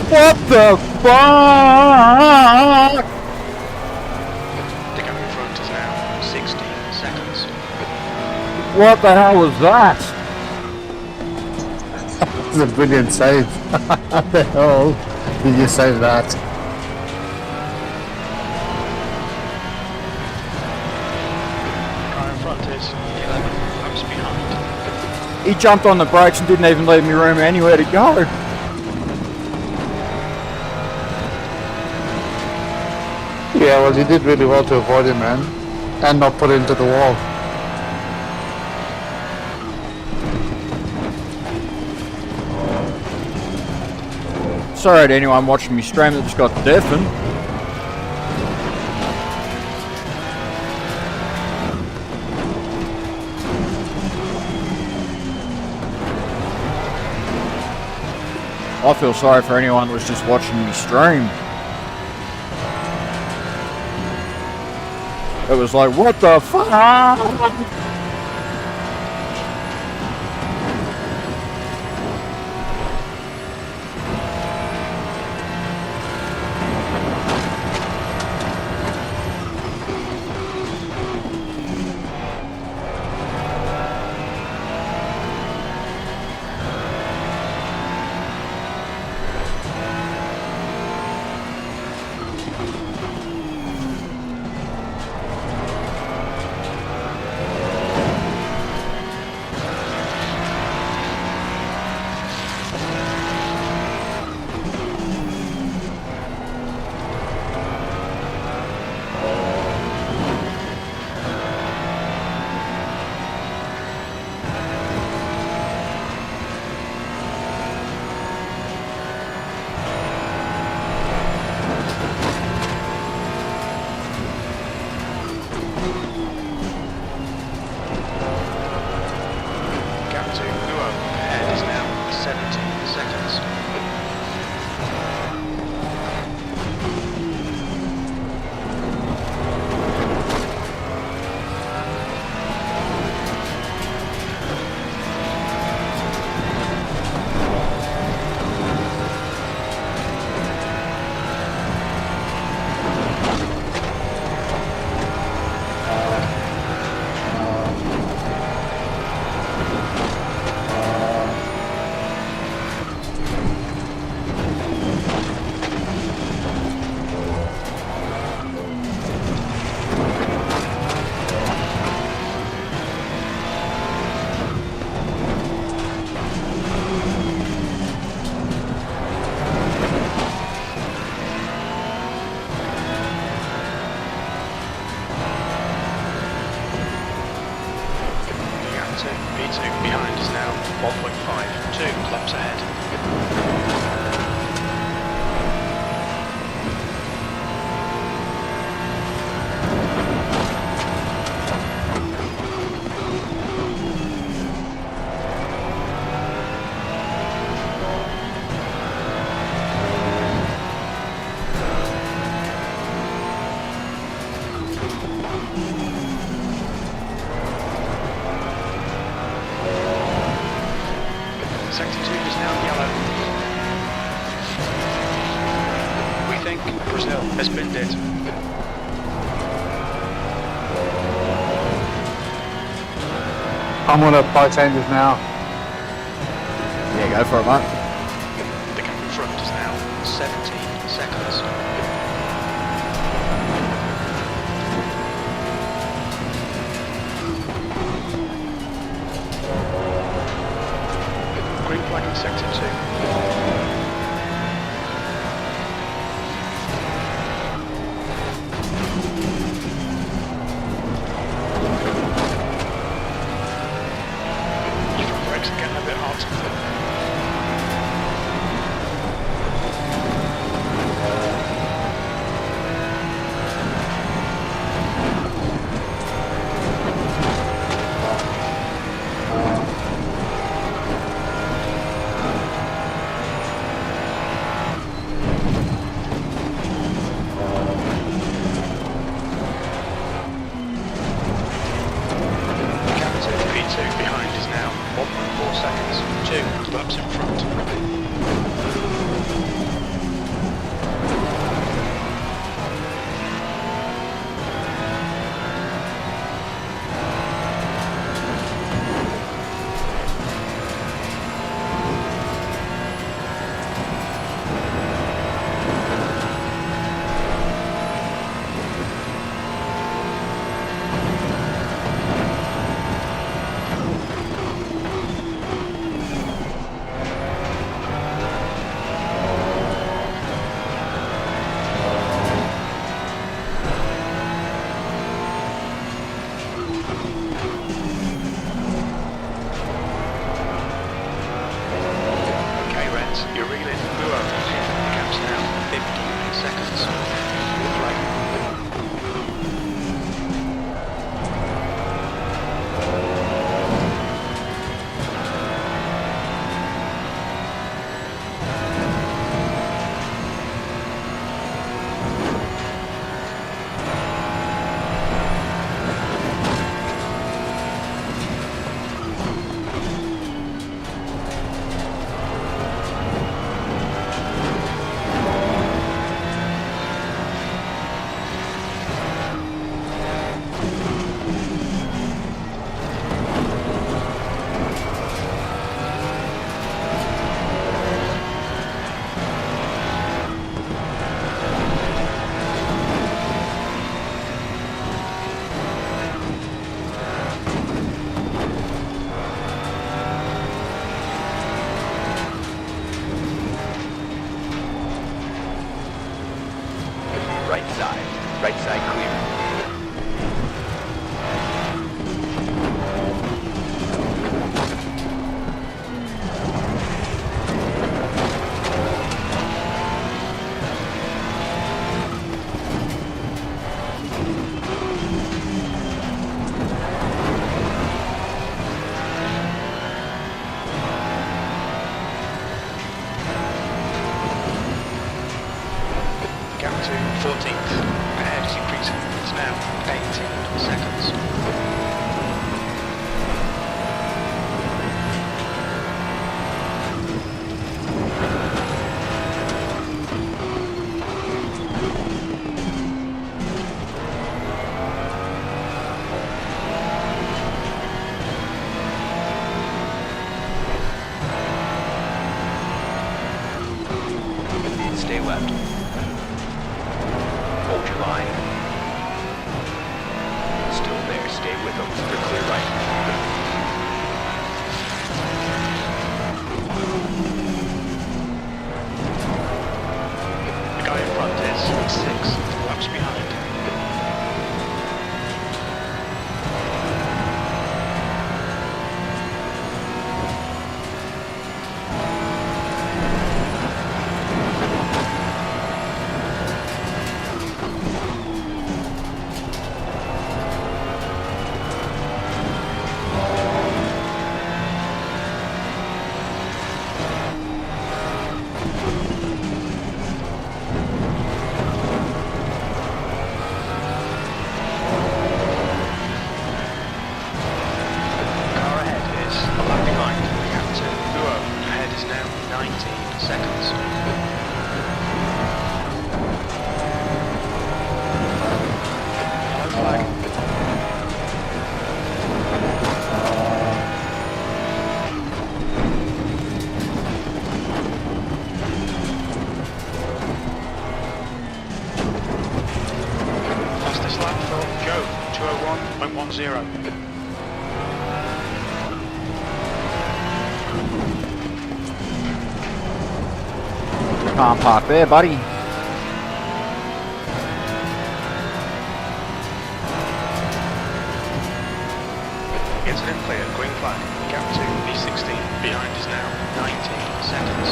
What the fuck? The gap in front is now 60 seconds. What the hell was that? That's a brilliant save. How the hell did you save that? Car in front is 11 laps behind. He jumped on the brakes and didn't even leave me room anywhere to go. Yeah, well, you did really well to avoid him, man. And not put it into the wall. Sorry to anyone watching me stream that just got deafened. I feel sorry for anyone that was just watching me stream. It was like, what the fuck? 2. B2 behind us now. 1.5. 2 laps ahead. Sector 2 is now yellow. We think Brazil has binned it. I'm gonna apply changes now. Yeah, go for it, mate. The gap in front is now 17 seconds. Green flag in sector 2. Your front brakes are getting a bit hot. 19 seconds. Yellow flag. Fastest lap for Joe, 201.10. Can't park there, buddy. Incident clear, green flag. Gap 2, V16. Behind is now 19 seconds.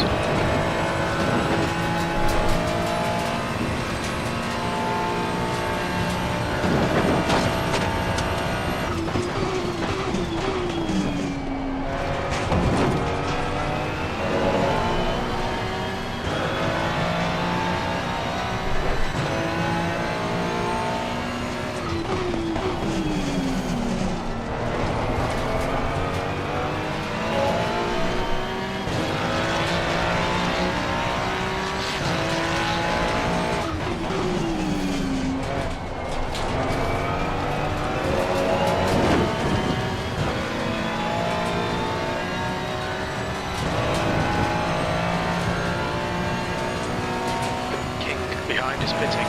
Behind is pitting.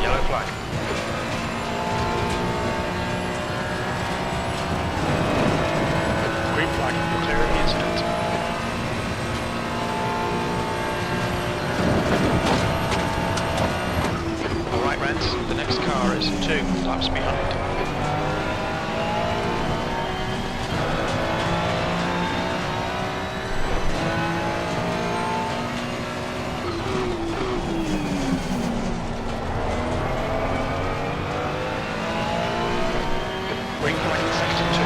Yellow flag. Green flag, you're clear of the incident. Alright, Rents, the next car is 2 laps behind. Green flag in sector 2.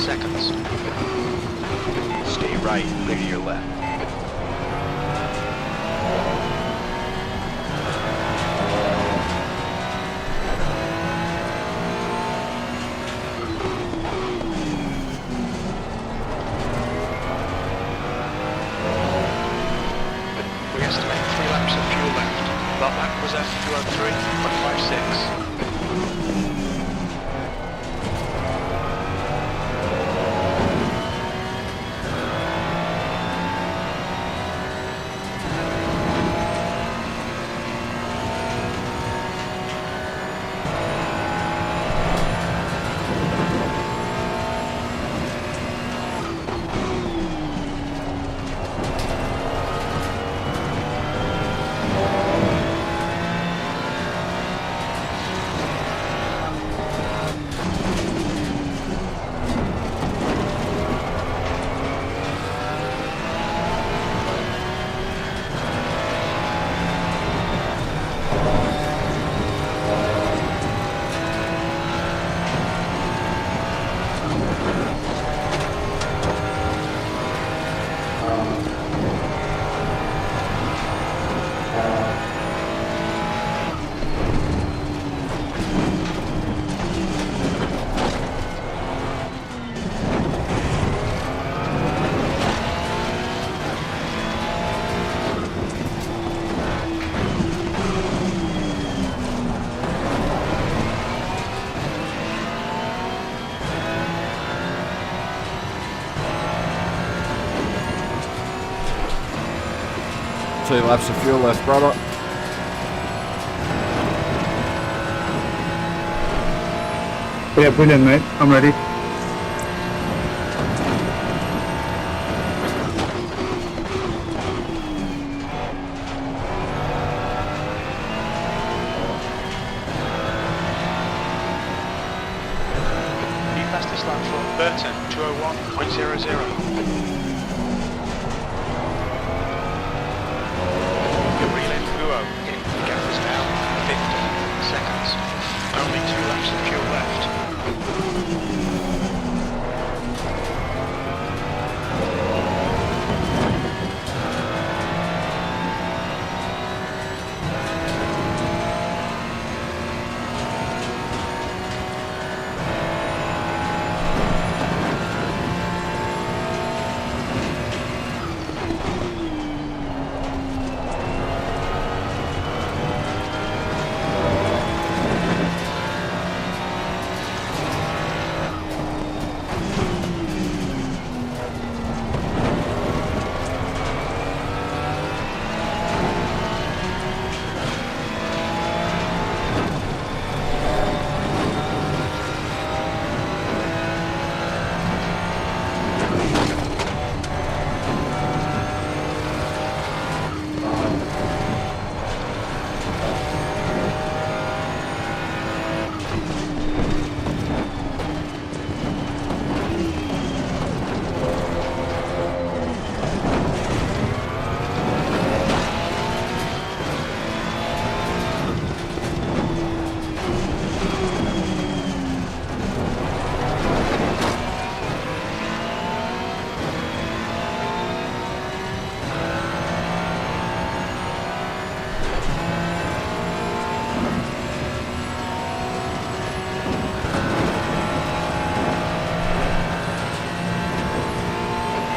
seconds. Stay right, clear to your left. We estimate 3 laps of fuel left. That lap was at 2:03.56. Two laps of fuel left, brother. Yeah, brilliant, mate. I'm ready. The fastest lap for Burton, 2:01.00. Your relay fluo in the gap is now 50 seconds. Only 2 laps of fuel left.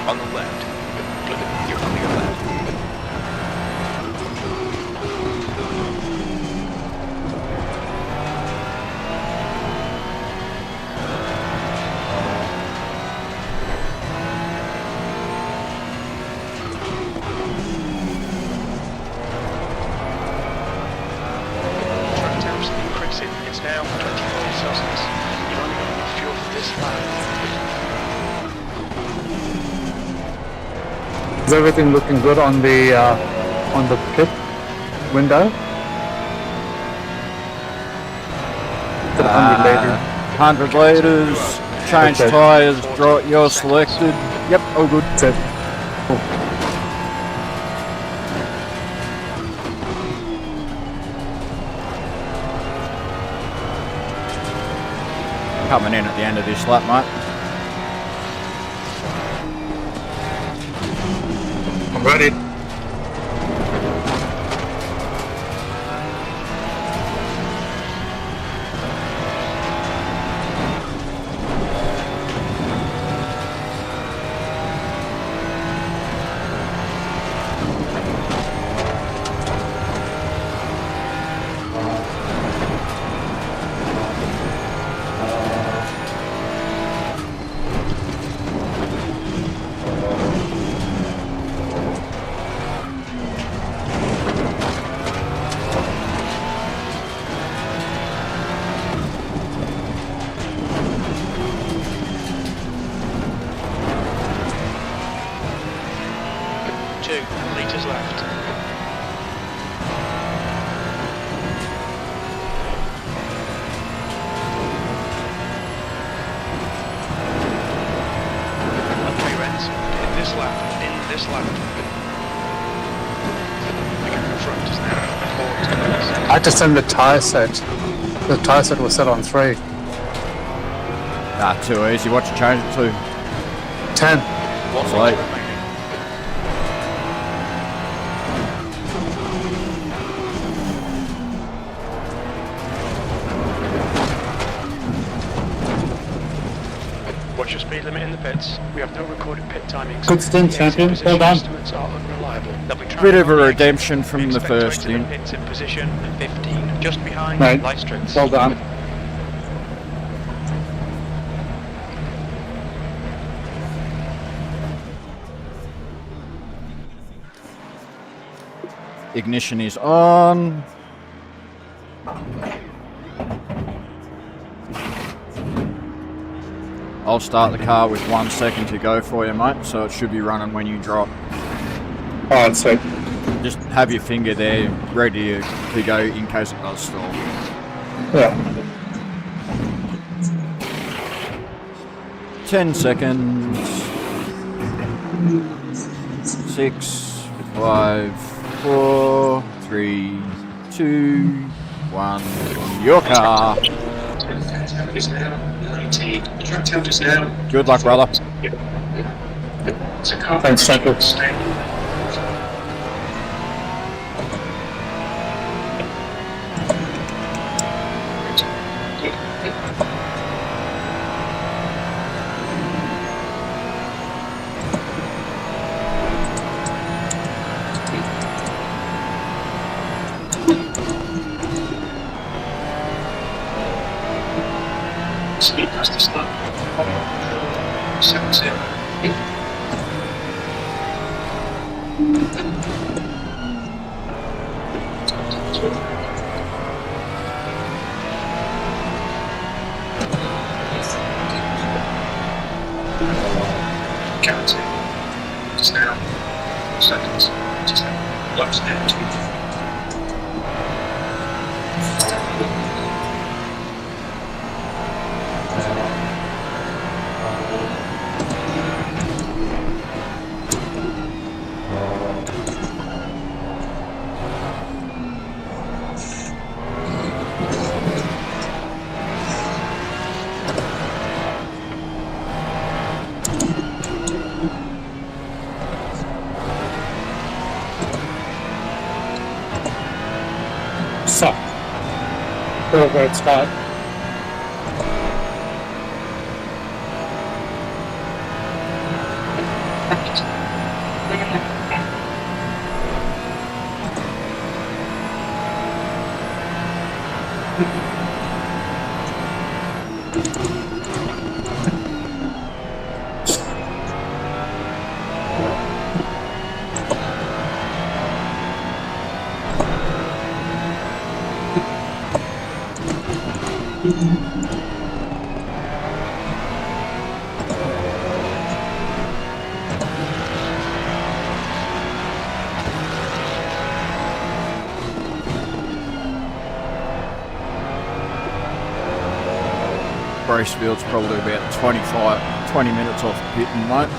On the left. You're clear left. Track temps increasing. It's now 24 Celsius. You've only got enough fuel for this lap. Is everything looking good on the pit window? To the 100 lady. 100 litres, change Okay. tyres, you're selected. Yep, all good. That's it. Cool. Coming in at the end of this lap, mate. I had to send the tyre set. The tyre set was set on 3. Ah, too easy. What you change it to? 10. What's Right. remaining? What's your speed limit in the pits? We have no recorded pit timings. Good stint, The champion. exit Well done. position estimates are unreliable. They'll be Bit of a travelling on the redemption exit. from We the expect to first enter the in. pits in position 15, just behind Right. Lystrans. Well done. Ignition is on. I'll start the car with 1 second to go for you, mate, so it should be running when you drop. Alright, sweet. Just have your finger there ready to go in case it does stall. Yeah. 10 seconds. 6, 5, 4, 3, 2, 1. Your car. Is now 19. The track time is now. Good luck, brother. It's a car. Thanks, Central. Speed past the start. 7-0. Counting. Just now. Seconds. Just now. Laps empty. So. Real great start. Bracefield's probably about 20 minutes off pitting, mate.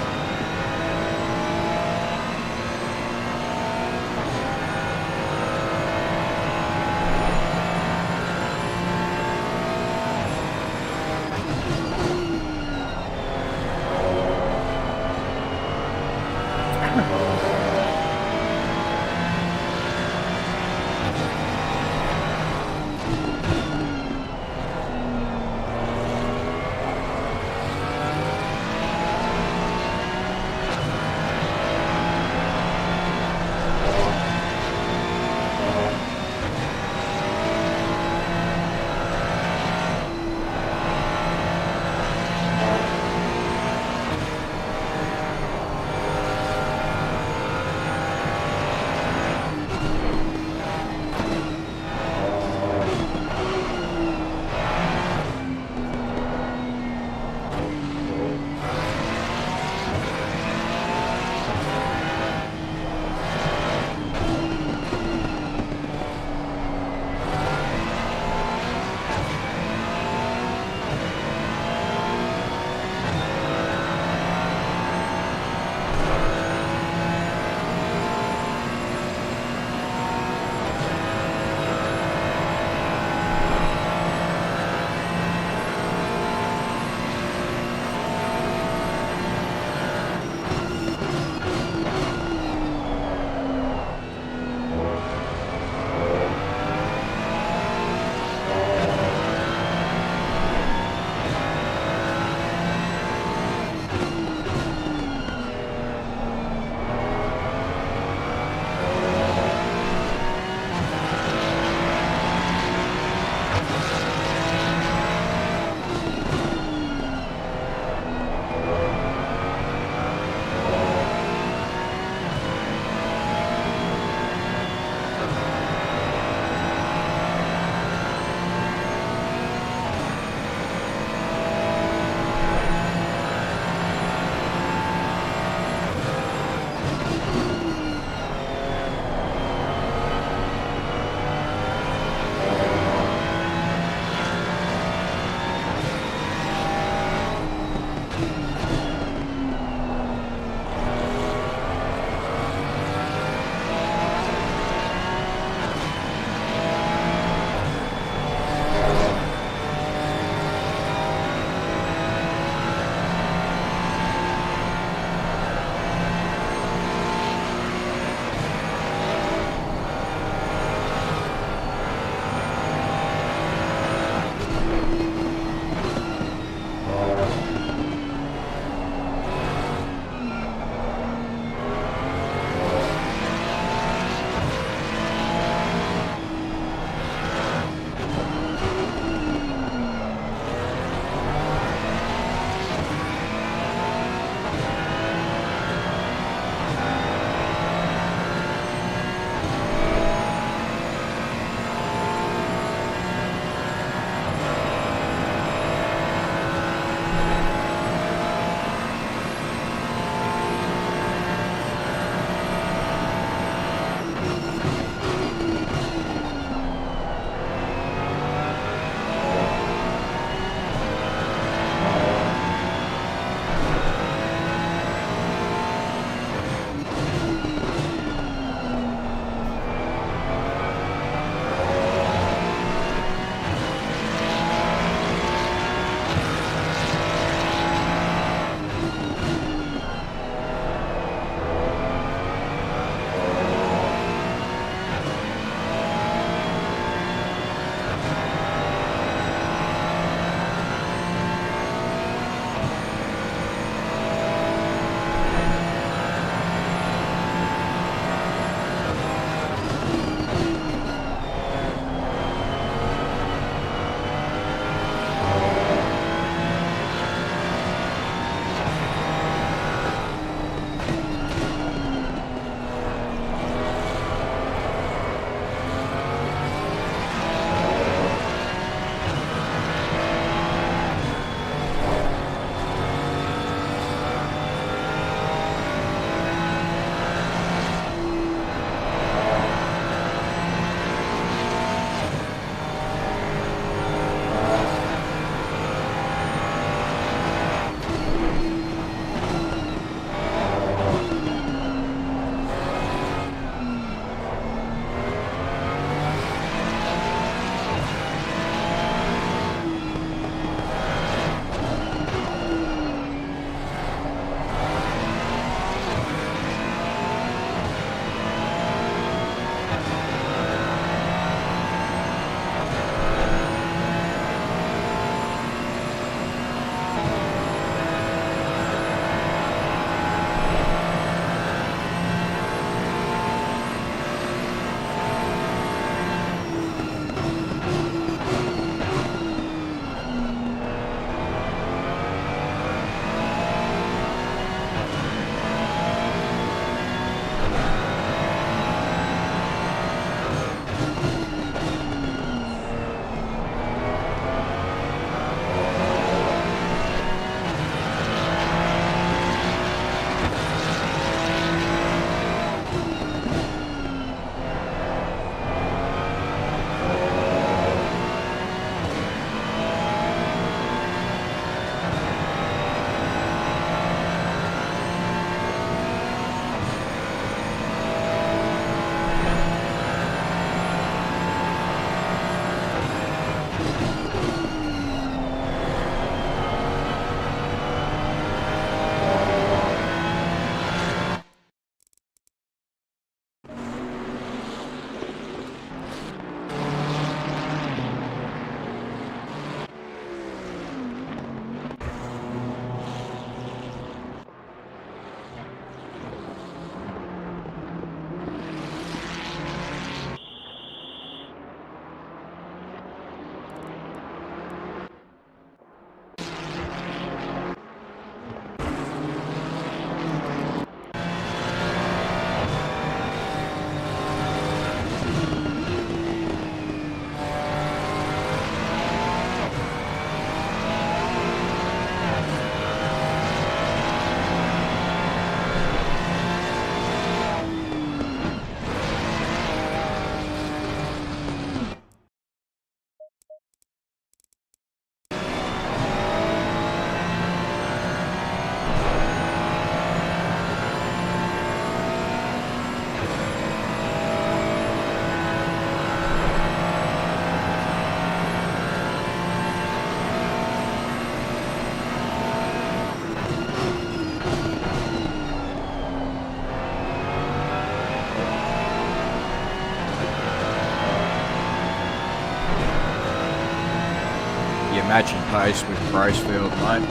you're matching pace with Bracefield, mate.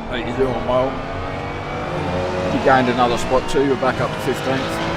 How you doing, Mo? You gained another spot too, you're back up to 15th.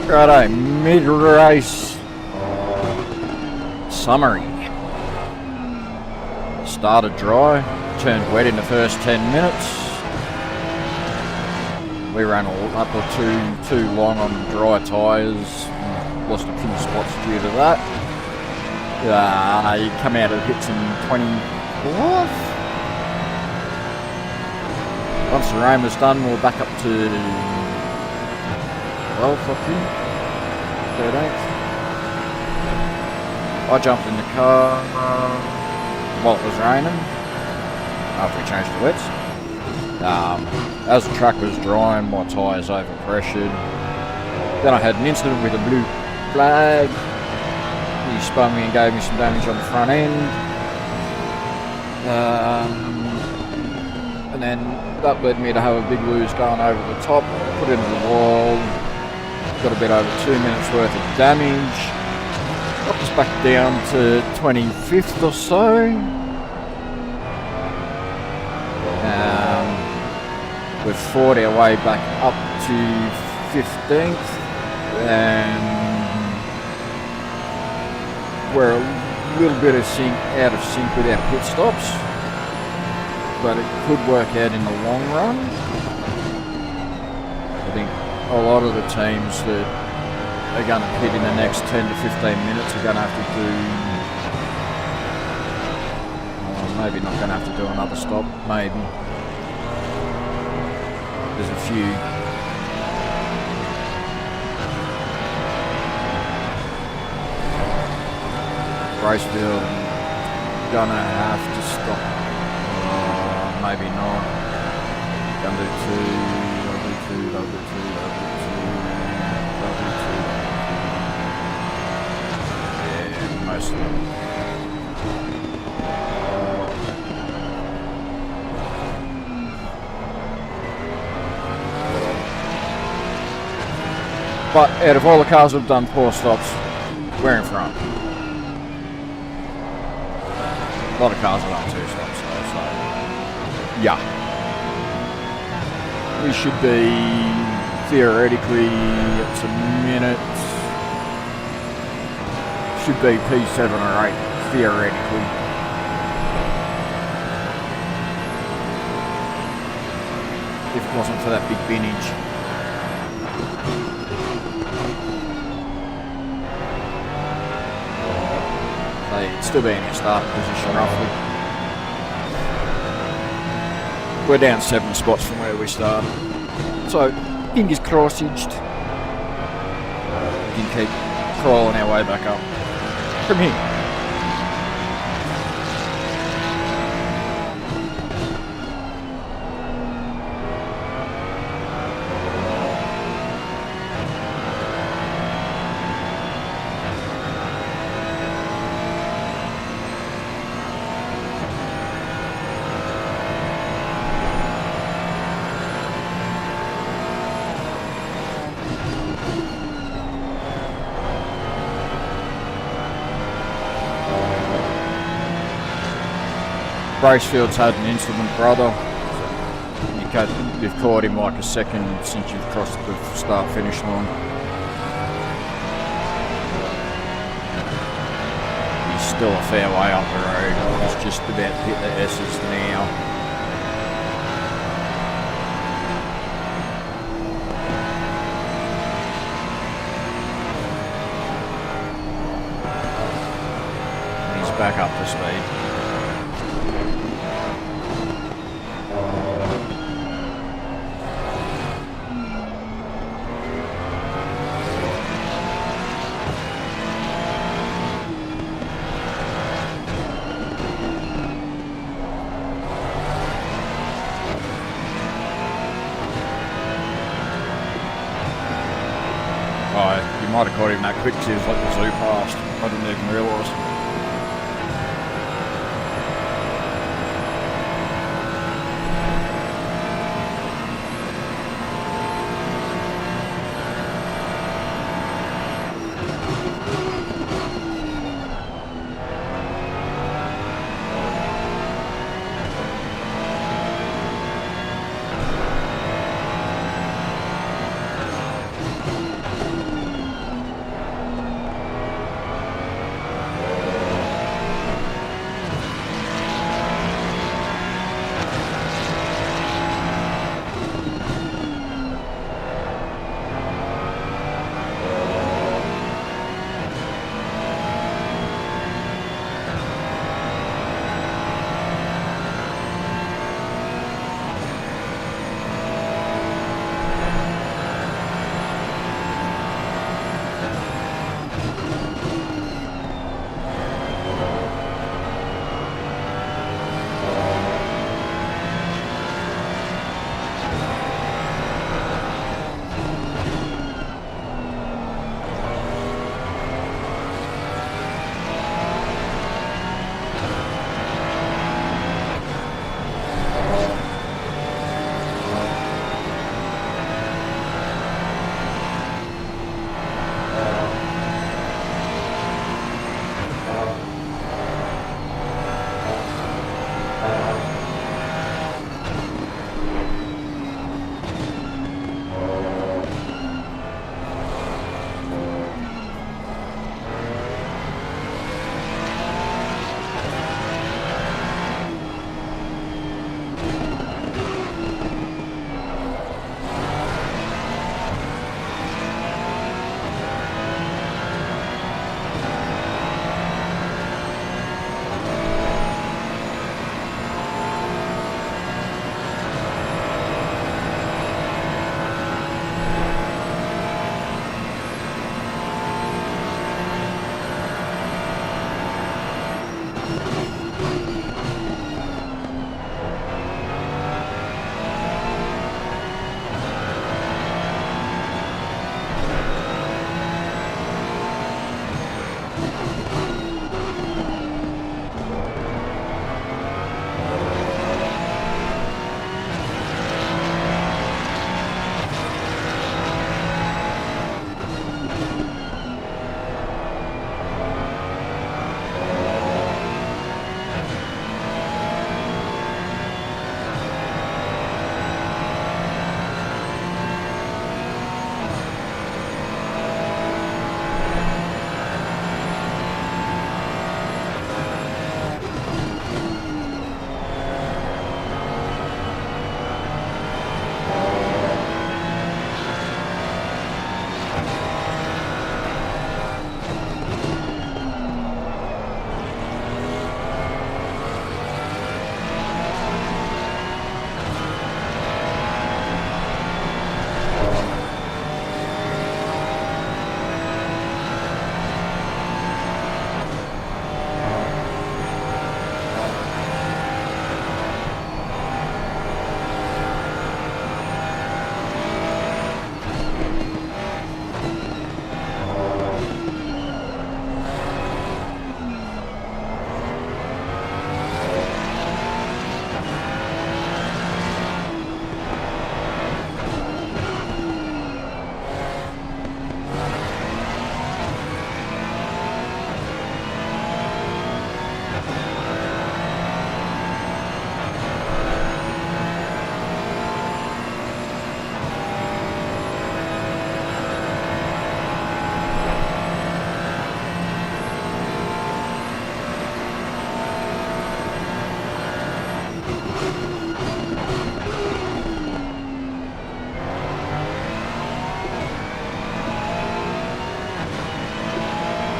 Righto, mid-race summary. Started dry, turned wet in the first 10 minutes. We ran a lap or too long on dry tyres, lost a few spots due to that. You come out of the pits in 24th. Once the rain was done, we're back up to 12th, I think. 13th. I jumped in the car while it was raining after we changed the wets. As the track was drying, my tyres overpressured. Then I had an incident with a blue flag. He spun me and gave me some damage on the front end. And then that led me to have a big lose going over the top, put into the wall. Got a bit over 2 minutes worth of damage. Got us back down to 25th or so. We've fought our way back up to 15th. And we're a little bit out of sync with our pit stops. But it could work out in the long run. I think a lot of the teams that are going to pit in the next 10 to 15 minutes are going to have to do, maybe not going to have to do another stop, maybe. There's a few. Bracefield gonna have to stop. Maybe not. Gonna do two. Yeah, most of them. But out of all the cars who've done 4 stops, we're in front. A lot of cars have done 2 stops though, so yeah. We should be theoretically, it's a minute, should be P7 or 8 theoretically. If it wasn't for that big binage. They'd still be in your starting position roughly. We're down 7 spots from where we started. So, fingers crossed, we can keep crawling our way back up from here. Bracefield's had an incident, brother. You've caught him like a second since you've crossed the start-finish line. still a fair way up the road. He's just about to hit the S's now. Back up to speed. Oh, you might have caught him that quick too, like the zoo passed. I didn't even realise.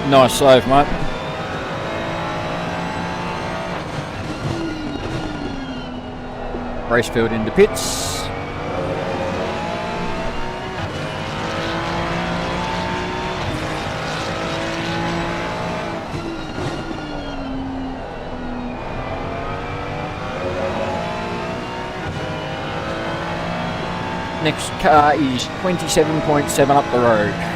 Nice save, mate. Racefield into pits. Next car is 27.7 up the road.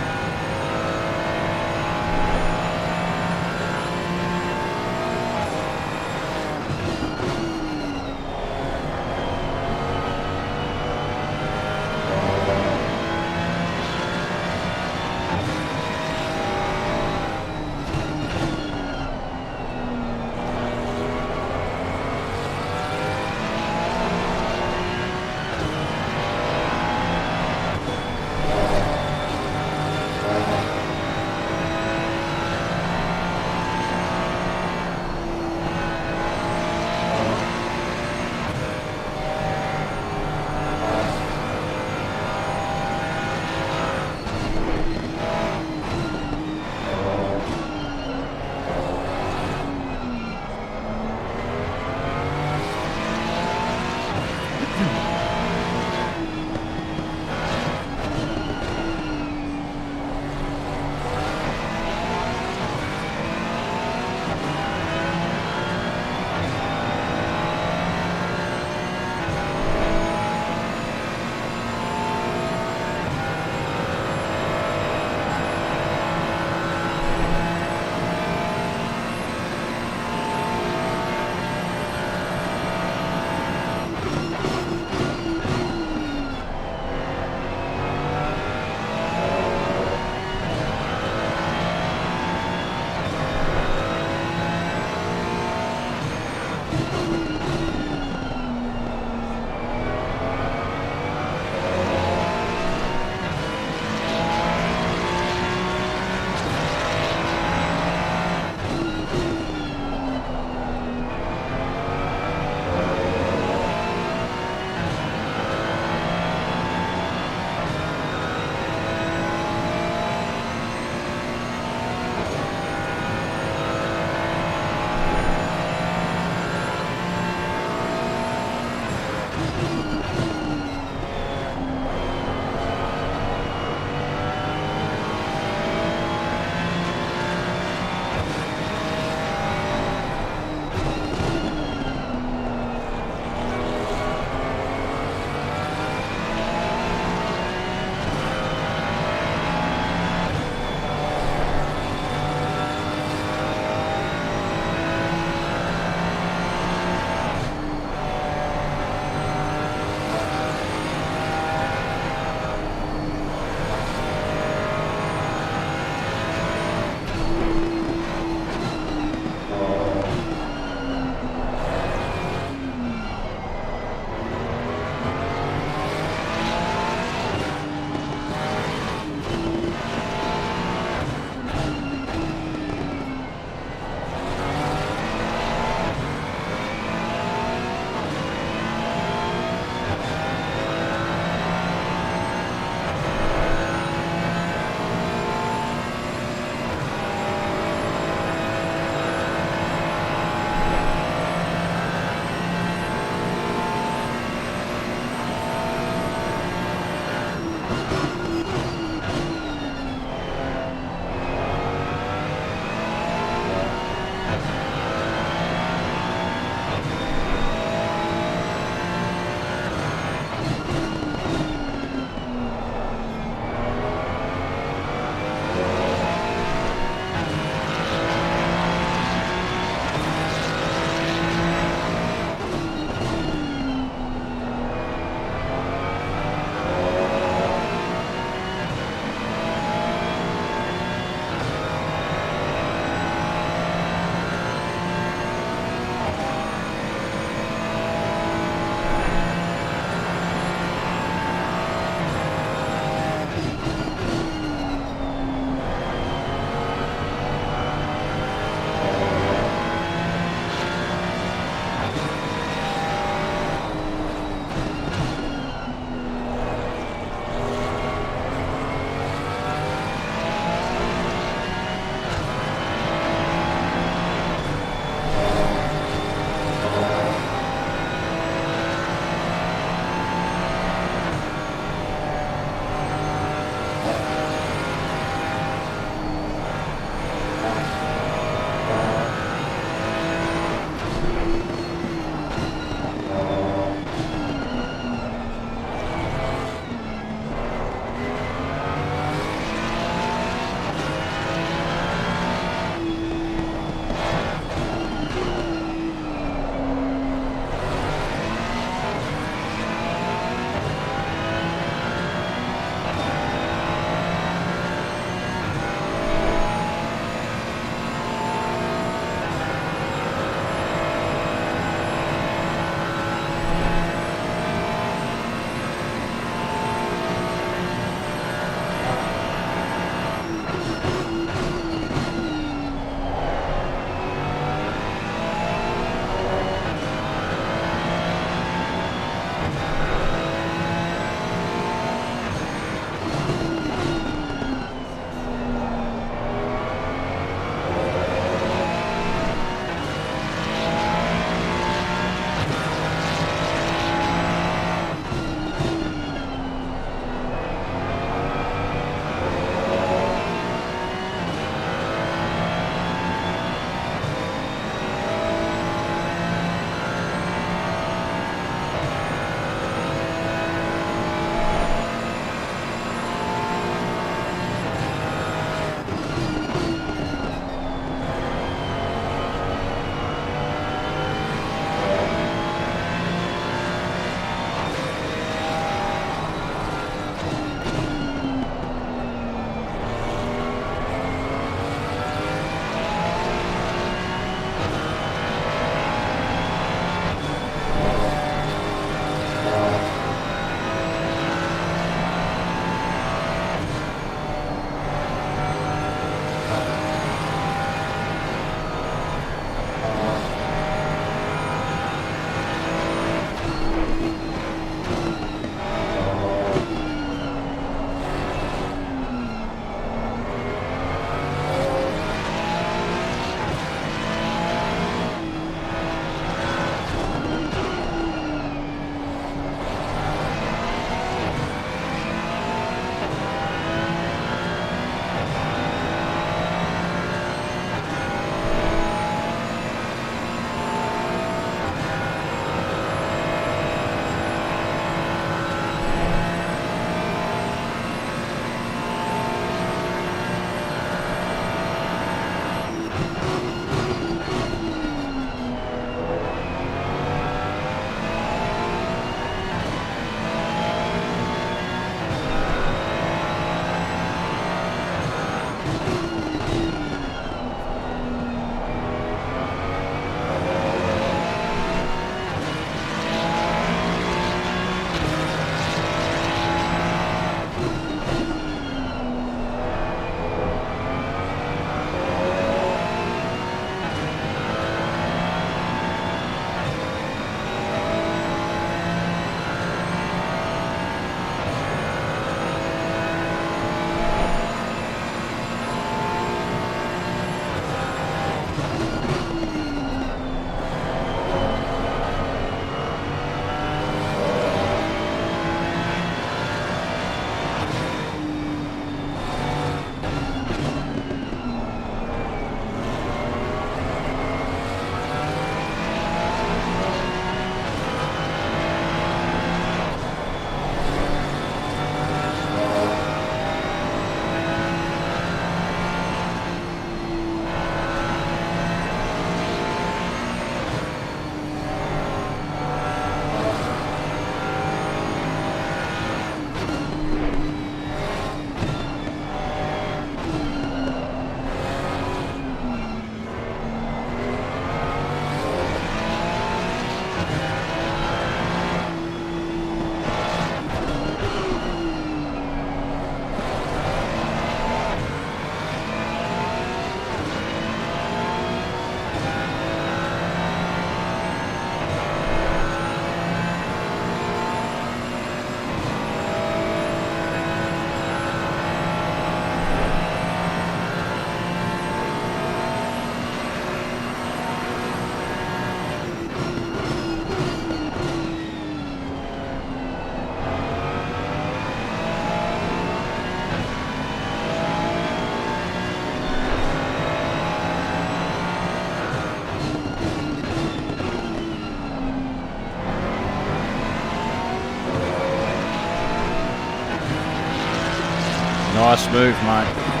Nice move, mate.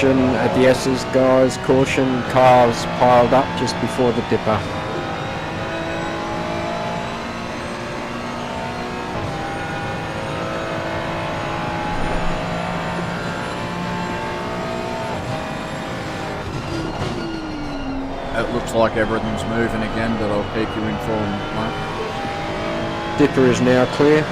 Caution at the S's, guys. Caution, cars piled up just before the dipper. It looks like everything's moving again, but I'll keep you informed, mate. Dipper is now clear.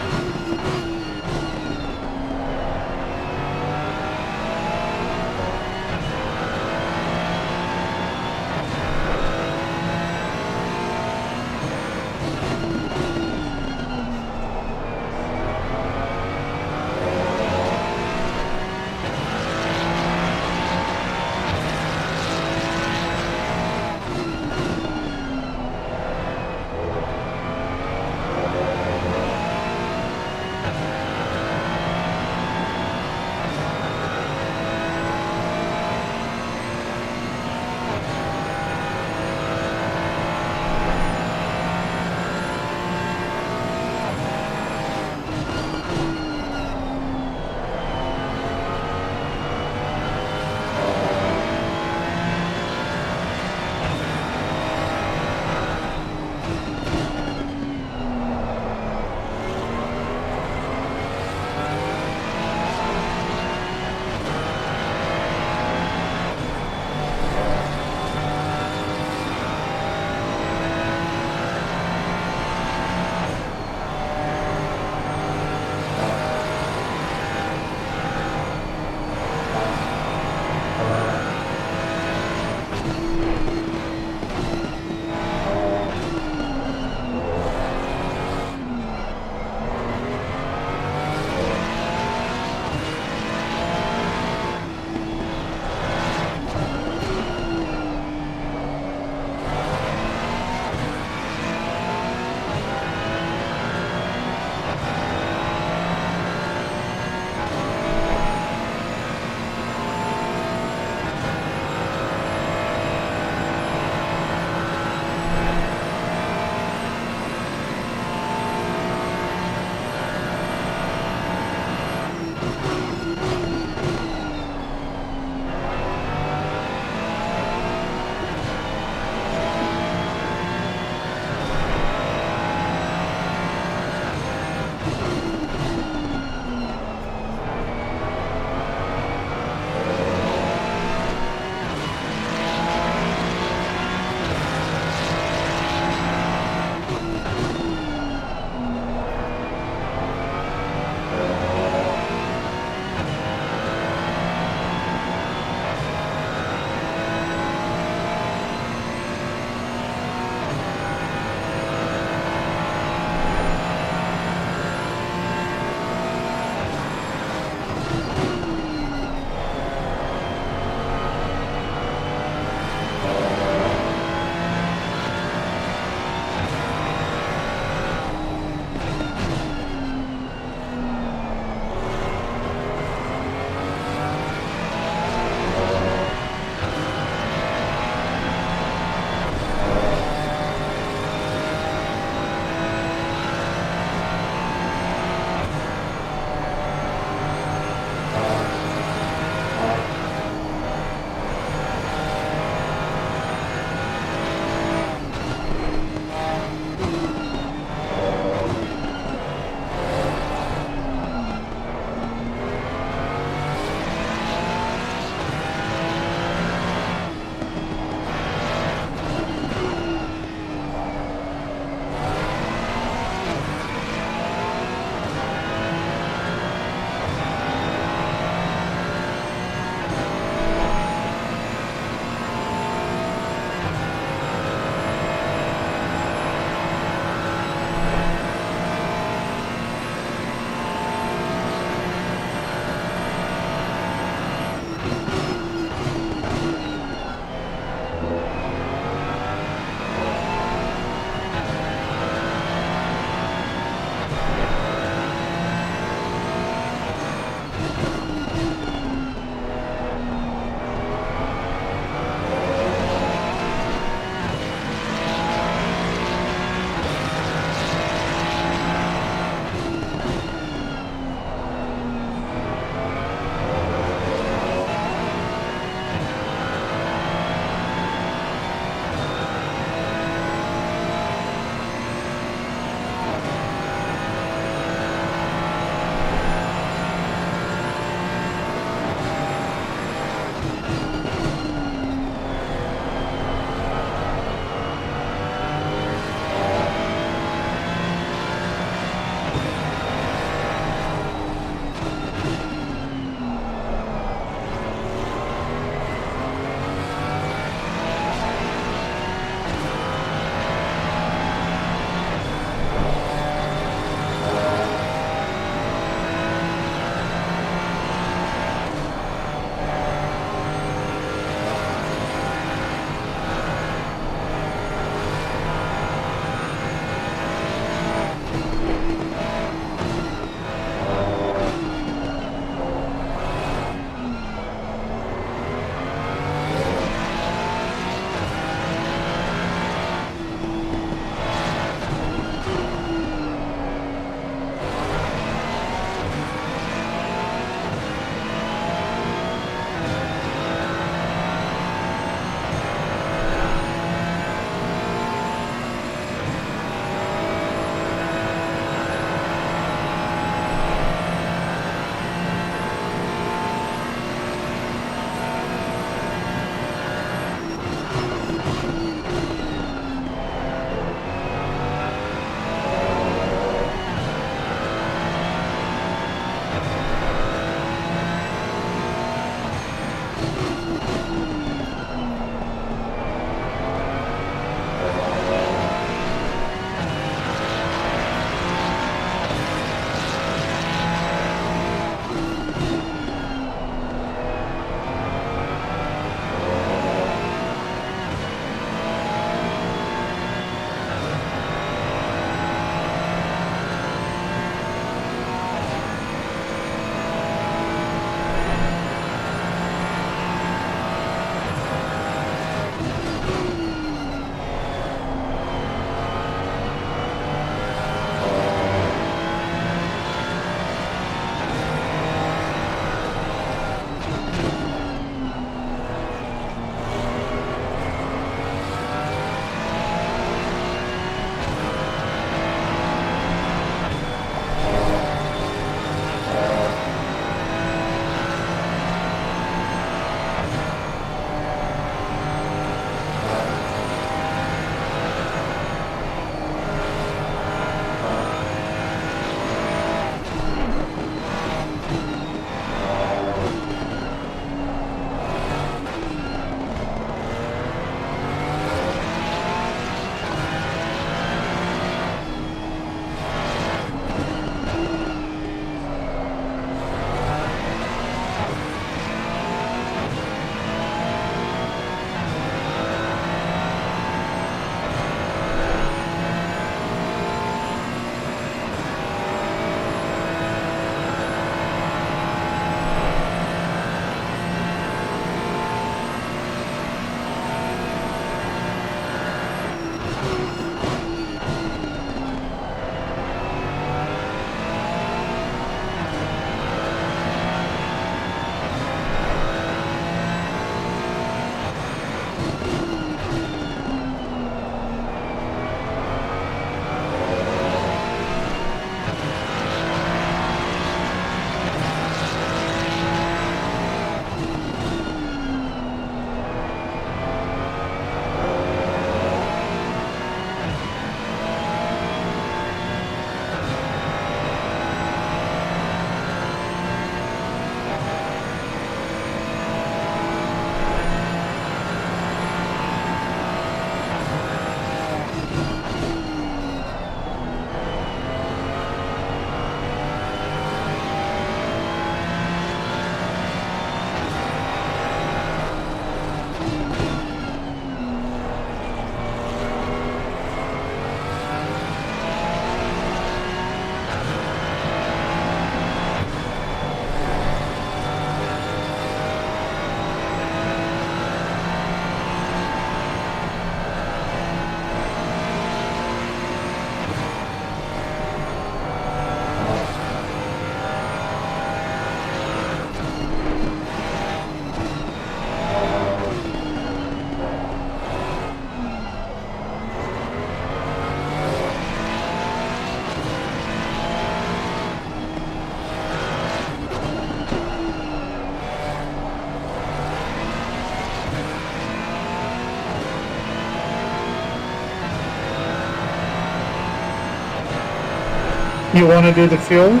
You want to do the fuel?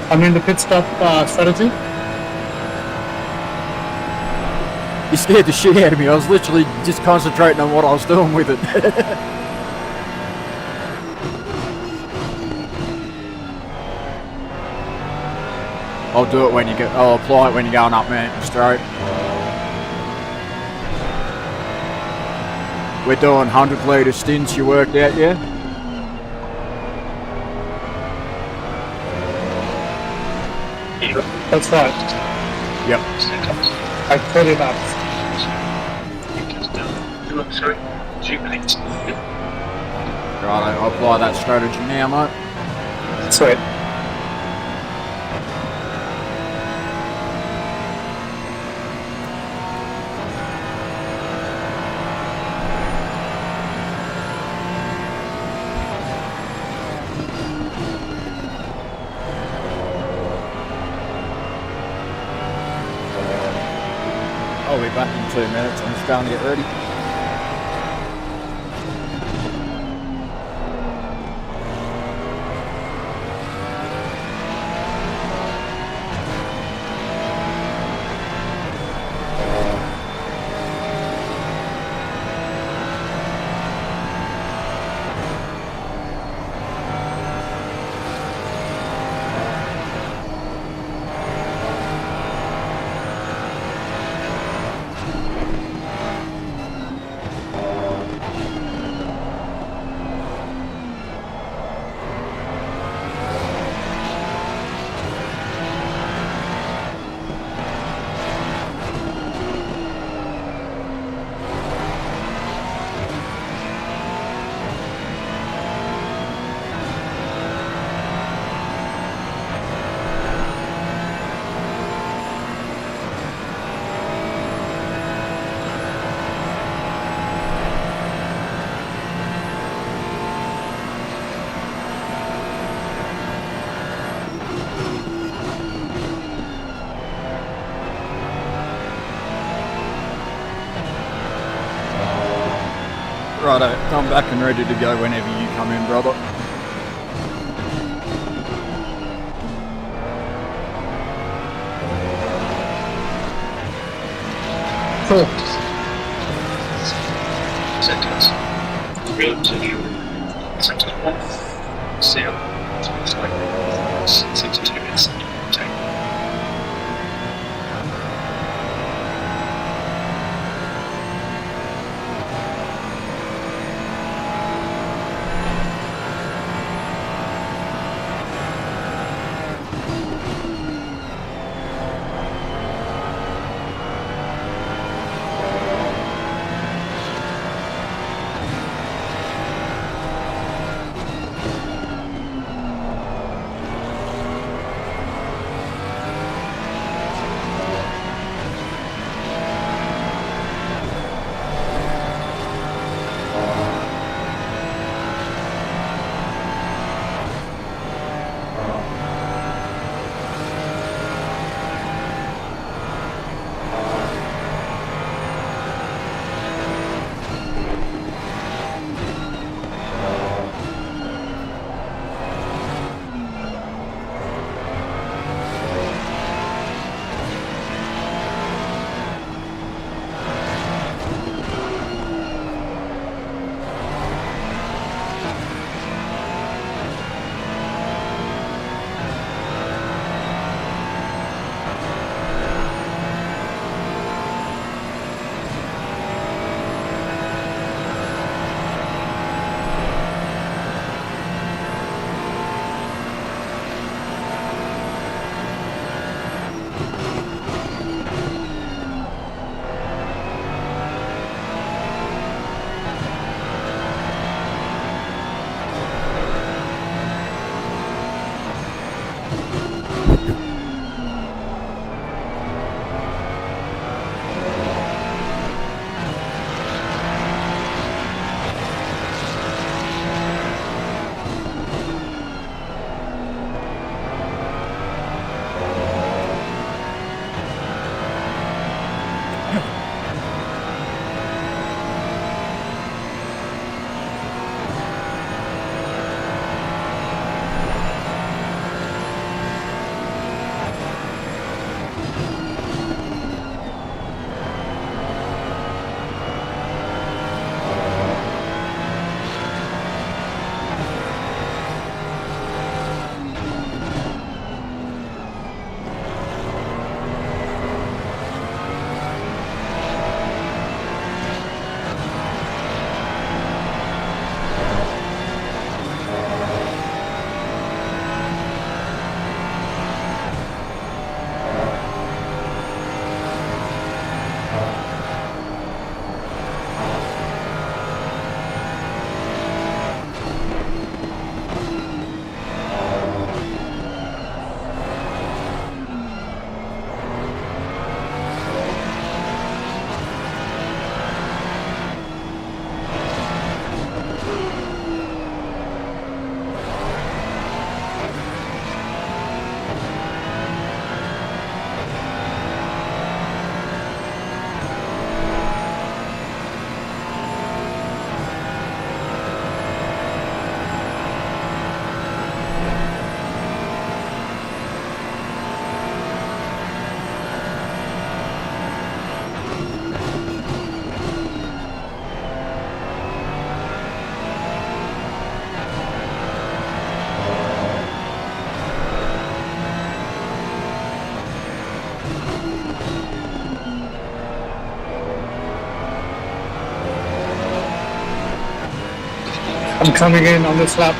I mean the pit stop strategy? You scared the shit out of me. I was literally just concentrating on what I was doing with it. I'll do it when you get. I'll apply it when you're going up Mountain Straight. We're doing 100 litre stints. You worked out, yeah? That's right. Yep. I put it up. Sorry, 2 minutes. Right, I'll apply that strategy now, mate. Sweet. I'll be back in 2 minutes. I'm just going to get ready. Righto, I'm back and ready to go whenever you come in, brother. Cool. Seconds. 3, 2, second 1. Seal. It's like 62 minutes. Take. I'm coming in on this lap.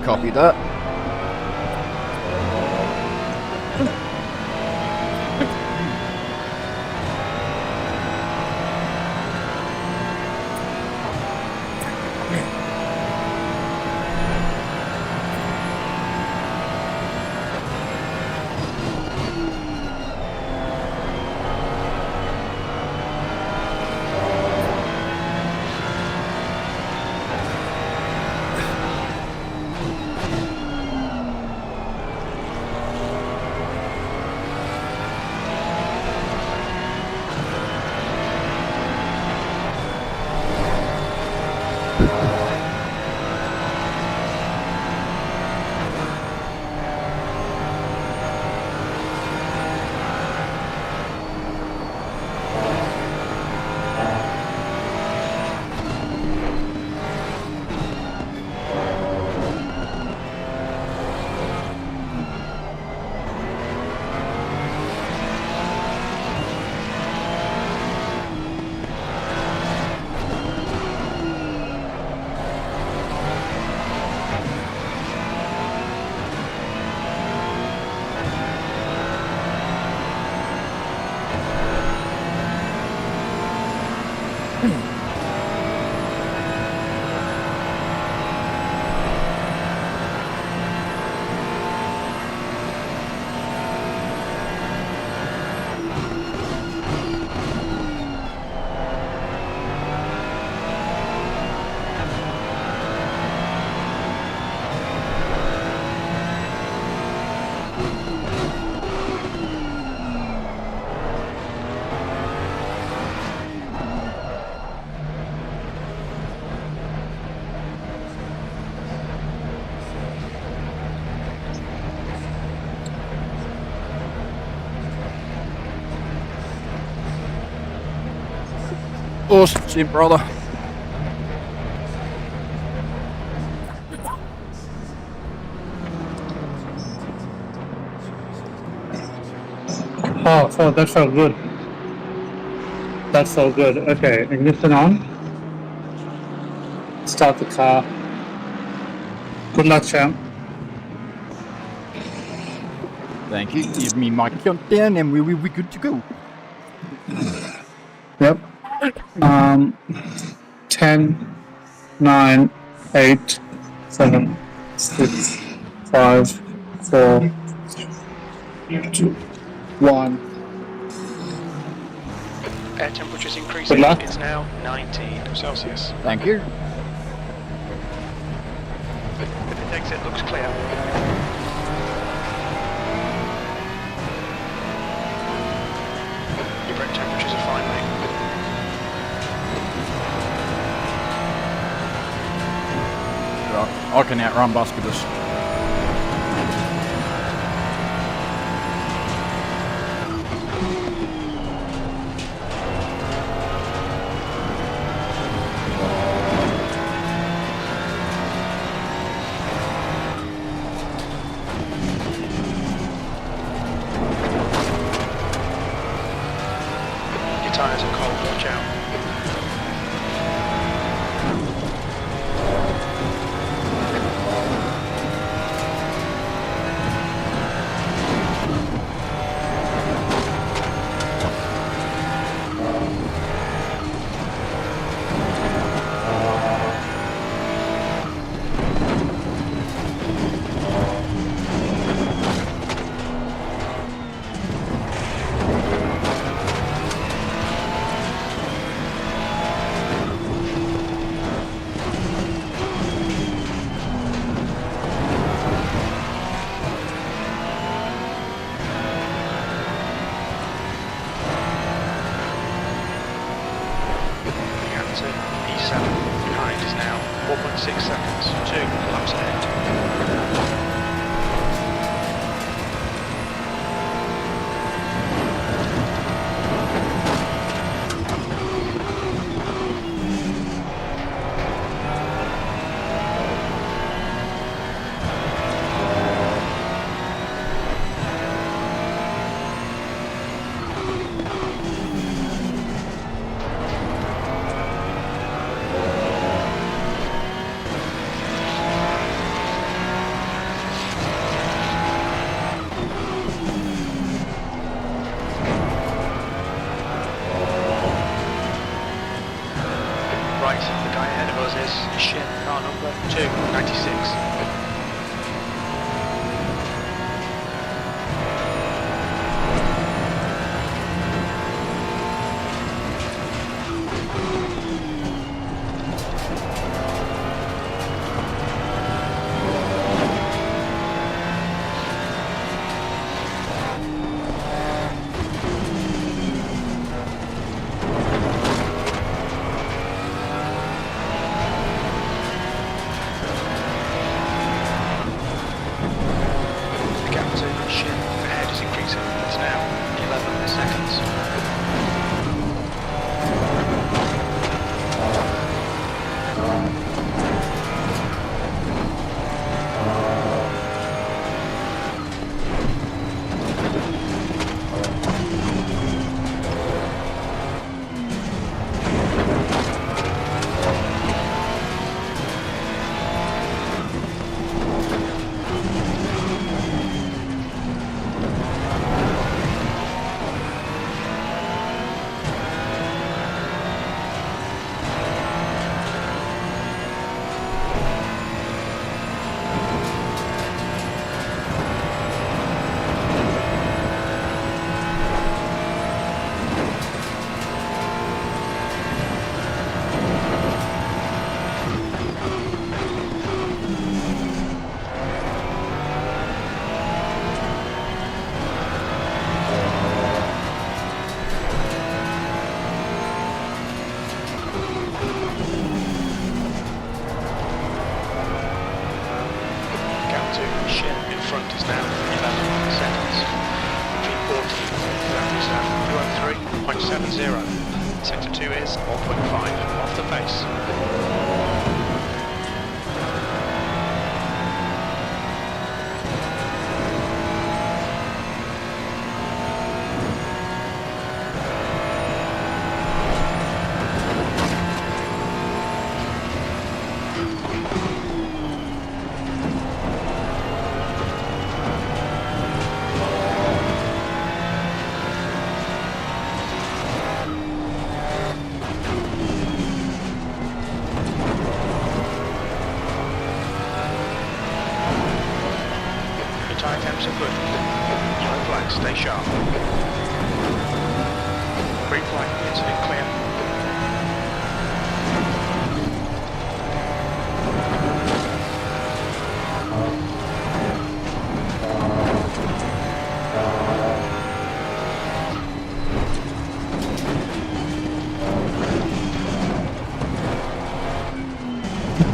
Copy that. Awesome, brother. Oh, that felt good. That felt good. Okay, ignition on. Start the car. Good luck, champ. Thank you. Give me my countdown and we will be good to go. Yep. 10, 9, 8, 7, 6, 5, 4, 2, 1. Air temperature's increasing. Good luck. It's now 19 Celsius. Thank you. The exit looks clear. Your brake temperatures are fine, mate. Right, I can outrun Buscabus. Your tyres are cold, watch out. 26. The gap to ship ahead is increasing. It's now 11 seconds. Gap to ship in front is now 11 seconds. V40, that is at 203.70. Sector 2 is 1.5 off the pace. Tyre temps are good. Yellow flag, stay sharp. Green flag, incident clear.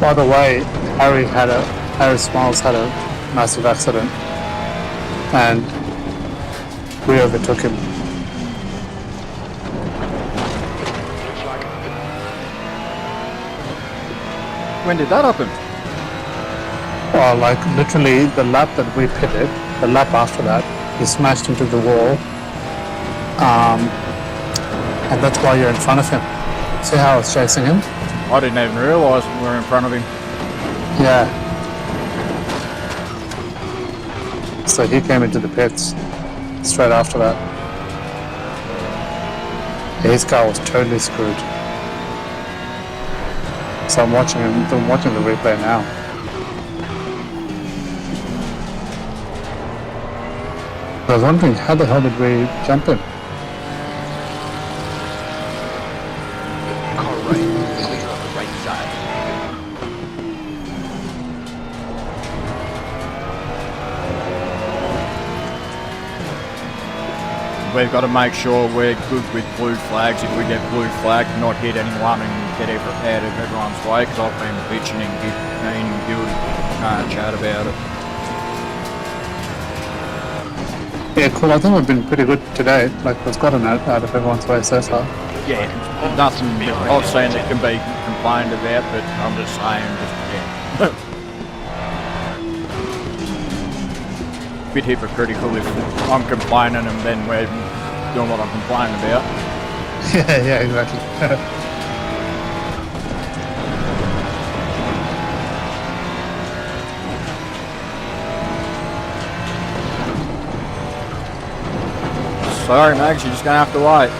By the way, Harry Smiles had a massive accident, and we overtook him. Blue flag. When did that happen? Well, like literally the lap that we pitted, the lap after that, he smashed into the wall, and that's why you're in front of him. See how I was chasing him? I didn't even realise we were in front of him. Yeah. So he came into the pits straight after that. His car was totally screwed. So I'm watching the replay now. I was wondering how the hell did we jump him? Car right, clear on the right side. We've got to make sure we're good with blue flags. If we get blue flag, not hit anyone and get out of everyone's way, because I've been bitching and being guilty. Can't chat about it. Yeah, cool. I think we've been pretty good today. Like, we've gotten out of everyone's way so far. Yeah, nothing I've seen that can be complained about, but I'm just saying, yeah. Bit hypocritical if I'm complaining and then we're doing what I'm complaining about. Yeah, exactly. Sorry, Mags, you're just gonna have to wait.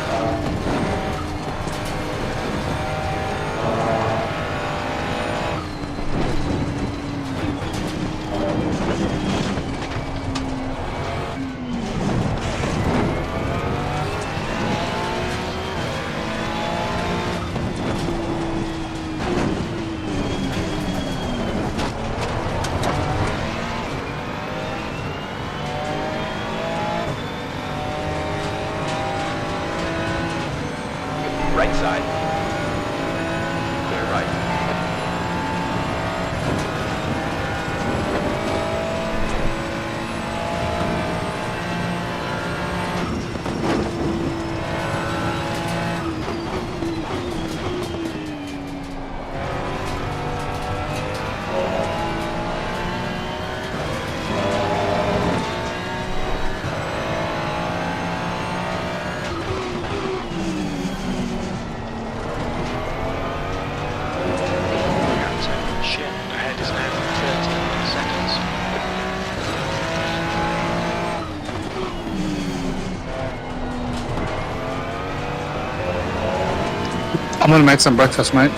I'm gonna make some breakfast, mate.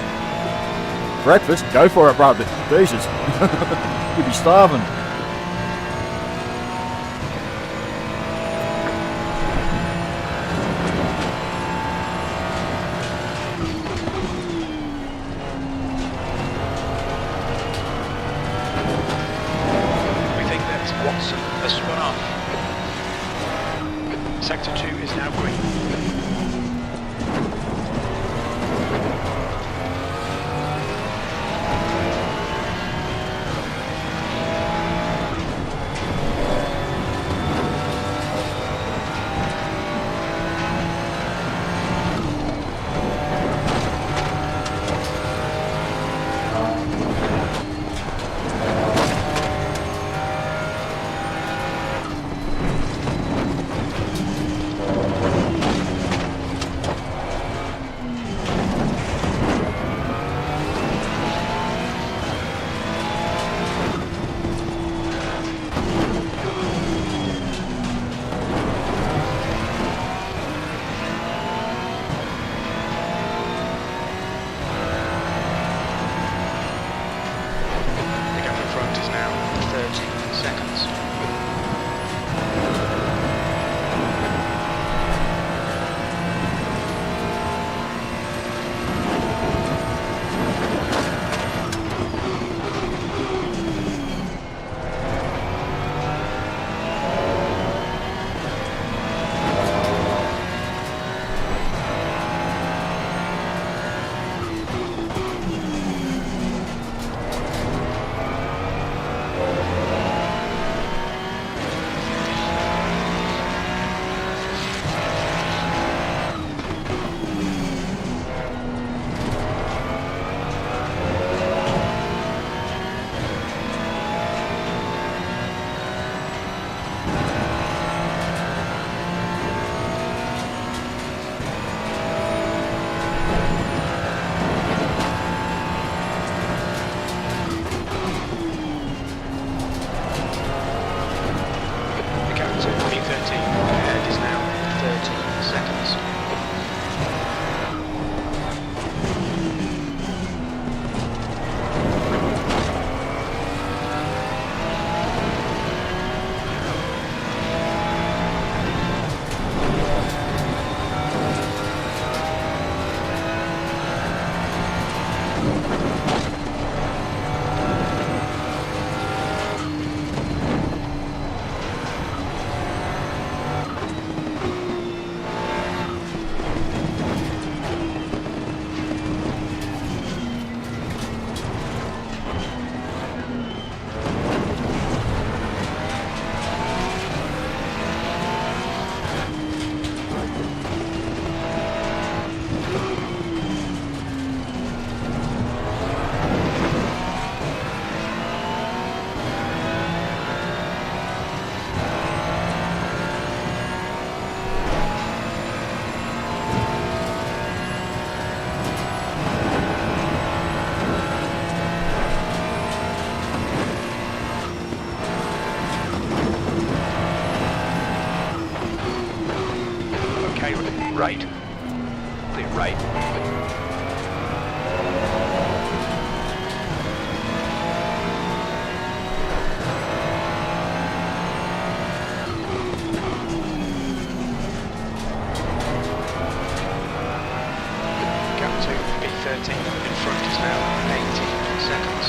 Breakfast? Go for it, brother. Jesus. You'd be starving. We think that Watson has spun off. Sector 2 is now green. The gap in front is now 30 seconds. The gap to B13 ahead is now 30 seconds. Okay, right. Clear right. Gap to B13 in front is now 18 seconds.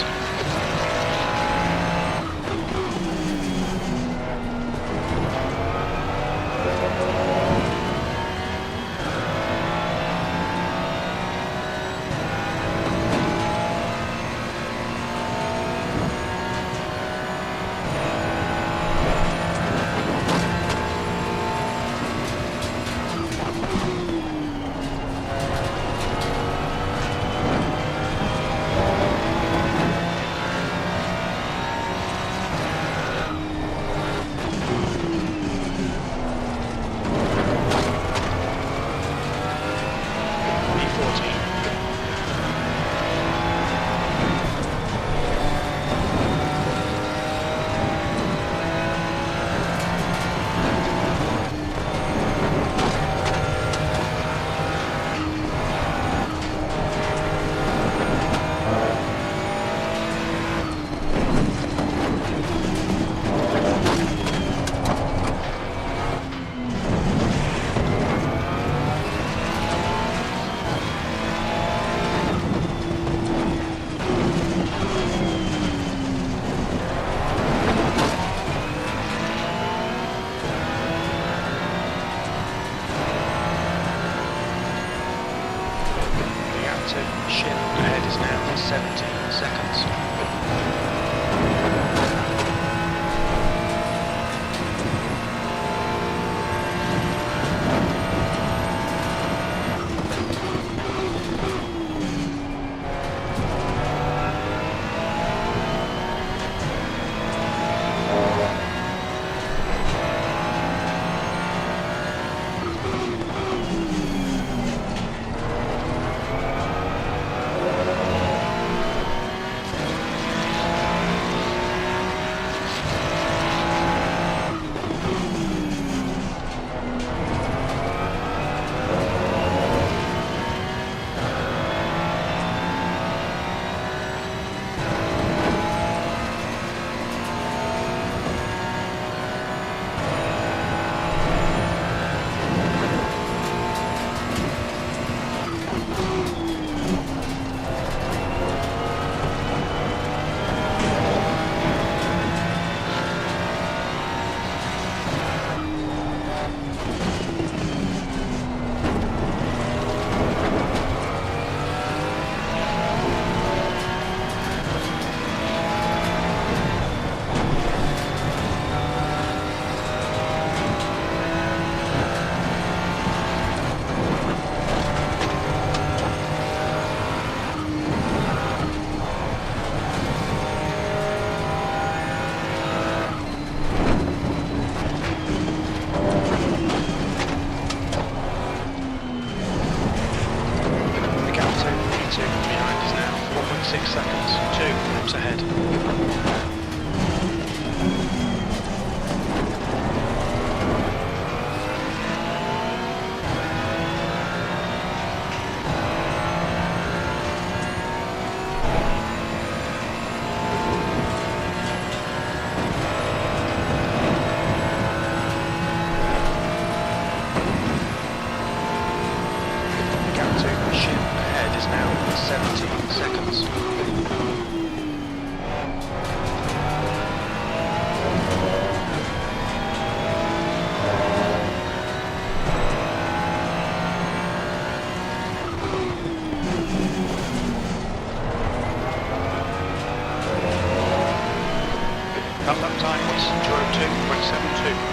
That lap time was 2:02.72.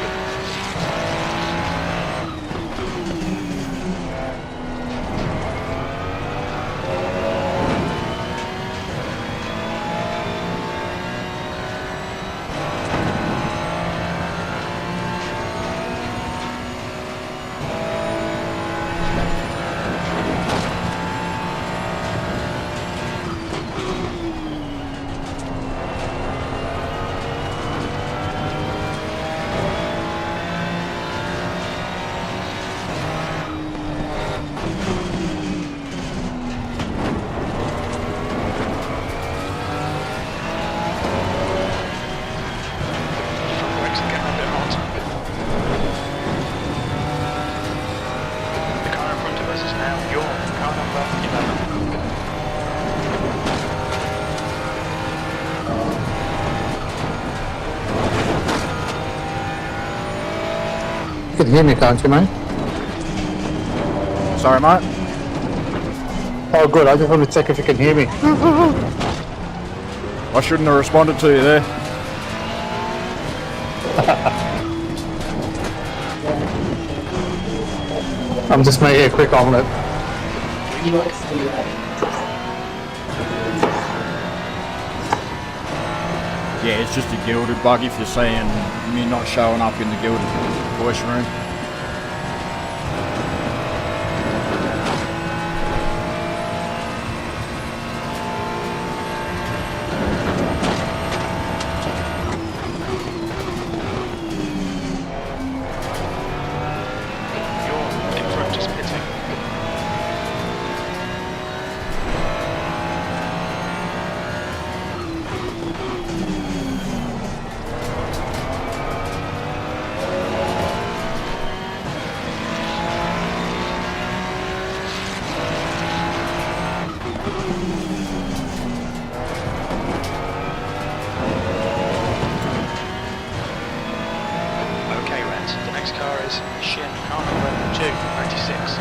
You can hear me, can't you, mate? Sorry, mate. Oh, good. I just want to check if you can hear me. I shouldn't have responded to you there. I'm just making a quick omelette. Yeah, it's just a gilded bug if you're seeing me not showing up in the gilded voice room. You're in front, just pitting. Okay, Rent. The next car is Shin, car number 296.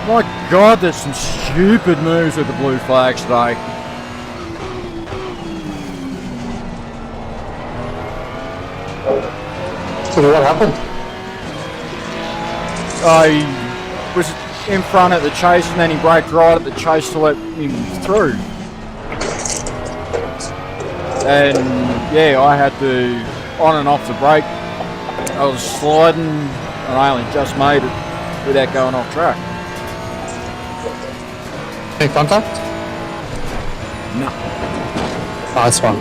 My God, there's some stupid moves with the blue flags today. So what happened? I was in front at the chase and then he braked right at the chase to let him through. And yeah, I had to on and off the brake. I was sliding and I only just made it without going off track. Any contact? No. Nice one.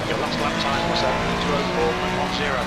Your last lap time was 2:04.10.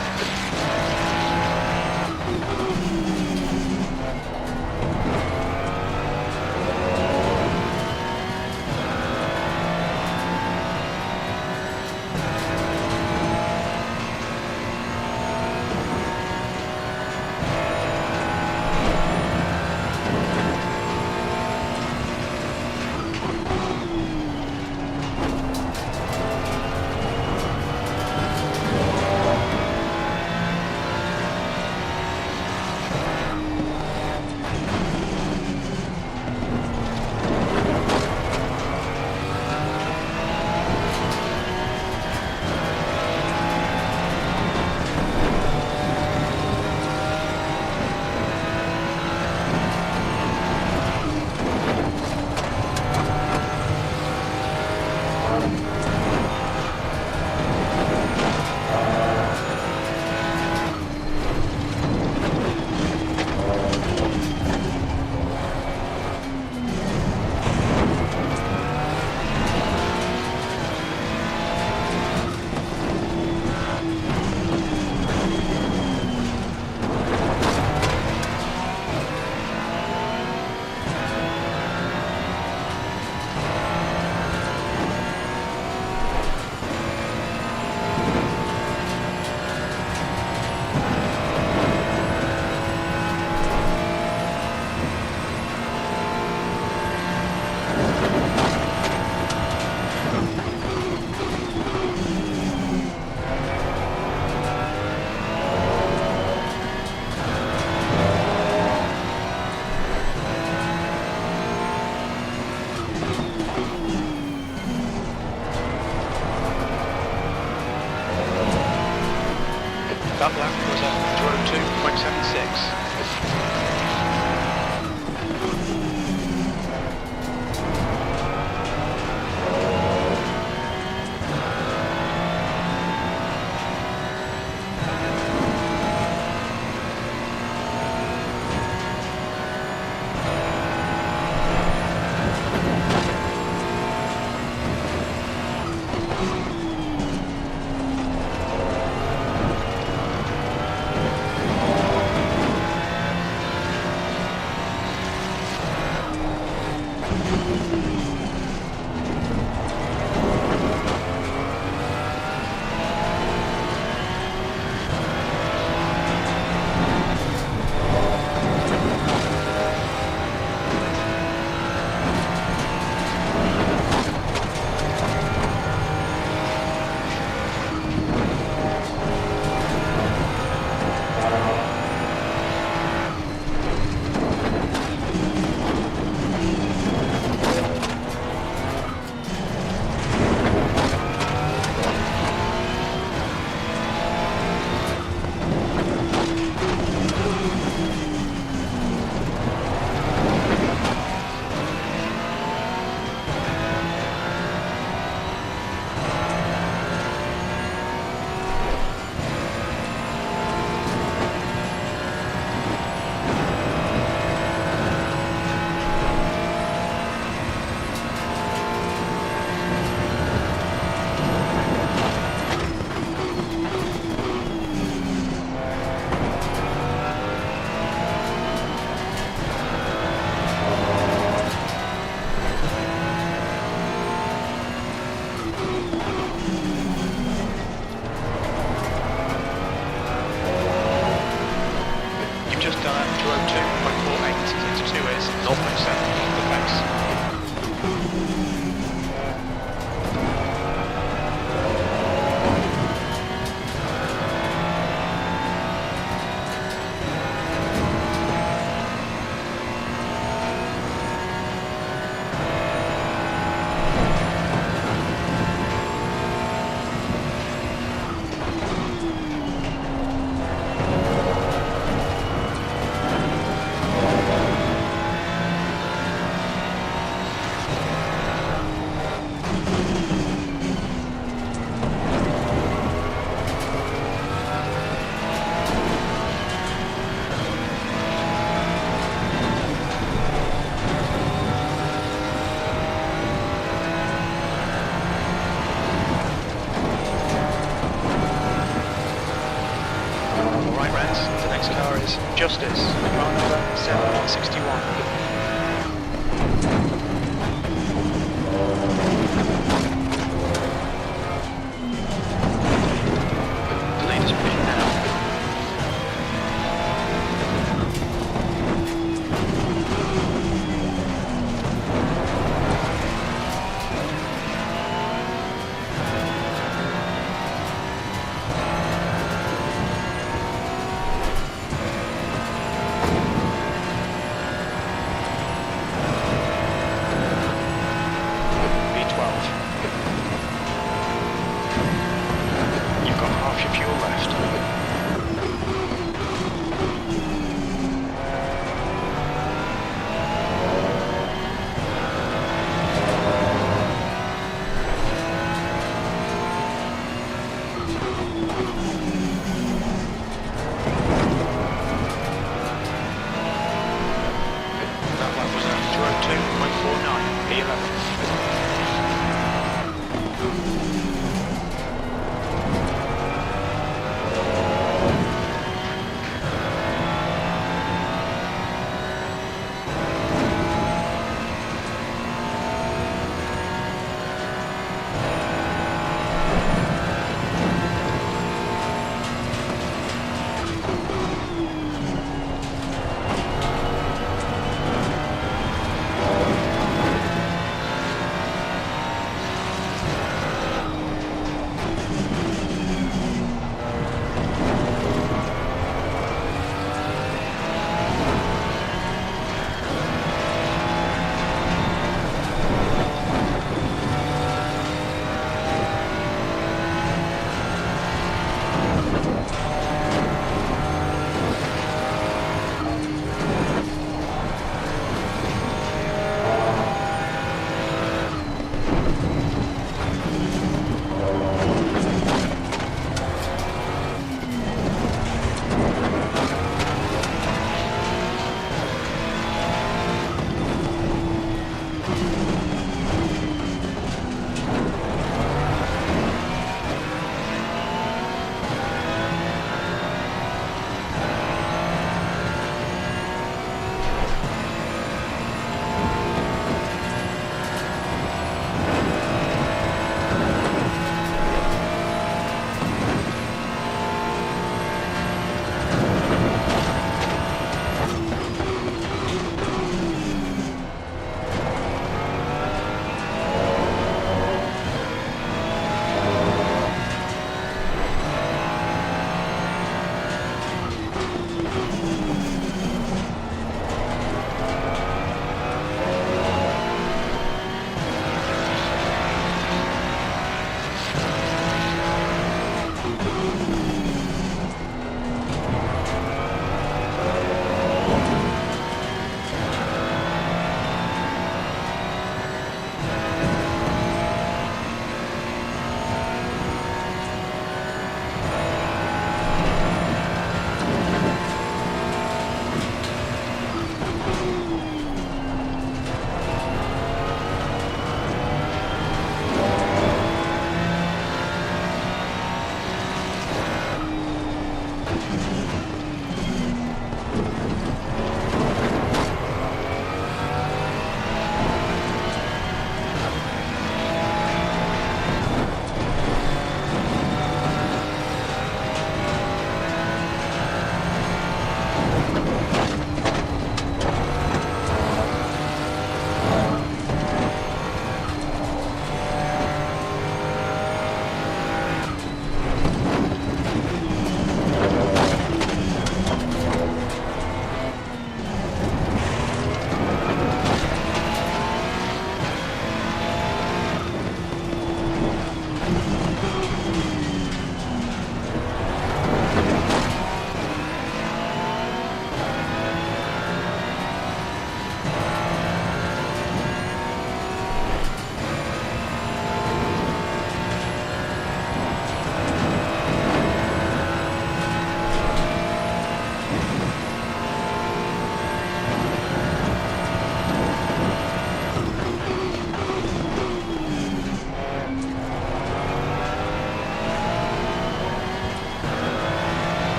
That lap was at 2:02.76. 0.7 off the base. Justice, car number 7161.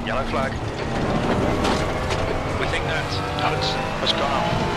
Yellow flag. We think that Alex has gone off.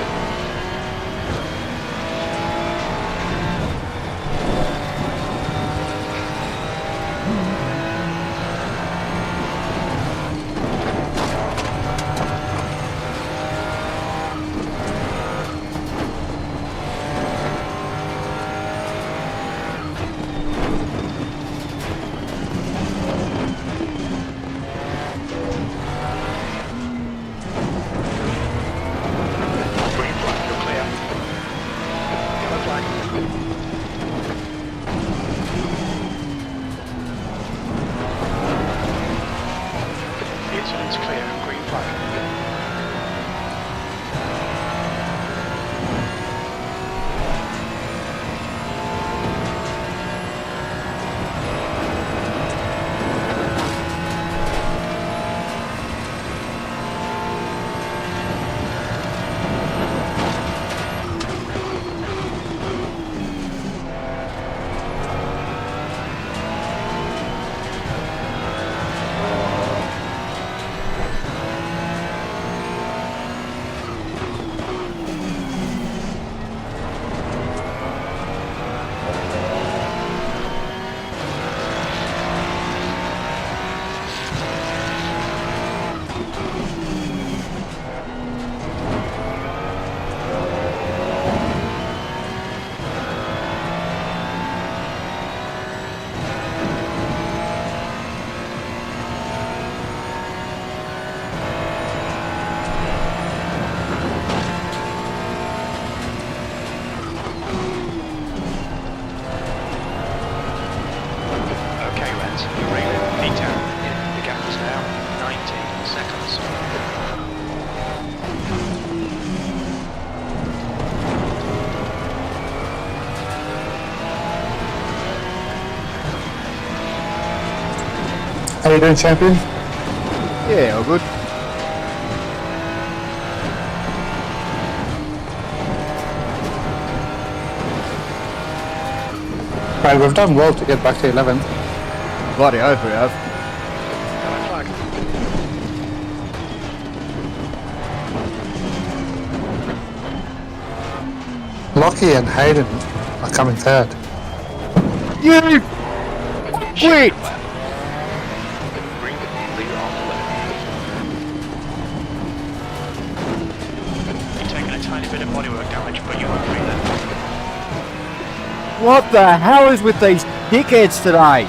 How you doing, champion? Yeah, all good. Right, we've done well to get back to 11th. Bloody hope we have. Lockie and Hayden are coming third. You quit! You're taking a tiny bit of bodywork damage, but you won't feel it. What the hell is with these dickheads today?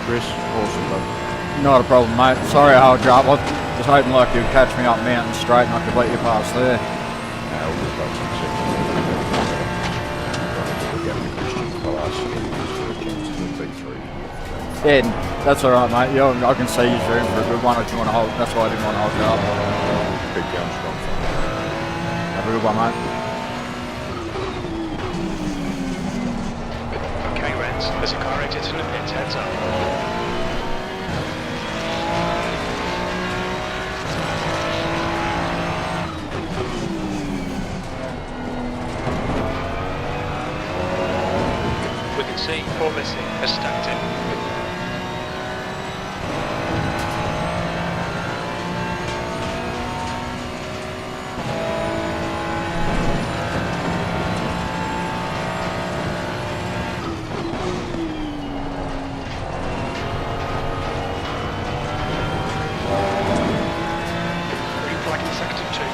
Chris. Awesome, bud. Not a problem, mate. Sorry I held you up. I was hoping like you'd catch me up Mountain Straight and I could let you pass there. We'll just got some seconds. We'll get the Christian class B3. Yeah, that's alright, mate. Yeah, I can see you zoom for a good one. I just want to hold. That's why I didn't want to hold you up. Keep going strong. Have a good one, mate. Okay, Rens, there's a car exit in the pits, heads up. We can see Port Lissy has stacked in. Reflagging sector 2.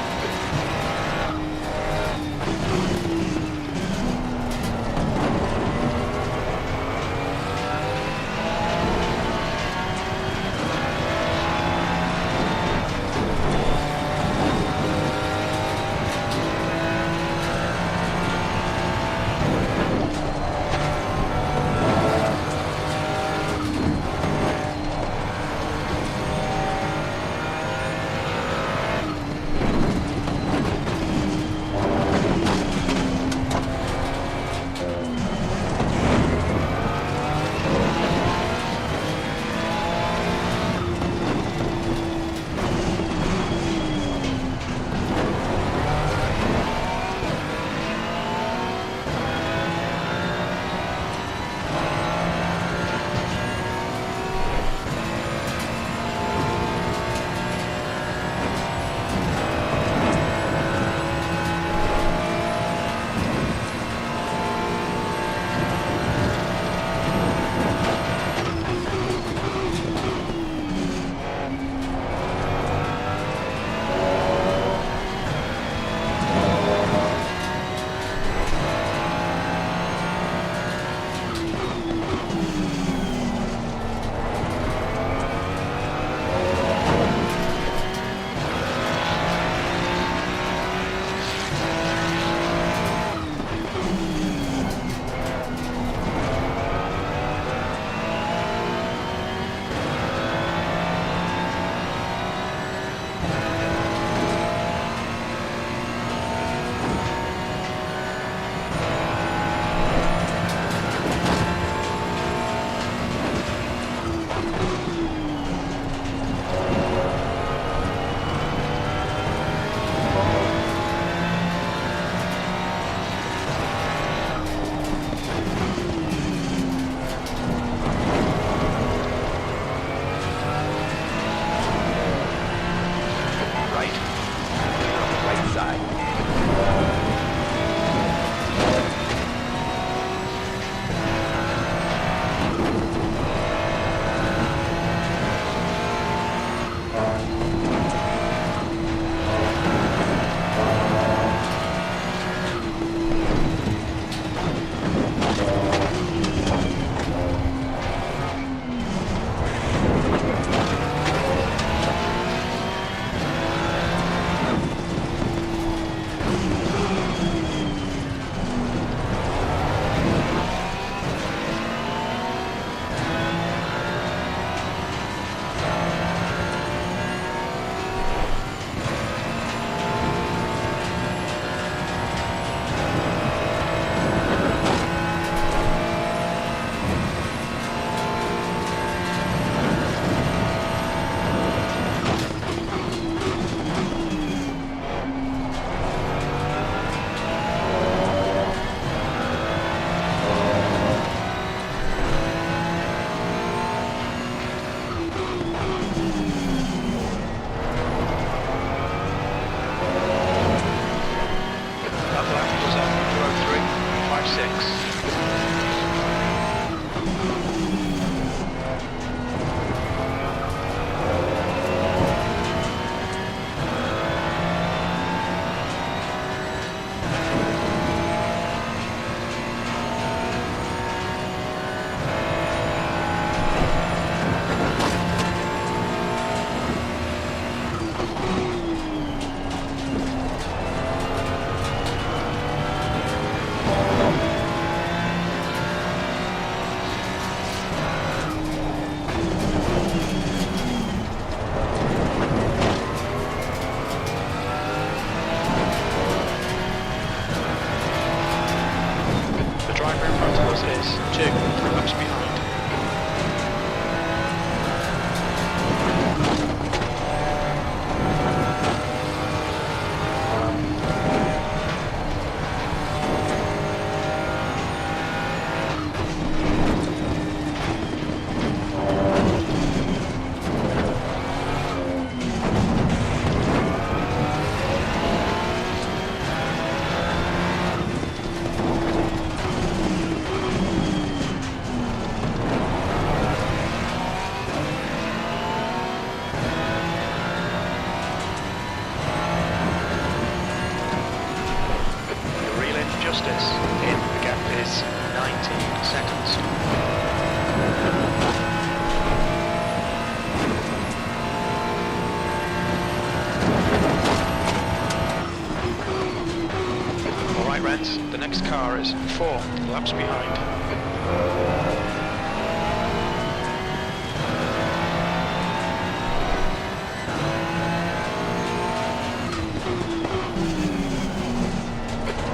right, Rens. The next car is 4 laps behind.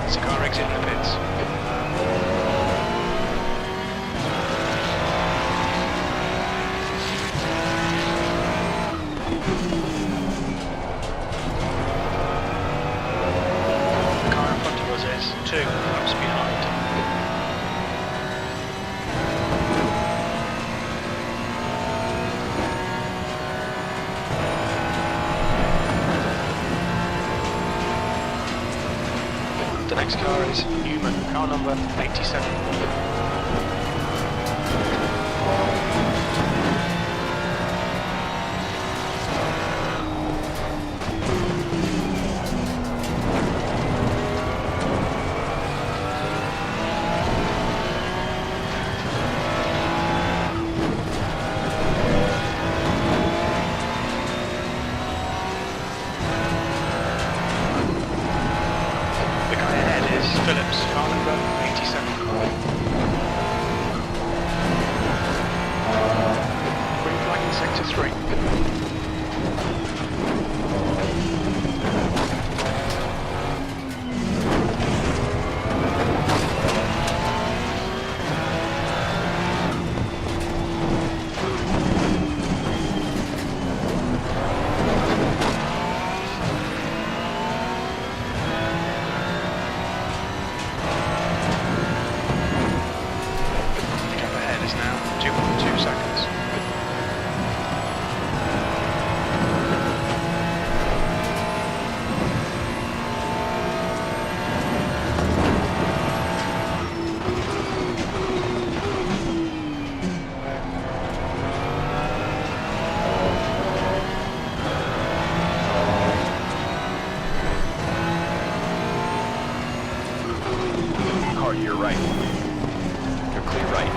There's a car exiting the pits. The car in front of us is 2 laps behind. The next car is Newman, car number 87. The guy ahead is Phillips, car number 87. Green flag in sector 3. The gap ahead is now 2.2 seconds. Car to your right. You're clear right.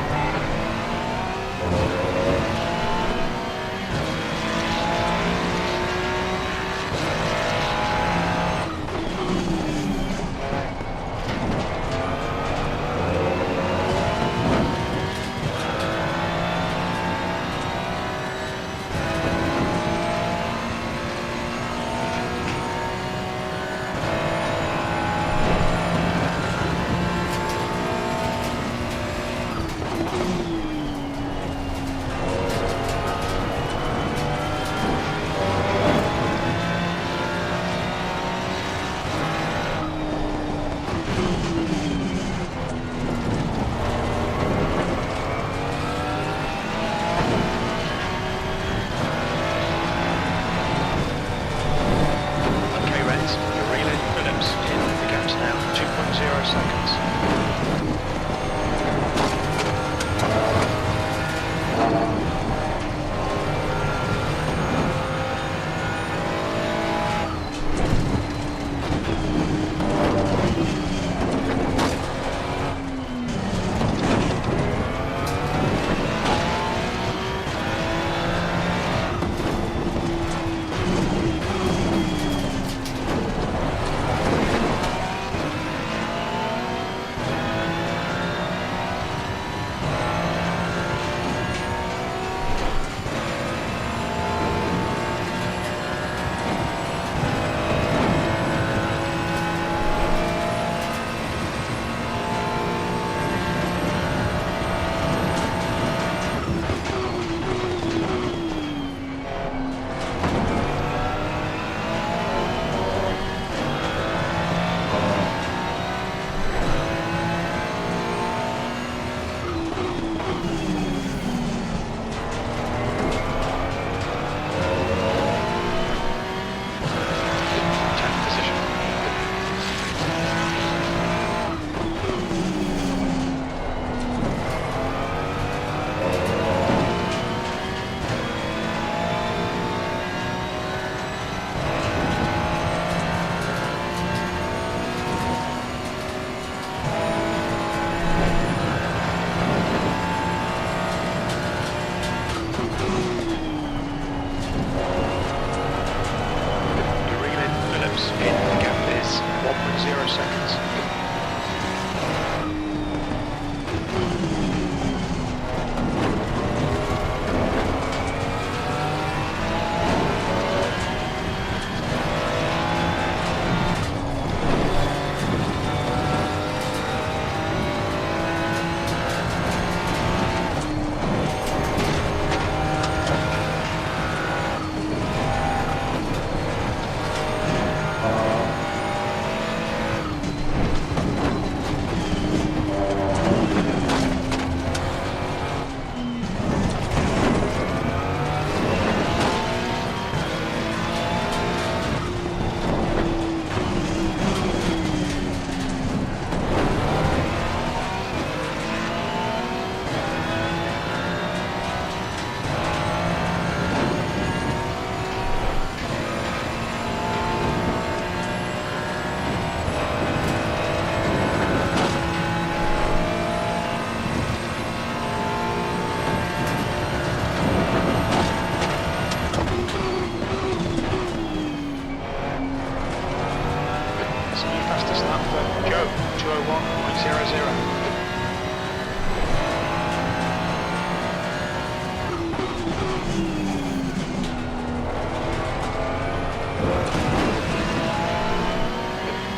201.00.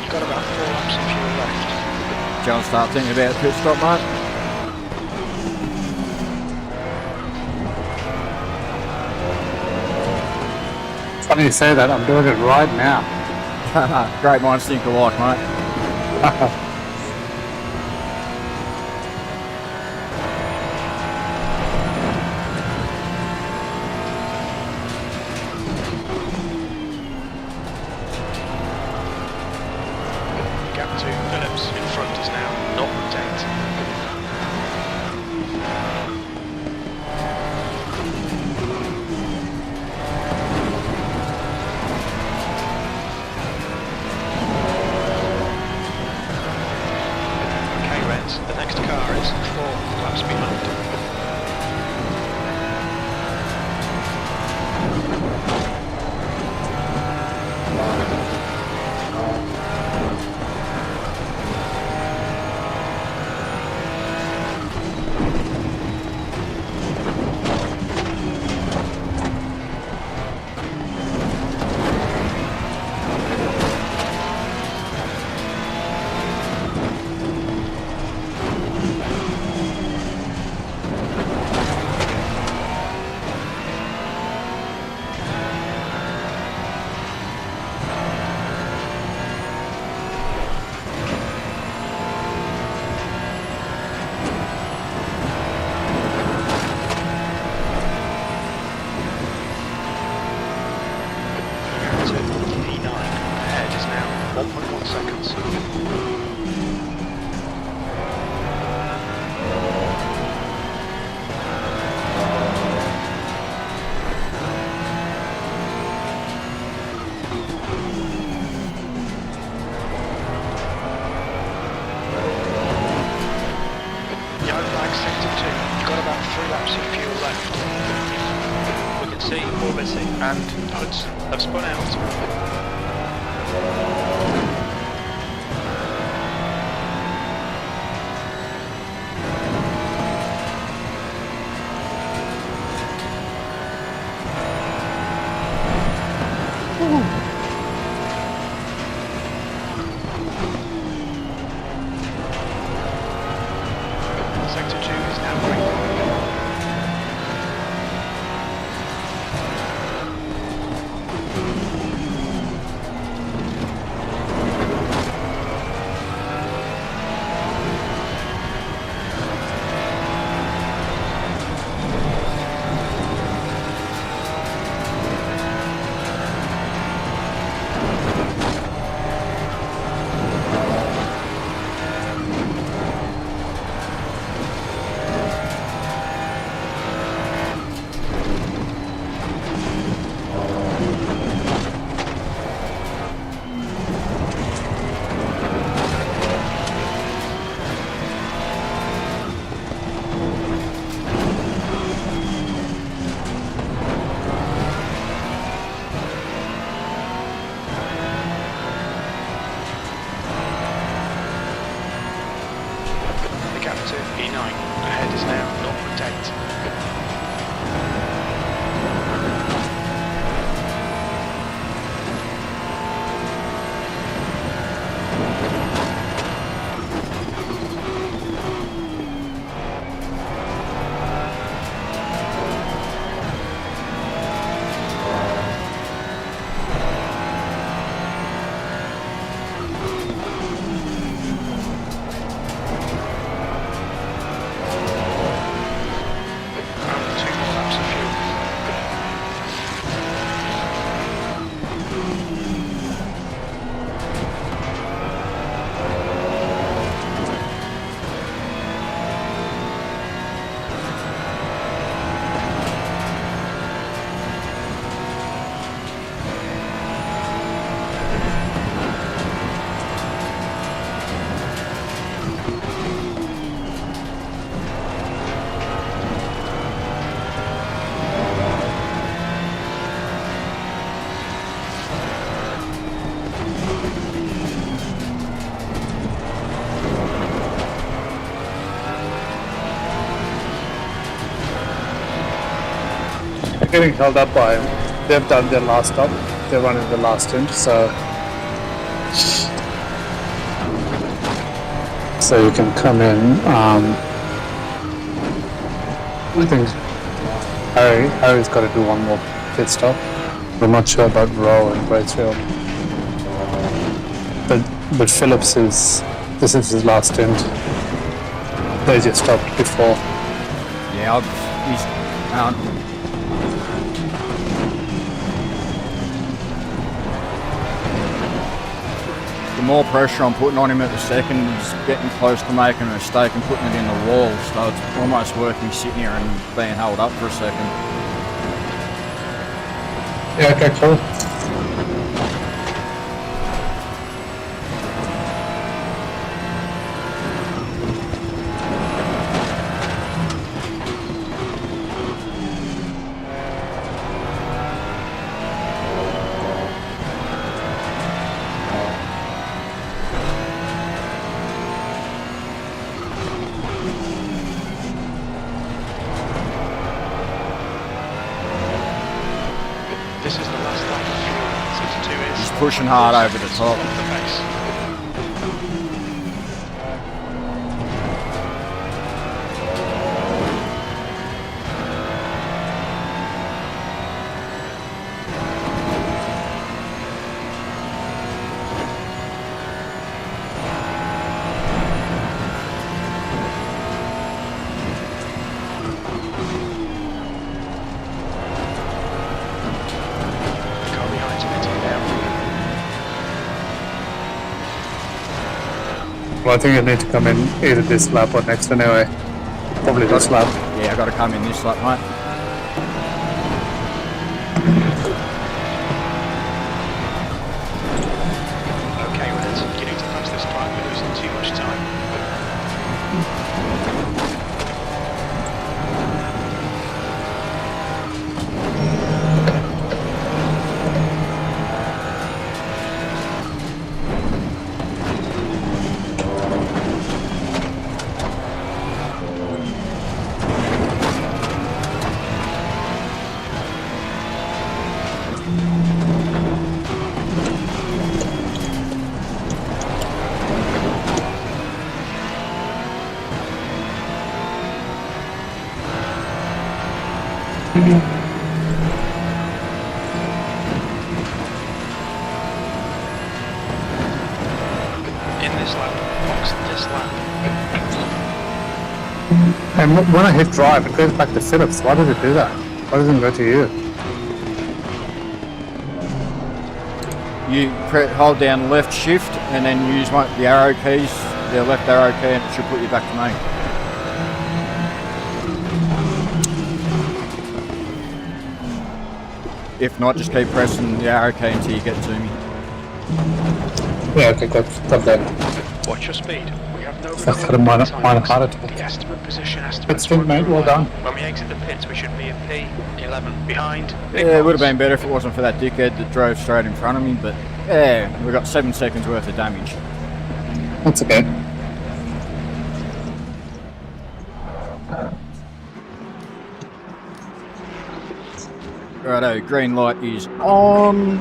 You've got about 4 laps of fuel left. John, start thinking about pit stop, mate. Funny you say that, I'm doing it right now. Great minds think alike, mate. Gap to Phillips in front is now 0.8. Okay, Reds, the next car is 4 laps behind. E9 ahead is now 1.1 seconds. Yellow flag sector 2. You've got about 3 laps of fuel left. We can see orbiting and hoods have spun out. Sector 2 is now green. The gap to E9 ahead is now 0.8. getting held up by him. They've done their last stop. They're running the last stint, so you can come in. I think Harry's got to do one more pit stop. I'm not sure about Rowe and Bracefield, but Phillips this is his last stint. They just stopped before. Yeah, he's the more pressure I'm putting on him at the second, he's getting close to making a mistake and putting it in the wall. So it's almost worth me sitting here and being held up for a second. Yeah, okay, cool. This is the last lap of fuel. Sector 2 is... He's pushing hard over the top. Off the base. Well, I think you need to come in either this lap or next anyway. Probably this lap. Yeah, I got to come in this lap, mate. Okay, Red, you need to pass this track. We're losing too much time. In this lap, box this lap. And when I hit drive, it goes back to Phillips. Why does it do that? Why doesn't it go to you? You hold down left shift and then use the arrow keys, the left arrow key, and it should put you back to me. If not, just keep pressing the arrow key until you get to me. Yeah, okay, got that. Watch your speed. We have no I've got a minor heart attack. The estimate position Good estimates. stint, mate. Well done. When we exit the pits, we should be at P11. Behind. Yeah, it would have been better if it wasn't for that dickhead that drove straight in front of me, but yeah, we got 7 seconds worth of damage. That's okay. Righto, green light is on.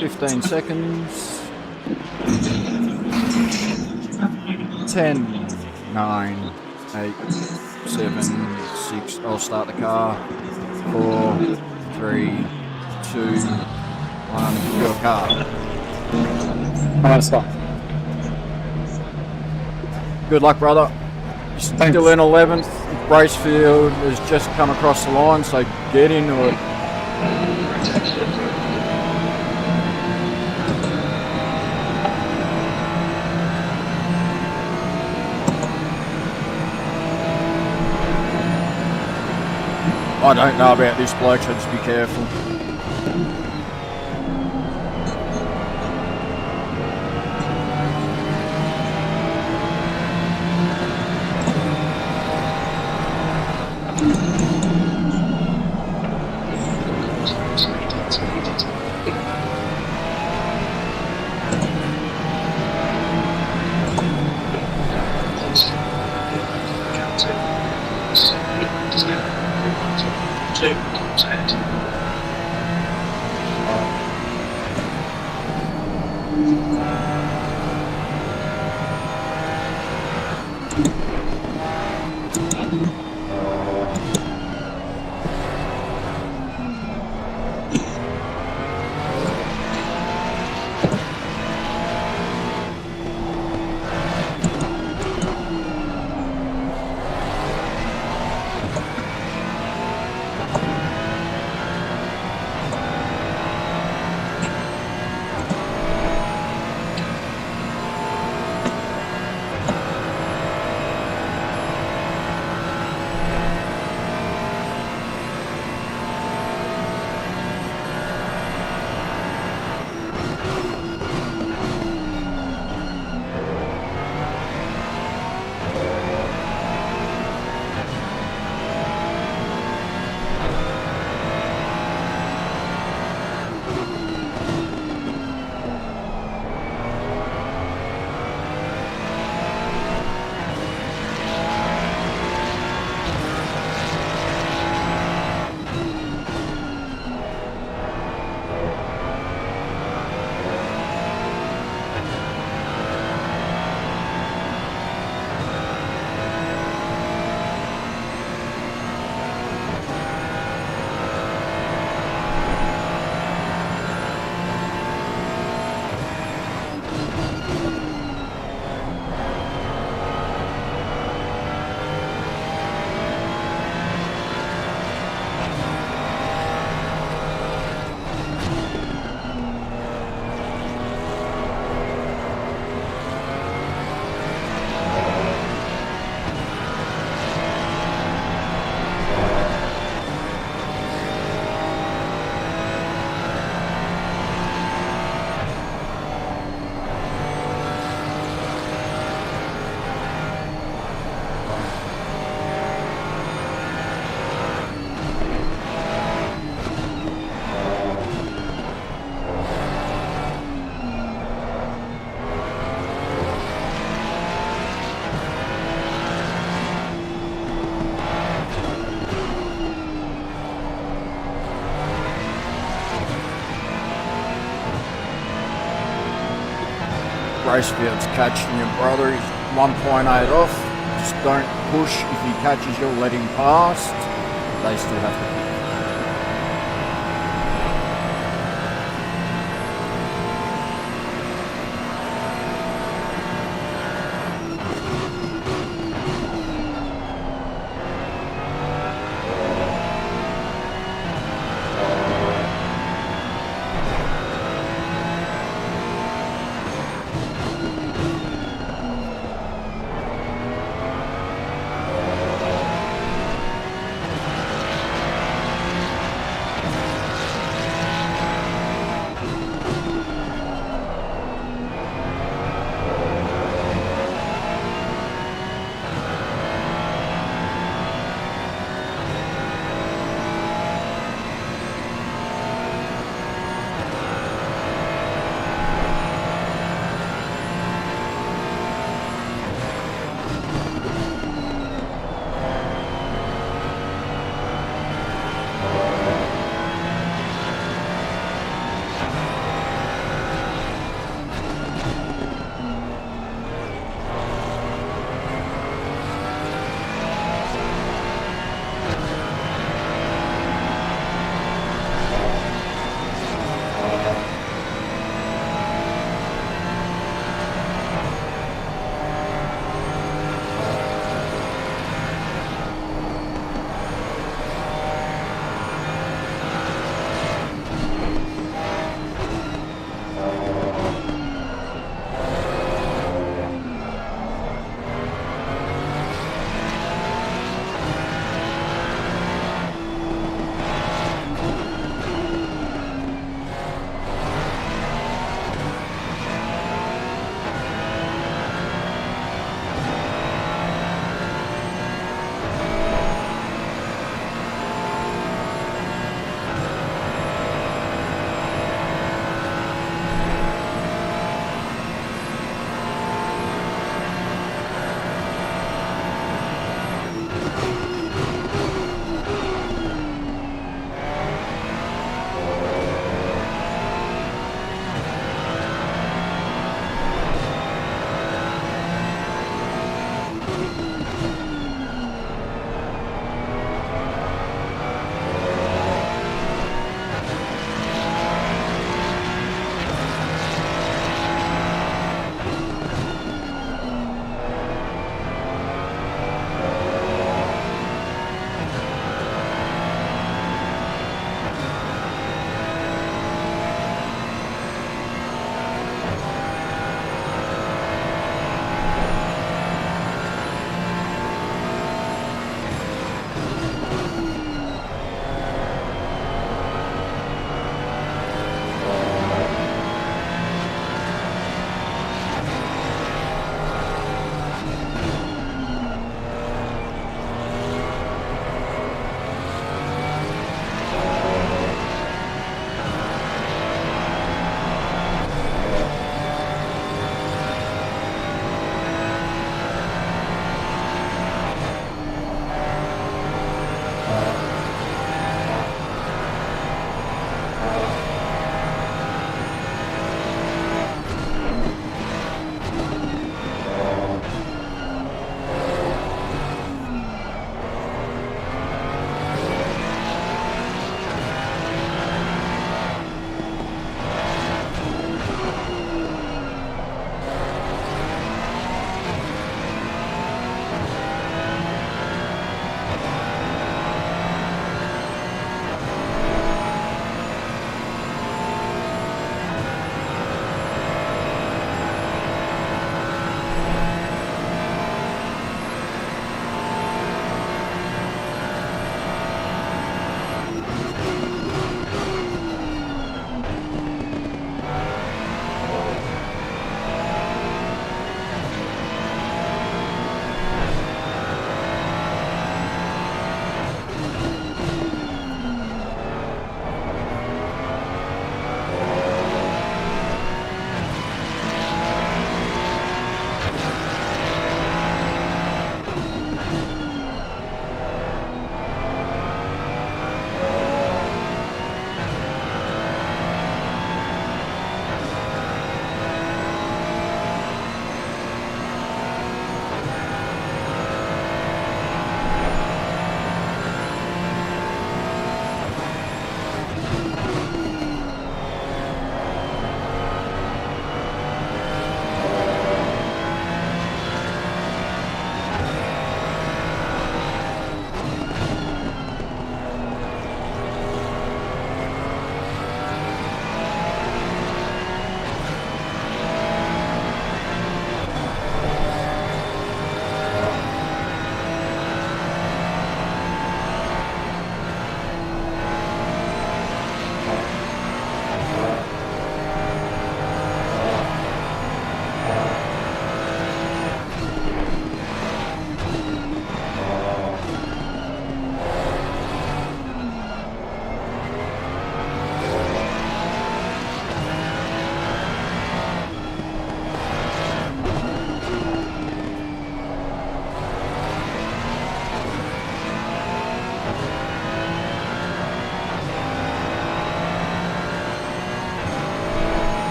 Fifteen seconds. 10, 9, 8, 7, 6. I'll start the car. 4, 3, 2, 1. Your car. Nice one. Good luck, brother. Still in 11th. Bracefield has just come across the line, so get into it. I don't know about this bloke, so just be careful. Bracefield's catching your brother. He's 1.8 off. Just don't push. If he catches you, let him past. They still have to pick.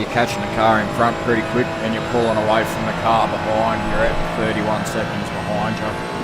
you're catching the car in front pretty quick and you're pulling away from the car behind, you're at 31 seconds behind you.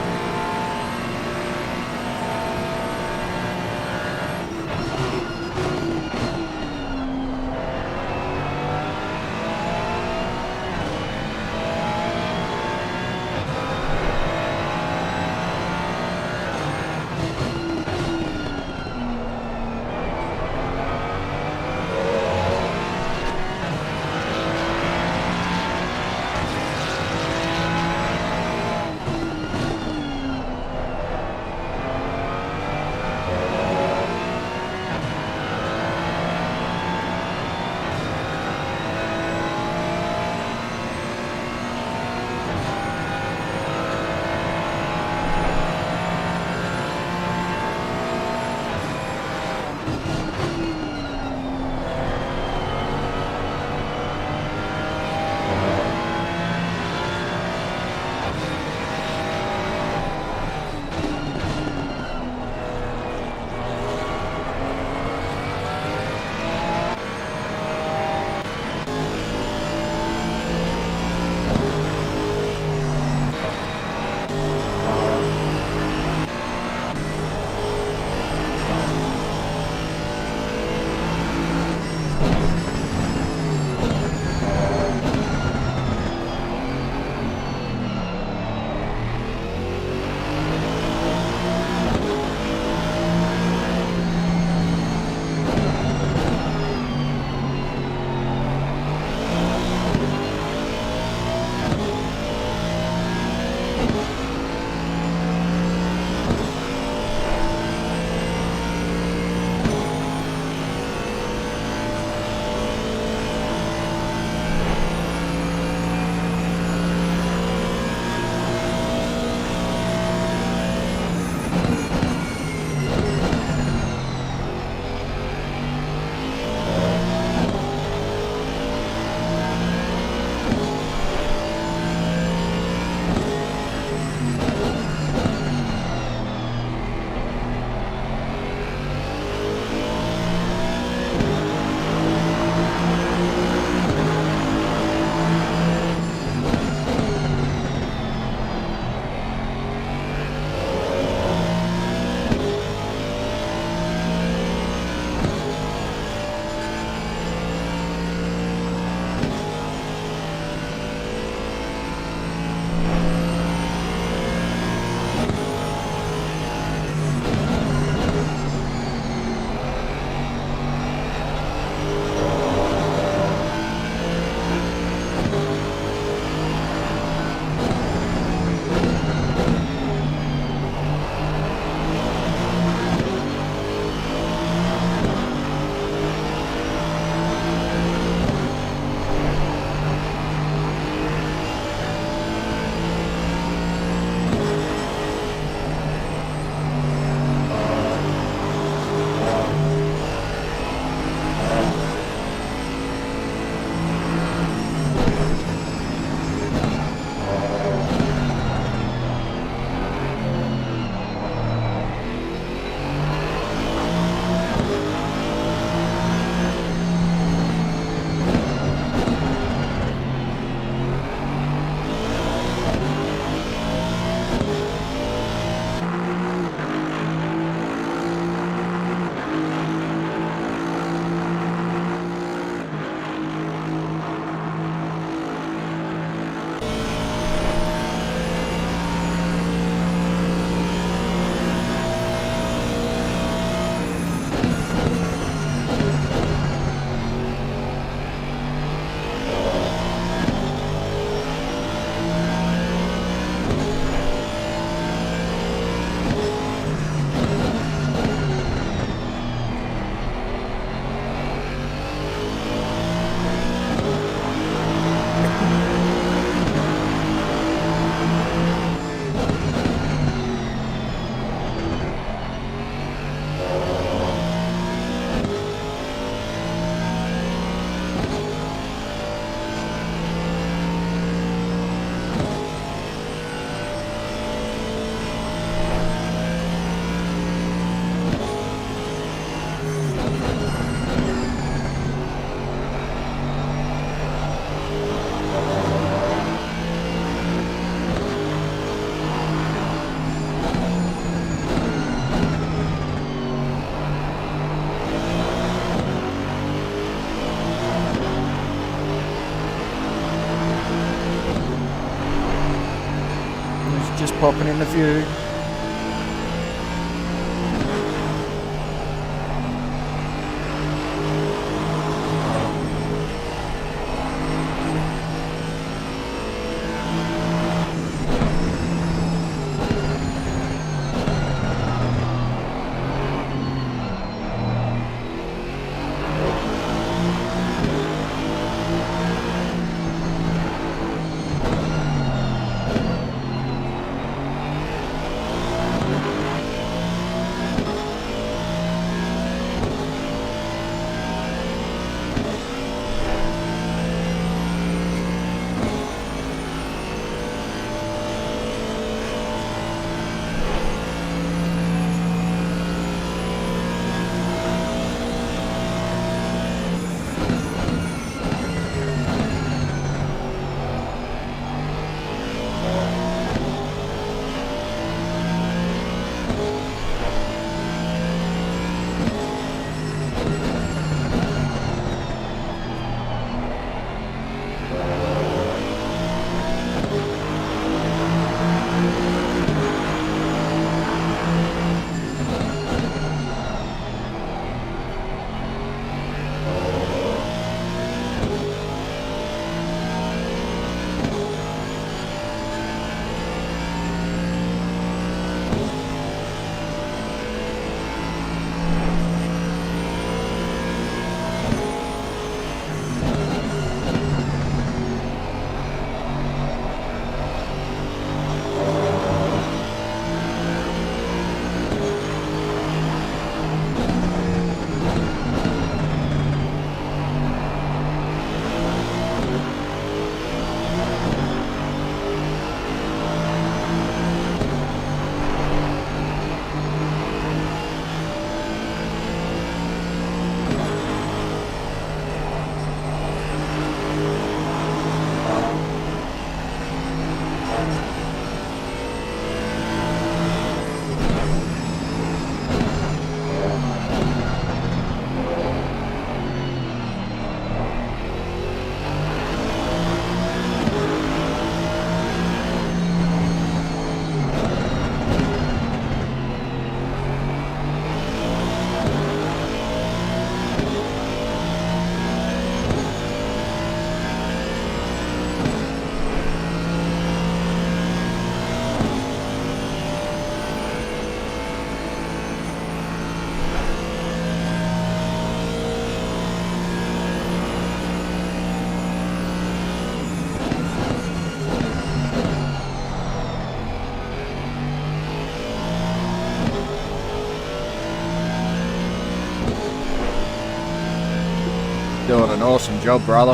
just popping in the view. Doing an awesome job, brother.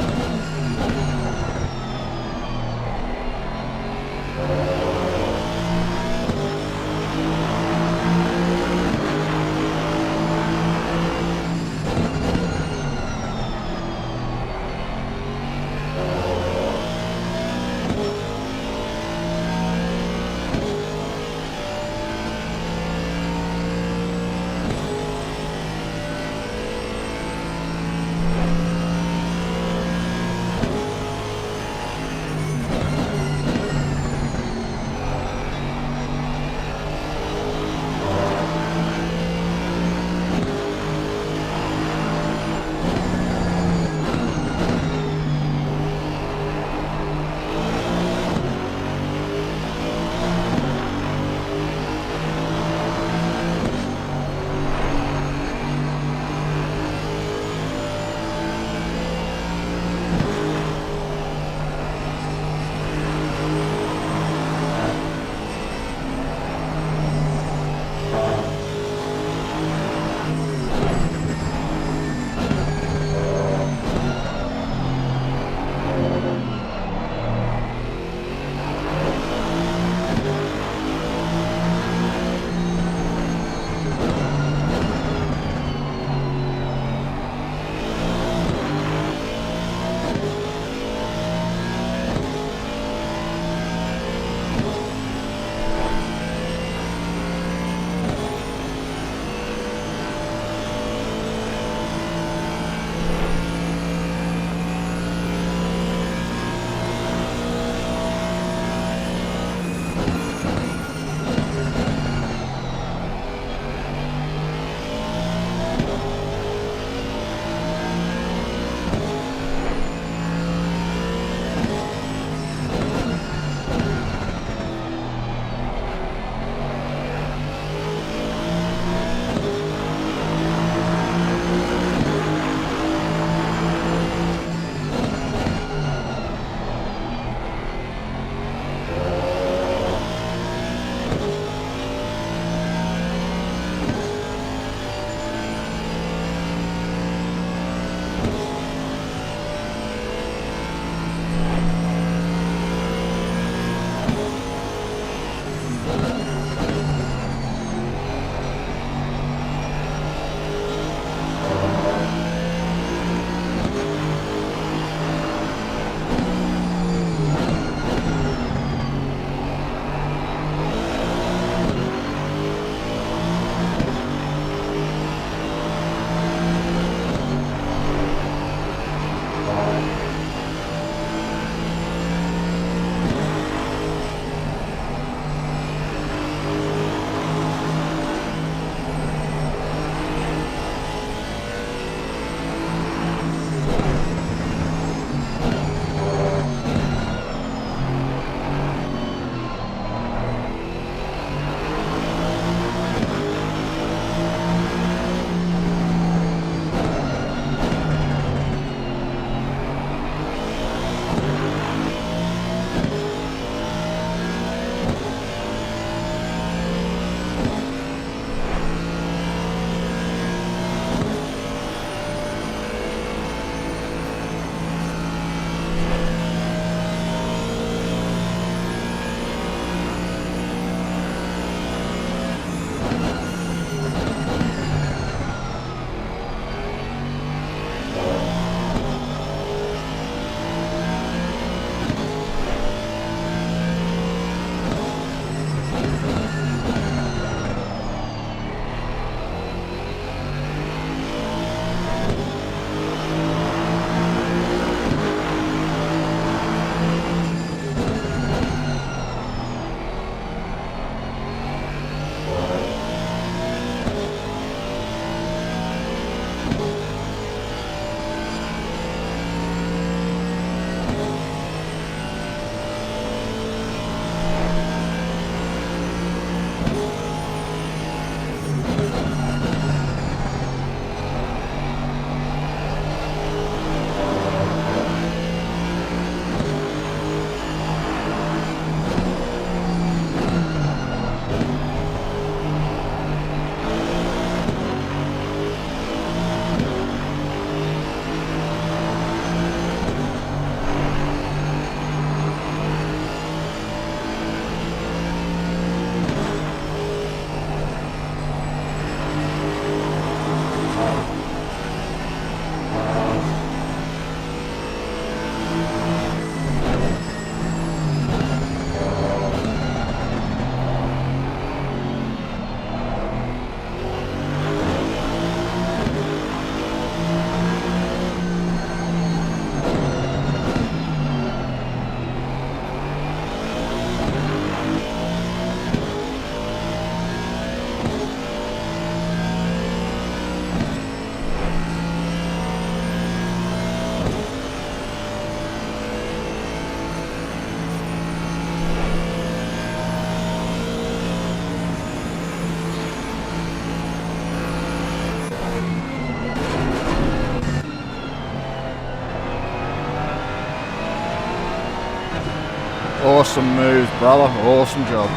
Awesome move, brother. Awesome job.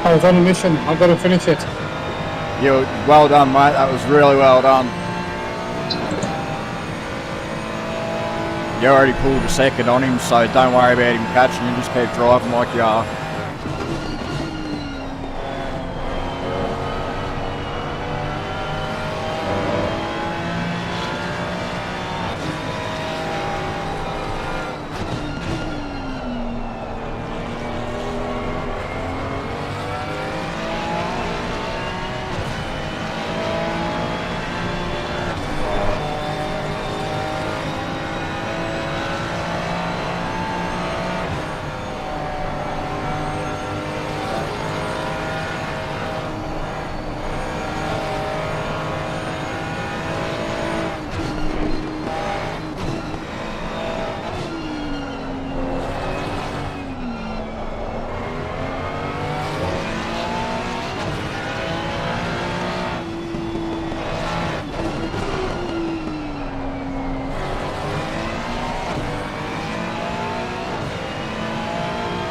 I was on a mission. I've got to finish it. You well done, mate. That was really well done. You already pulled a second on him, so don't worry about him catching you. Just keep driving like you are.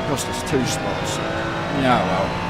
Cost us 2 spots. Yeah, well.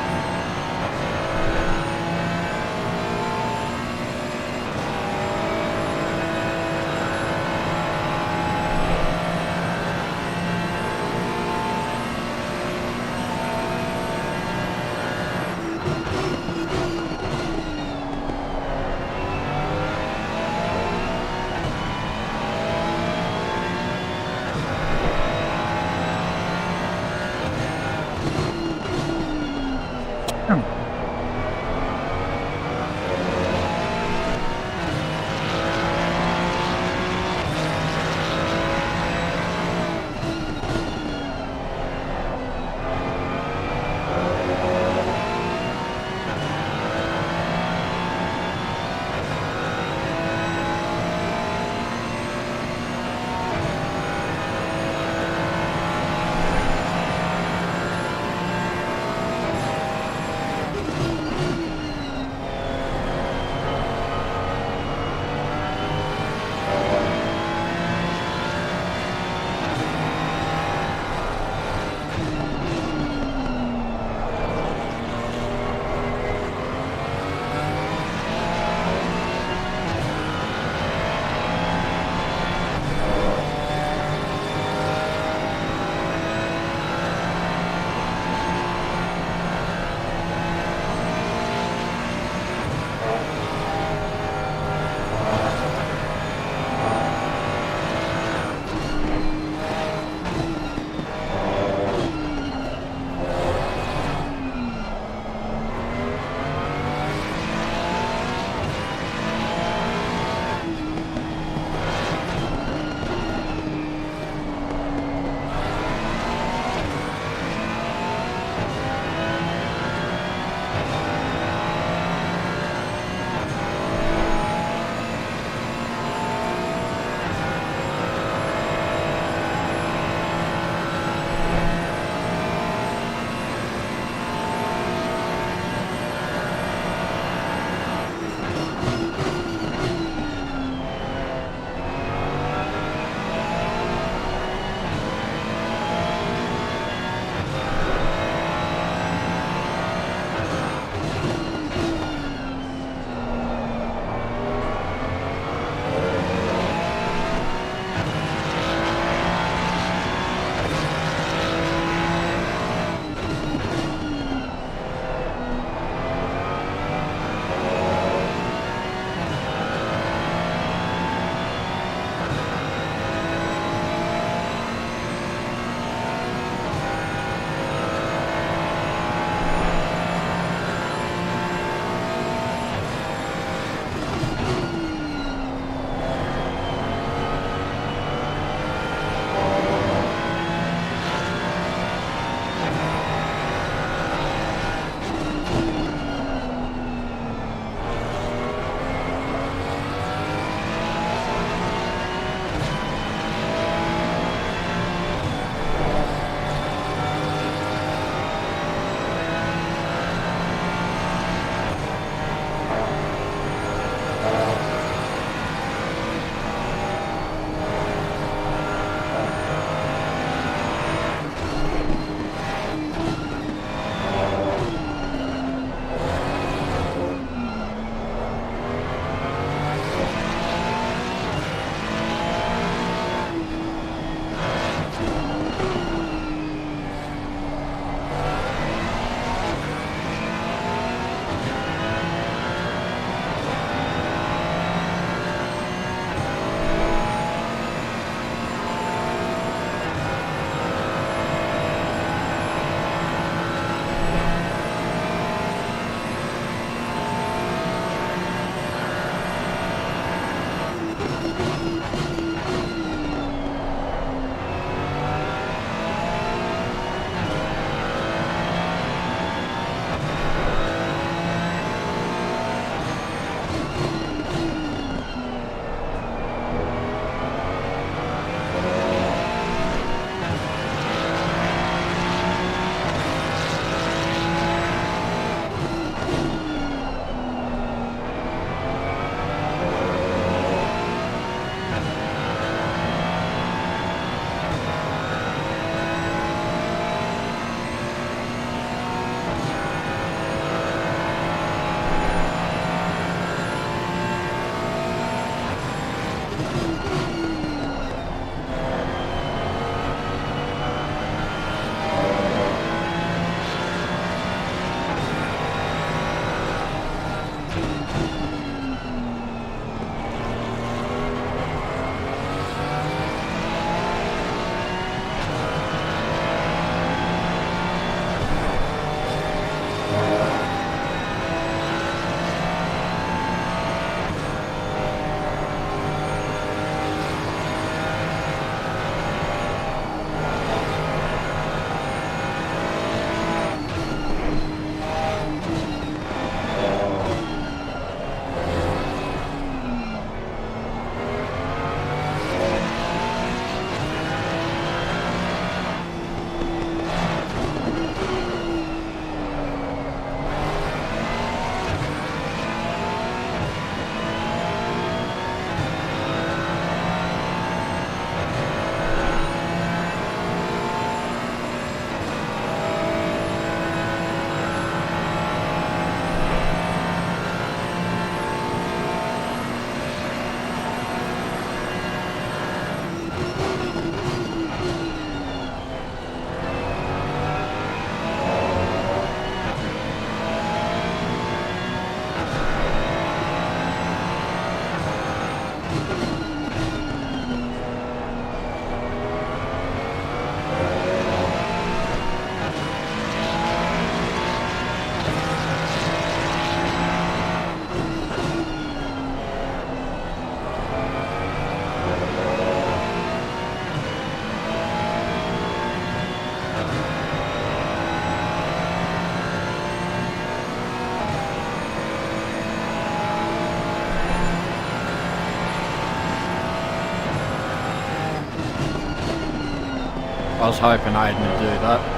I was hoping Aiden would do that.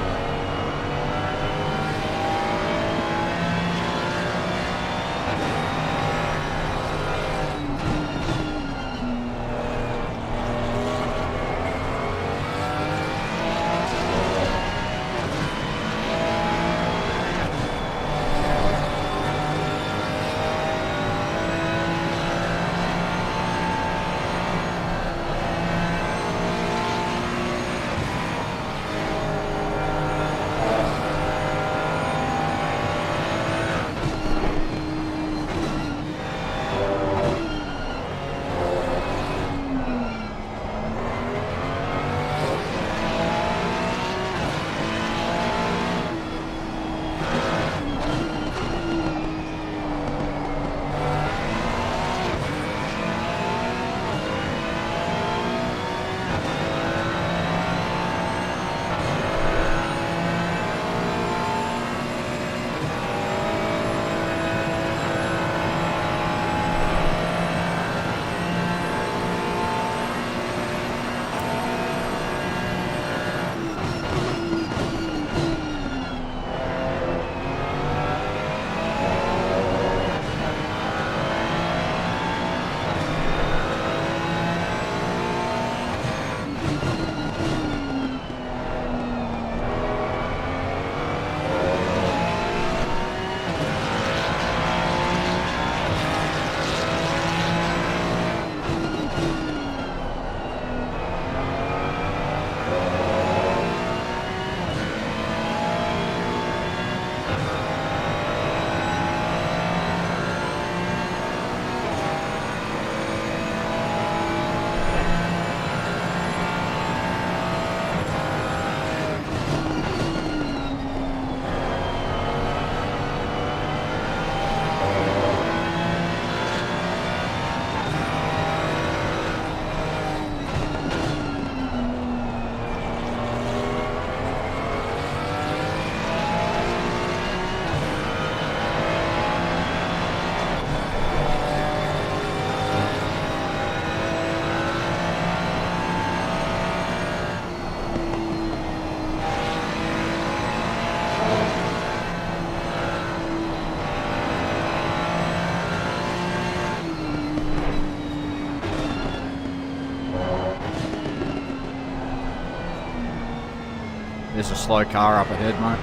There's a slow car up ahead, mate.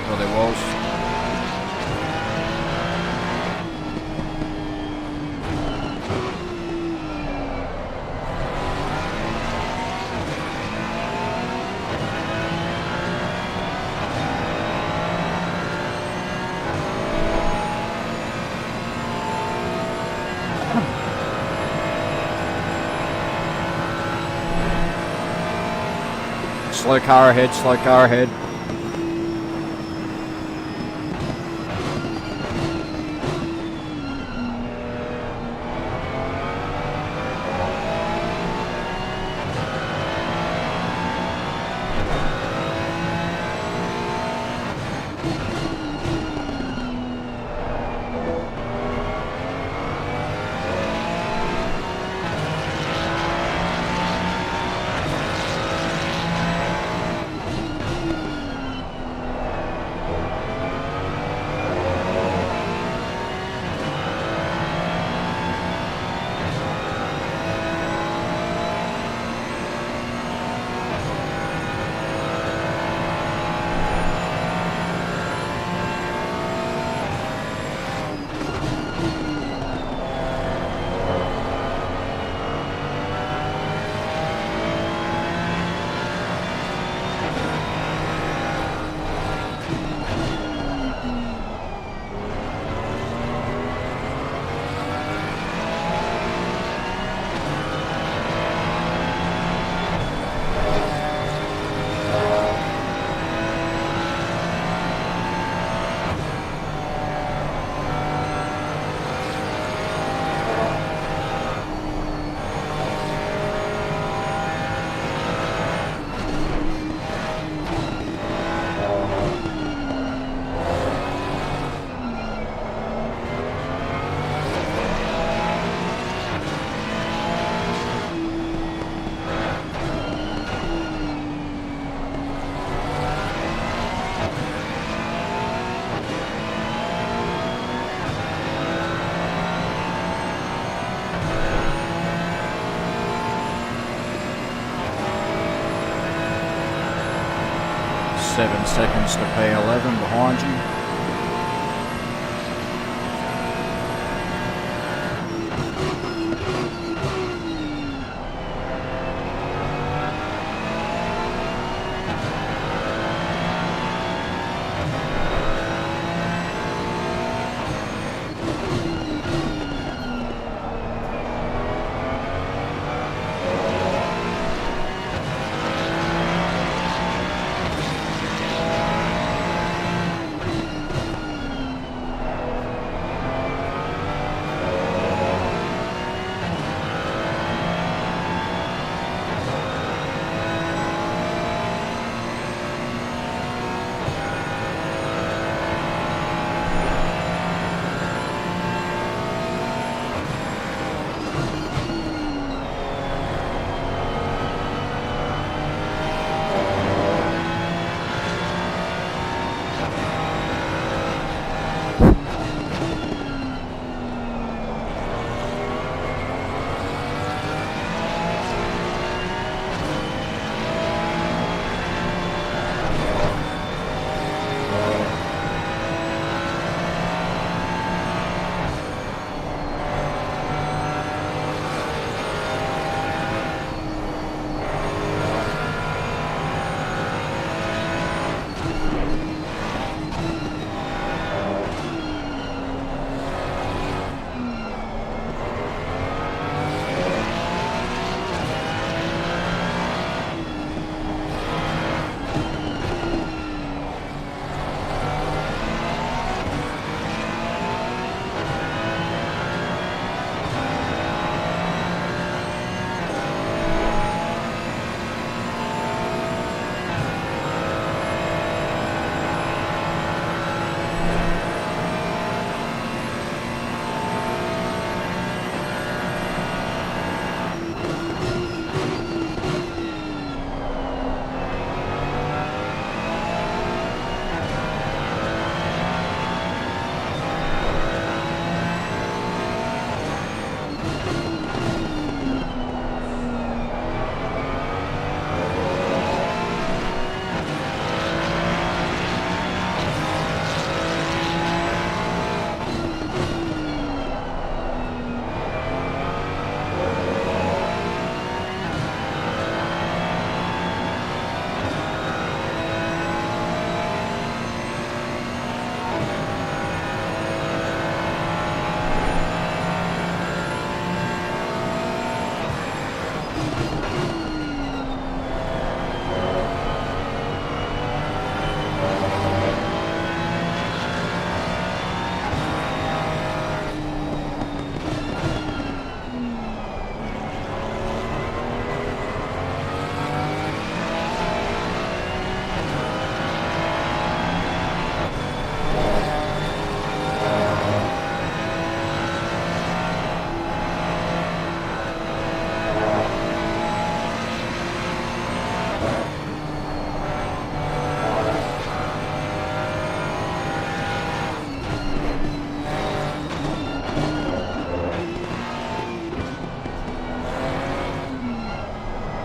Well, there was. Slow car ahead, slow car ahead. 7 seconds to P11 behind you.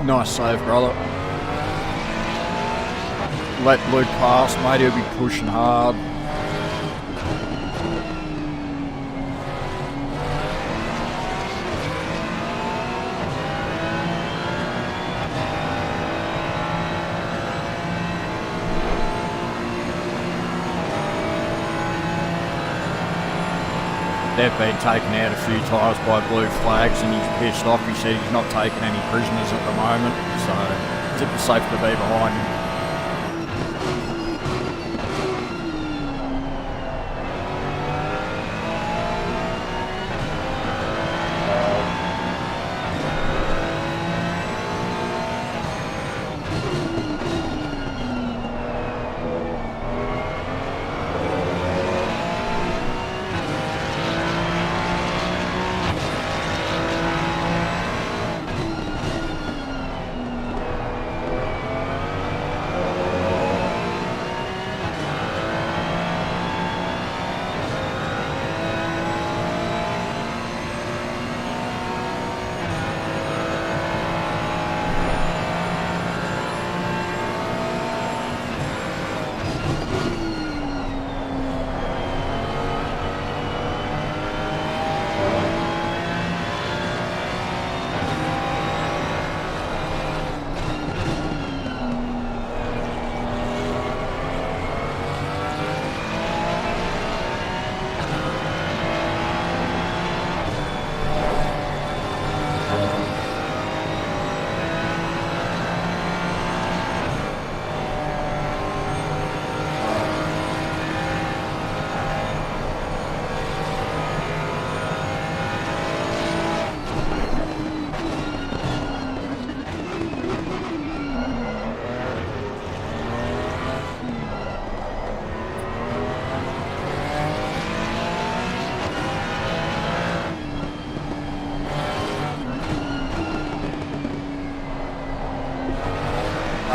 Nice save, brother. Let Luke pass, mate. He'll be pushing hard. They've been taken out a few times by blue flags and he's pissed off. He said he's not taking any prisoners at the moment, so it's safe to be behind him.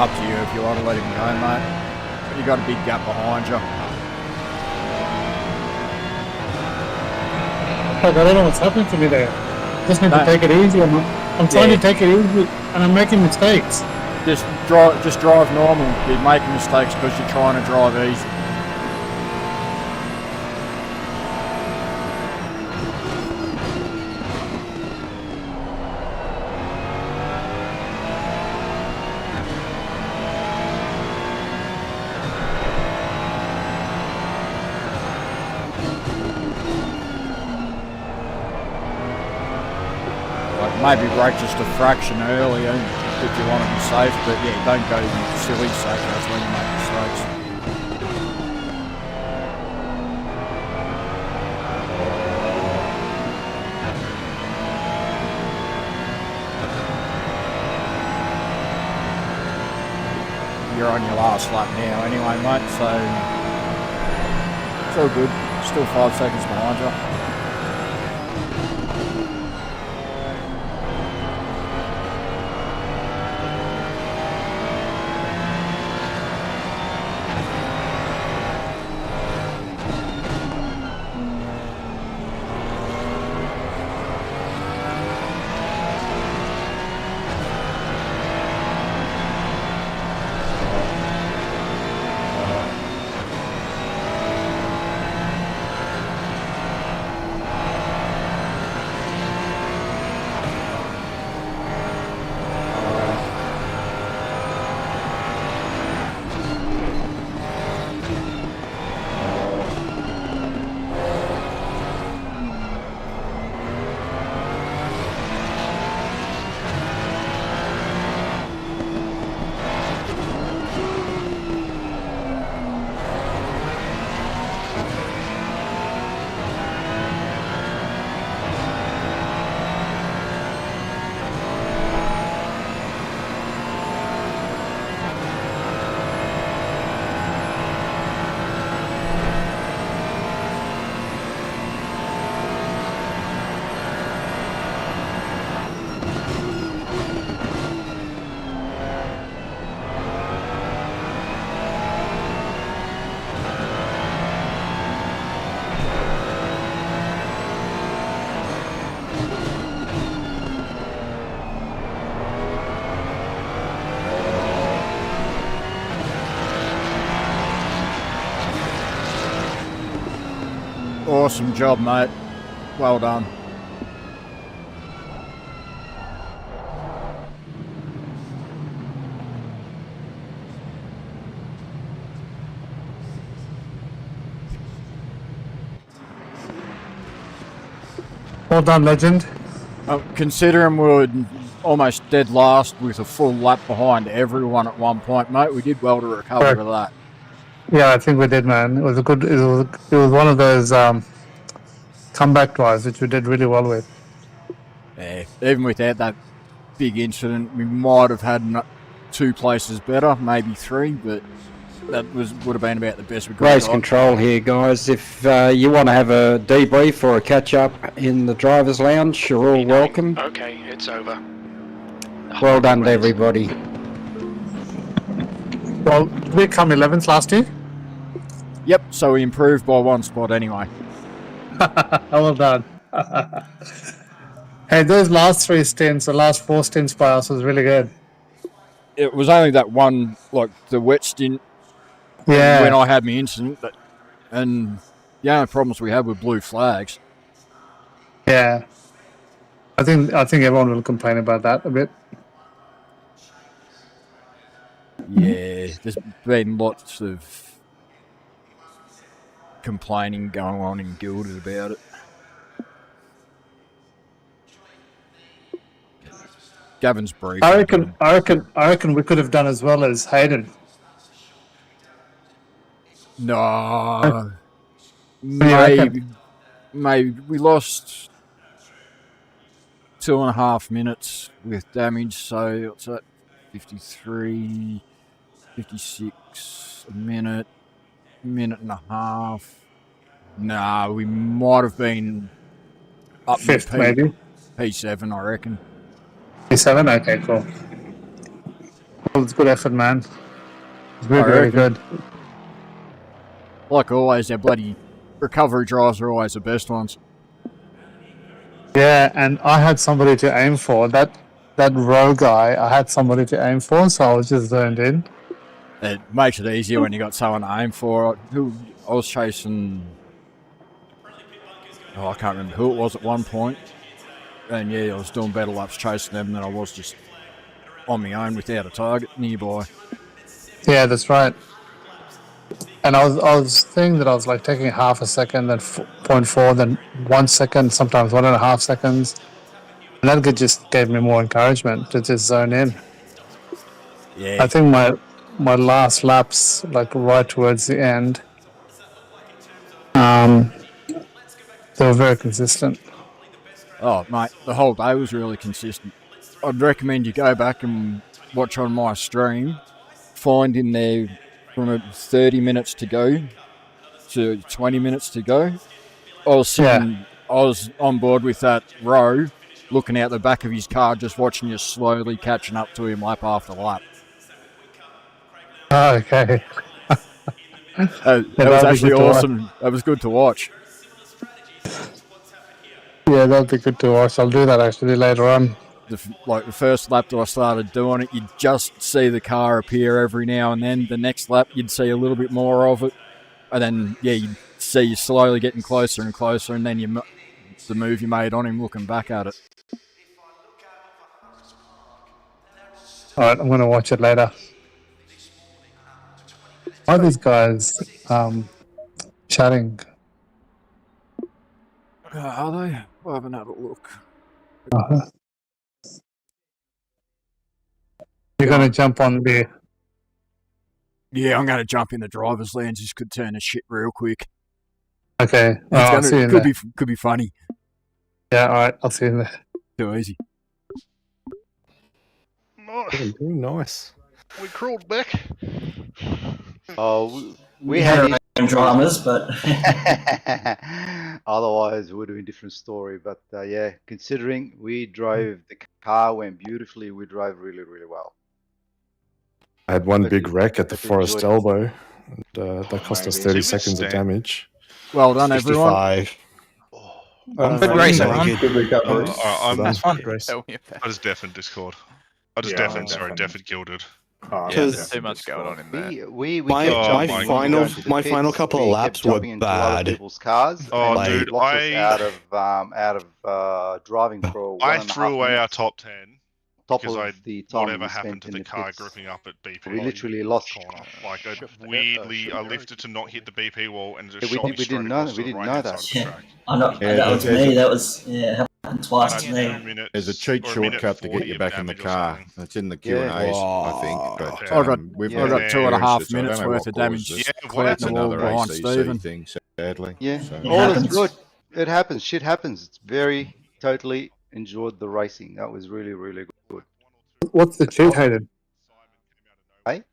Up to you if you want to let him go, mate. You got a big gap behind you. Like, I don't know what's happening to me there. Just need to take it easy. I'm trying to take it easy, and I'm making mistakes. Just drive normal. You're making mistakes because you're trying to drive easy. Maybe brake just a fraction earlier if you want to be safe, but yeah, don't go silly safe, that's when you make mistakes. You're on your last lap now anyway, mate, so it's all good. Still 5 seconds behind you. Awesome job, mate. Well done. Well done, legend. Considering we were almost dead last with a full lap behind everyone at one point, mate, we did well to recover to that. Yeah, I think we did, man. It was a good. It was one of those comeback drives which we did really well with. Yeah, even without that big incident, we might have had 2 places better, maybe 3, but that would have been about the best we could have Race got. control here, guys. If you want to have a debrief or a catch-up in the driver's lounge, you're all welcome. Okay, it's over. Well done to everybody. Well, did we come 11th last year? Yep, so we improved by 1 spot anyway. Well done. Hey, those last 3 stints, the last 4 stints by us was really good. It was only that one, like the wet stint, when I had my incident, and the only problems we had were blue flags. Yeah. I think everyone will complain about that a bit. Yeah, there's been lots of complaining going on in Gilded about it. Gavin's brief. I reckon we could have done as well as Hayden. No, maybe we lost 2.5 minutes with damage, so what's that? 53, 56, a minute and a half. Nah, we might have been up 5th, maybe. P7, I reckon. P7? Okay, cool. Well, it's good effort, man. It's really, I really reckon. good. Like always, their bloody recovery drives are always the best ones. Yeah, and I had somebody to aim for. That row guy, I had somebody to aim for, so I was just zoned in. It makes it easier when you got someone to aim for. I was chasing. Oh, I can't remember who it was at one point. And yeah, I was doing better laps chasing them than I was just on my own without a target nearby. Yeah, that's right. And I was thinking that I was like taking half a second, then 0.4, then 1 second, sometimes 1.5 seconds. And that just gave me more encouragement to just zone in. Yeah. I think my last laps, like right towards the end, they were very consistent. Oh, mate, the whole day was really consistent. I'd recommend you go back and watch on my stream. Find in there from 30 minutes to go to 20 minutes to go. I was on board with that row, looking out the back of his car, just watching you slowly catching up to him lap after lap. Oh, okay. That was actually awesome. That was good to watch. Yeah, that'll be good to watch. I'll do that actually later on. The first lap that I started doing it, you'd just see the car appear every now and then. The next lap, you'd see a little bit more of it. And then, yeah, you'd see you slowly getting closer and closer, and then the move you made on him looking back at it. All right, I'm going to watch it later. Why are these guys chatting? Are they? I haven't had a look. You're going to jump on the... Yeah, I'm going to jump in the driver's lounge. This could turn to shit real quick. Okay. I'll see you in there. Could be funny. Yeah, all right. I'll see you in there. Too easy. Nice. We crawled back. Oh, We had our own dramas, but otherwise it would have been a different story. But yeah, considering we drove, the car went beautifully, we drove really, really well. I had one big wreck at the Hope you Forest enjoyed Elbow. And, that cost us 30 seconds of damage. Well done, everyone. 55. Good race, everyone. Good recovery. That's fun. I just deafened Discord. I just deafened Gilded. Yeah, there's too much going on in there. My final couple of laps were bad. People's cars. Oh, and dude, locked us out of driving for. I threw away our top 10 Top because of the time whatever we happened spent to in the the car pits. gripping up at BP. We literally lost. Corner. Like weirdly, I lifted to not hit the BP wall and just We shot me didn't straight know. across We to the didn't know right-hand that. side of the track. I know that was me. That was happened twice to me. There's a cheat shortcut to get you back in the car. It's in the Q&As, I think. But I got 2.5 minutes worth of damage. It's another another behind Stephen. thing, sadly. Yeah, So. all is good. It happens. Shit happens. It's very totally enjoyed the racing. That was really, really good. What's the cheat, Hayden? Hey?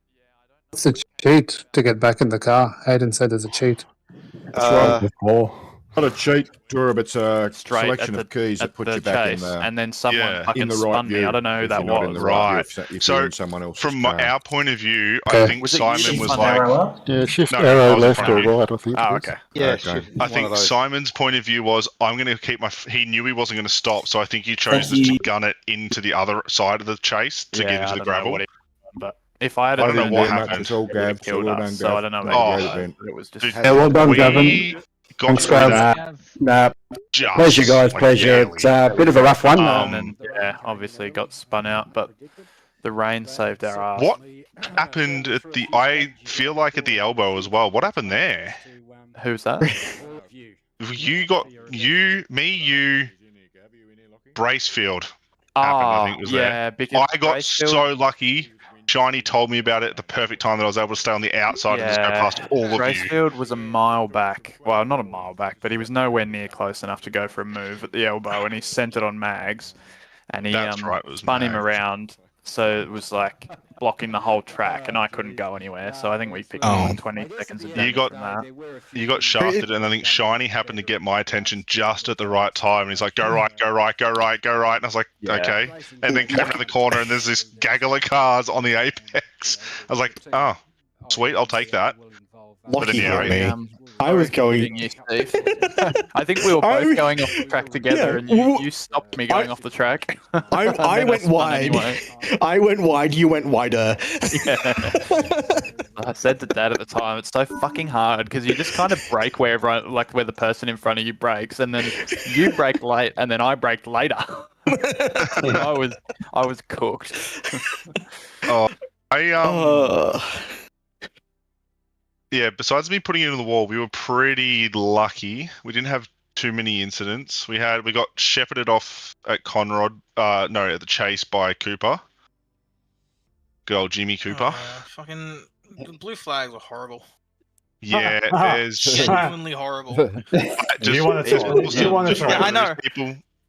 What's the cheat to get back in the car? Hayden said there's a cheat. Not a cheat, Durab. It's a Straight selection of keys that put you back in the... and then someone fucking in the spun right me. view. I don't know who If that you're not in was. the right Right. view, if So, you're in someone else's From car. our point of view, Okay. I think Was it Simon you, was Simon, like... arrow up? Yeah, shift No, arrow I was in left front or of you. right, I think. Oh, it is. okay. Yeah, Okay. shit. I think Simon's point of view was, I'm going to keep my... He knew he wasn't going to stop, so I think he chose Thank to you. gun it into the other side of the chase to get into the gravel. But if I had I don't know didn't what do much happened. at all, Gab. So killed well us, done, so I Gav. don't know Oh. about Great that, event. but it was just... Dude, Yeah, well done, Gavin. we got Thanks, through guys. that. Nah, Just pleasure, guys. like Pleasure. barely. It's a bit of a rough one. And then, obviously got spun out, but the rain saved our ass. What happened at the... I feel like at the elbow as well. What happened there? Who's that? You got... You, Bracefield. I think was there. because I got Bracefield- so lucky. Shiny told me about it at the perfect time that I was able to stay on the outside and just go past all of you. Bracefield was a mile back. Well, not a mile back, but he was nowhere near close enough to go for a move at the elbow, and he sent it on Mags, and he That's right, it was spun him Mags. around, so it was like blocking the whole track, and I couldn't go anywhere. So I think we picked up 20 seconds of damage from that. You got shafted, and I think Shiny happened to get my attention just at the right time. And he's like, "Go right, go right, go right, go right." And I was like, "Okay." And then came around the corner, and there's this gaggle of cars on the apex. I was like, "Oh, sweet, I'll take that." Lucky for me. I was going. You, Steve. I think we were both going off the track together, and you stopped me going off the track. I went wide. Anyway. I went wide. You went wider. Yeah. I said to Dad at the time, it's so fucking hard because you just kind of brake where everyone, like where the person in front of you brakes, and then you brake late, and then I braked later. I was cooked. Yeah, besides me putting it in the wall, we were pretty lucky. We didn't have too many incidents. We got shepherded off at Conrod, at the chase by Cooper. Good old Jimmy Cooper. Fucking the blue flags were horrible. Yeah, there's genuinely horrible. You want to try. I know.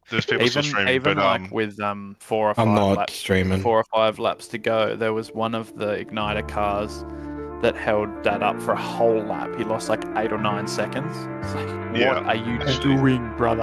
There's people still streaming, even but like with 4 or 5 I'm not laps, streaming. 4 or 5 laps to go, there was one of the igniter cars that held Dad up for a whole lap. He lost like 8 or 9 seconds. It's like, what are you doing, brother?